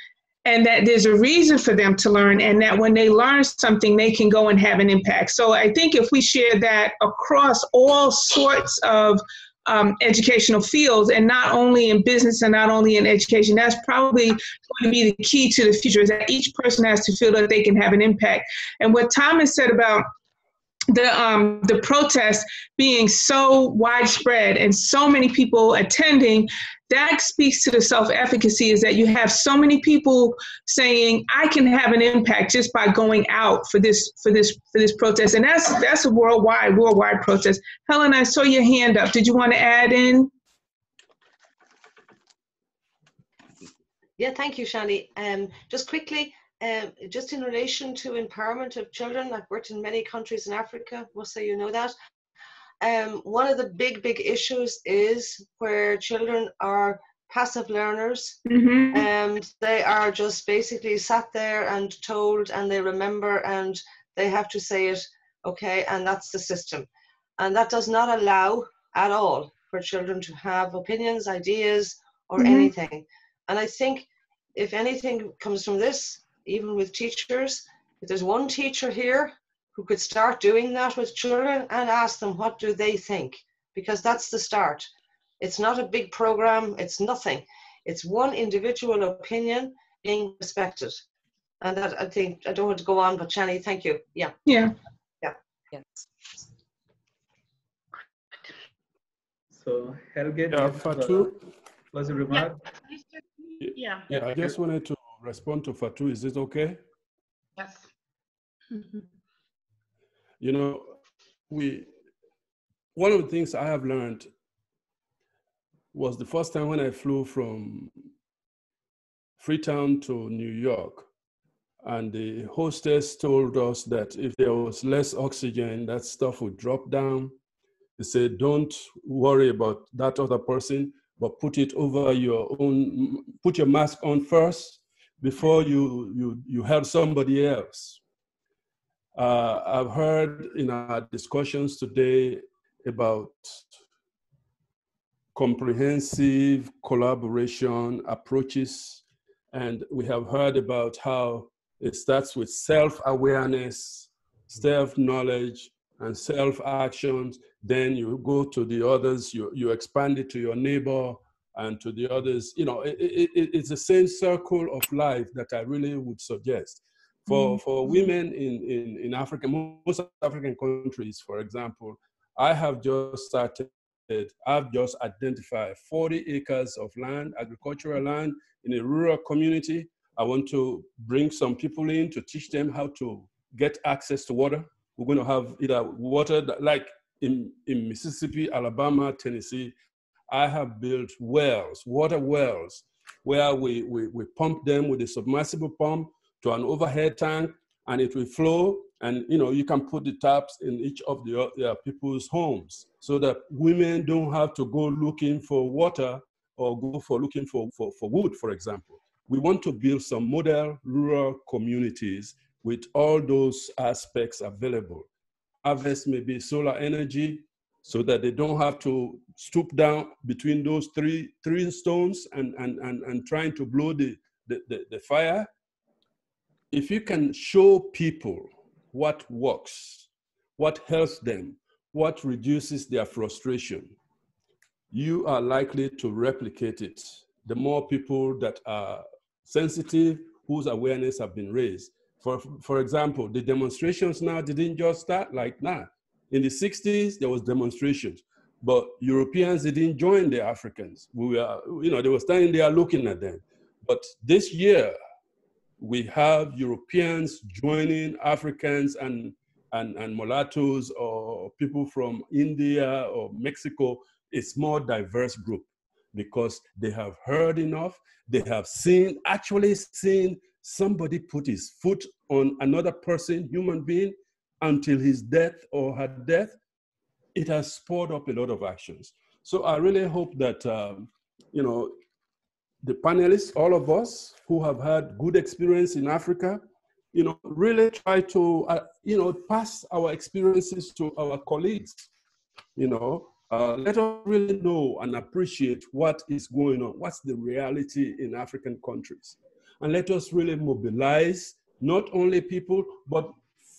and that there's a reason for them to learn, and that when they learn something, they can go and have an impact. So I think if we share that across all sorts of educational fields, and not only in business and not only in education, that's probably going to be the key to the future, is that each person has to feel that they can have an impact. And what Thomas said about the protest being so widespread and so many people attending, that speaks to the self-efficacy, is that you have so many people saying, I can have an impact just by going out for this protest. And that's a worldwide protest. Helen, I saw your hand up. Did you want to add in? Yeah, thank you, Shani. Just quickly, just in relation to empowerment of children, I've worked in many countries in Africa, must say you know that. One of the big issues is where children are passive learners, and they are just basically sat there and told, and they remember, and they have to say it, okay, and that's the system. And that does not allow at all for children to have opinions, ideas, or anything. And I think if anything comes from this, even with teachers, if there's one teacher here who could start doing that with children and ask them what do they think, because that's the start. It's not a big program, it's nothing. It's one individual opinion being respected. And that, I think, I don't want to go on, but Shani, thank you. Yeah. Yeah. Yeah. Yes. So Helge, Yeah, Fatou. Was a remark? Yeah. Yeah, I just wanted to respond to Fatou. Is it okay? Yes. You know, one of the things I have learned was the first time when I flew from Freetown to New York, and the hostess told us that if there was less oxygen, that stuff would drop down. They said, don't worry about that other person, but put it over your own, put your mask on first before you help somebody else. I've heard in our discussions today about comprehensive collaboration approaches, and we have heard about how it starts with self-awareness, self-knowledge, and self-actions. Then you go to the others, you expand it to your neighbor and to the others. You know, it's the same circle of life that I really would suggest. For women in Africa, most African countries, for example, I've just identified 40 acres of land, agricultural land in a rural community. I want to bring some people in to teach them how to get access to water. We're going to have either water, like in Mississippi, Alabama, Tennessee. I have built wells, water wells, where we pump them with a submersible pump to an overhead tank, and it will flow. And you can put the taps in each of the people's homes, so that women don't have to go looking for water or go for looking for wood, for example. We want to build some model rural communities with all those aspects available. Harvest maybe solar energy, so that they don't have to stoop down between those three stones and trying to blow the fire. If you can show people what works, what helps them, what reduces their frustration, you are likely to replicate it. The more people that are sensitive, whose awareness have been raised. For example, the demonstrations now didn't just start like that. In the 60s, there was demonstrations, but Europeans didn't join the Africans. We were, they were standing there looking at them. But this year, we have Europeans joining Africans and mulattoes or people from India or Mexico. It's more diverse group because they have heard enough. They have actually seen somebody put his foot on another person, human being, until his death or her death. It has spurred up a lot of actions. So I really hope that, the panelists, all of us who have had good experience in Africa, really try to, pass our experiences to our colleagues. Let us really know and appreciate what is going on. What's the reality in African countries? and let us really mobilize not only people, but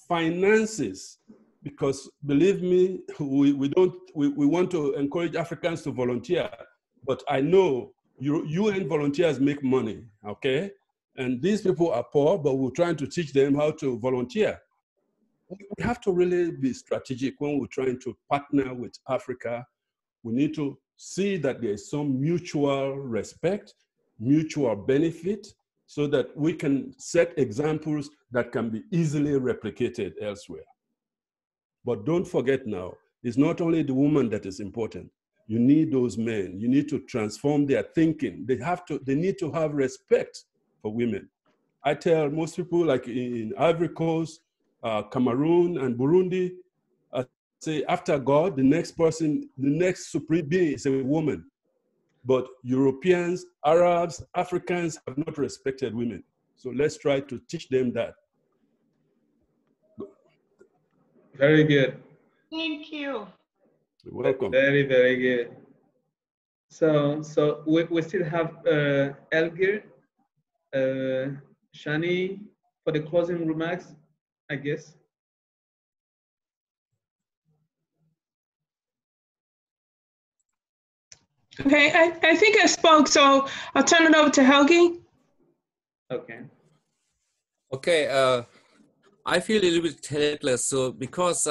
finances. Because believe me, we want to encourage Africans to volunteer, but I know UN volunteers make money, okay? And these people are poor, but we're trying to teach them how to volunteer. We have to really be strategic when we're trying to partner with Africa. We need to see that there is some mutual respect, mutual benefit, so that we can set examples that can be easily replicated elsewhere. But don't forget now, it's not only the woman that is important. You need those men. You need to transform their thinking. They need to have respect for women. I tell most people, like in Ivory Coast, Cameroon, and Burundi, I say after God, the next supreme being is a woman. But Europeans, Arabs, Africans have not respected women. So let's try to teach them that. Very good. Thank you. You're welcome. Very, very good. So we still have Elgir, Shani for the closing remarks, I guess. Okay, I think I spoke, so I'll turn it over to Helgi. Okay. Okay, I feel a little bit helpless, so because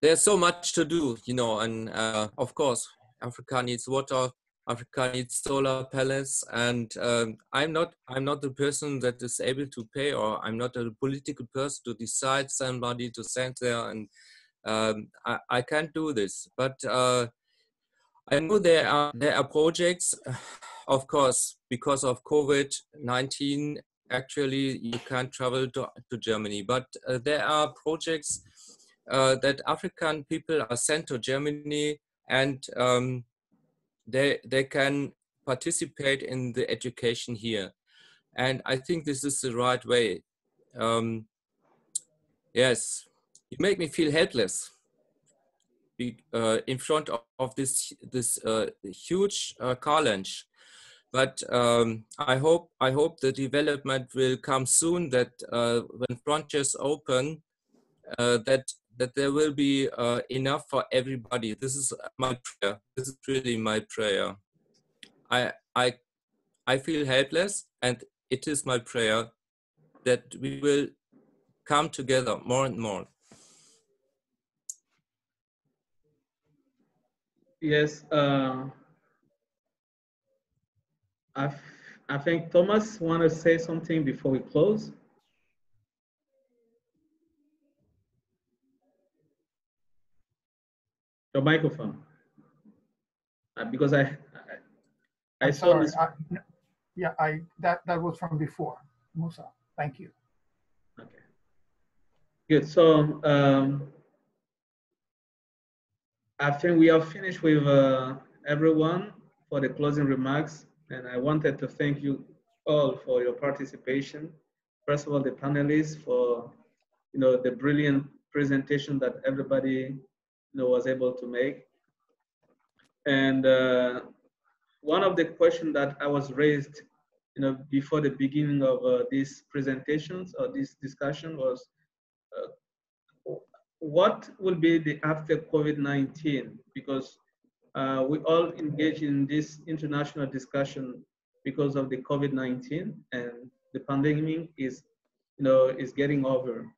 there's so much to do, you know, and of course, Africa needs water, Africa needs solar panels, and I'm not the person that is able to pay, or I'm not a political person to decide somebody to send there, and I can't do this. But I know there are projects, of course, because of COVID-19. Actually, you can't travel to Germany, but there are projects that African people are sent to Germany, and they can participate in the education here. And I think this is the right way. Yes, you make me feel helpless in front of this huge challenge. But I hope the development will come soon, that when frontiers open, that there will be enough for everybody. This is my prayer. This is really my prayer. I feel helpless, and it is my prayer that we will come together more and more. Yes, I think Thomas want to say something before we close. Your microphone, because I saw sorry, this. Yeah, that was from before, Musa. Thank you. Okay, good. So I think we are finished with everyone for the closing remarks, and I wanted to thank you all for your participation. First of all, the panelists for the brilliant presentation that everybody was able to make. And one of the questions that I was raised before the beginning of these presentations or this discussion was, what will be the after COVID-19? Because we all engage in this international discussion because of the COVID-19, and the pandemic is getting over.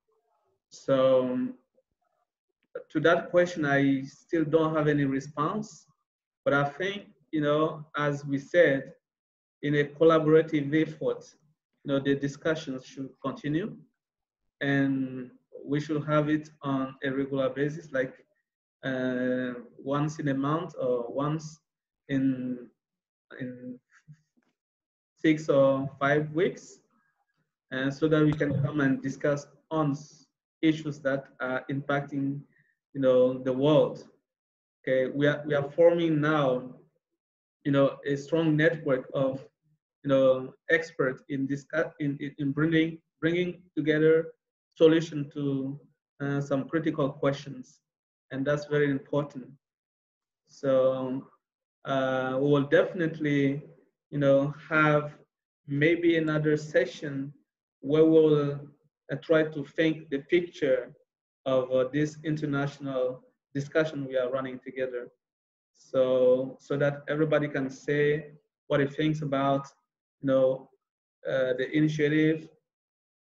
So to that question, I still don't have any response, but I think, as we said, in a collaborative effort, the discussions should continue, and we should have it on a regular basis, like once in a month or once in 6 or 5 weeks, and so that we can come and discuss on issues that are impacting the world. Okay, we are forming now a strong network of experts in bringing together solution to some critical questions, and that's very important. So we will definitely have maybe another session where we'll try to think the picture of this international discussion we are running together. So that everybody can say what he thinks about, the initiative,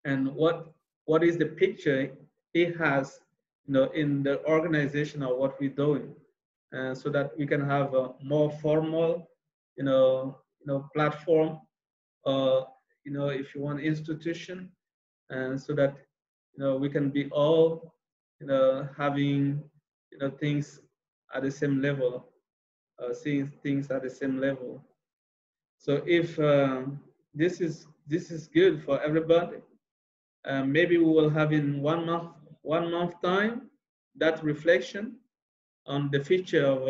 and what is the picture he has, in the organization of what we're doing, so that we can have a more formal, platform, if you want, institution, and so that we can be all having things at the same level, seeing things at the same level. So if this is good for everybody, maybe we will have in 1 month time that reflection on the future of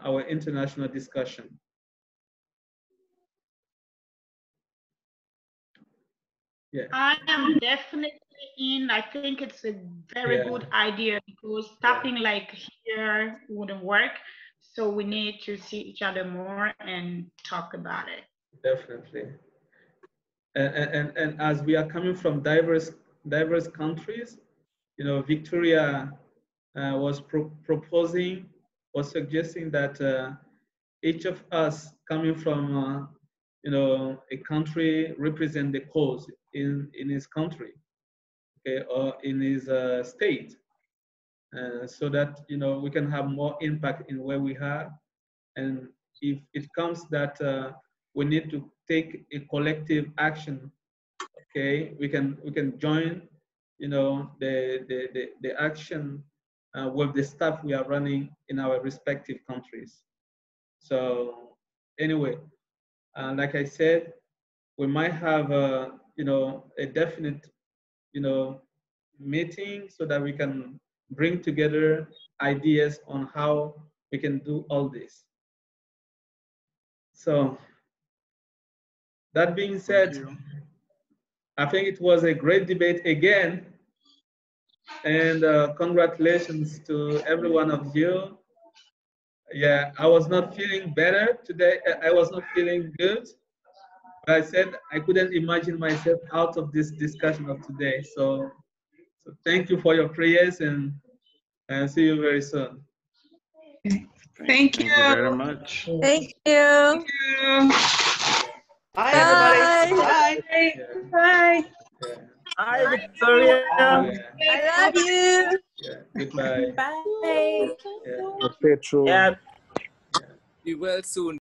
our international discussion. Yeah. I am definitely in. I think it's a very good idea, because tapping like here wouldn't work. So we need to see each other more and talk about it. Definitely. And as we are coming from diverse countries, Victoria was suggesting that each of us coming from a country represent the cause in his country, okay, or in his state, so that we can have more impact in where we are. And if it comes that we need to take a collective action, okay, we can join the action with the stuff we are running in our respective countries. So anyway, like I said, we might have a definite meeting so that we can bring together ideas on how we can do all this. So that being said, I think it was a great debate again, and congratulations to every one of you. Yeah, I was not feeling better today. I was not feeling good, but I said I couldn't imagine myself out of this discussion of today. So thank you for your prayers, and see you very soon. Thank you very much. Thank you. Thank you. Bye, everybody. Bye. Bye. Yeah. Bye, Victoria. Yeah. I love you. Yeah. Goodbye. Bye. Yeah. Okay, true. Yeah. Be well soon.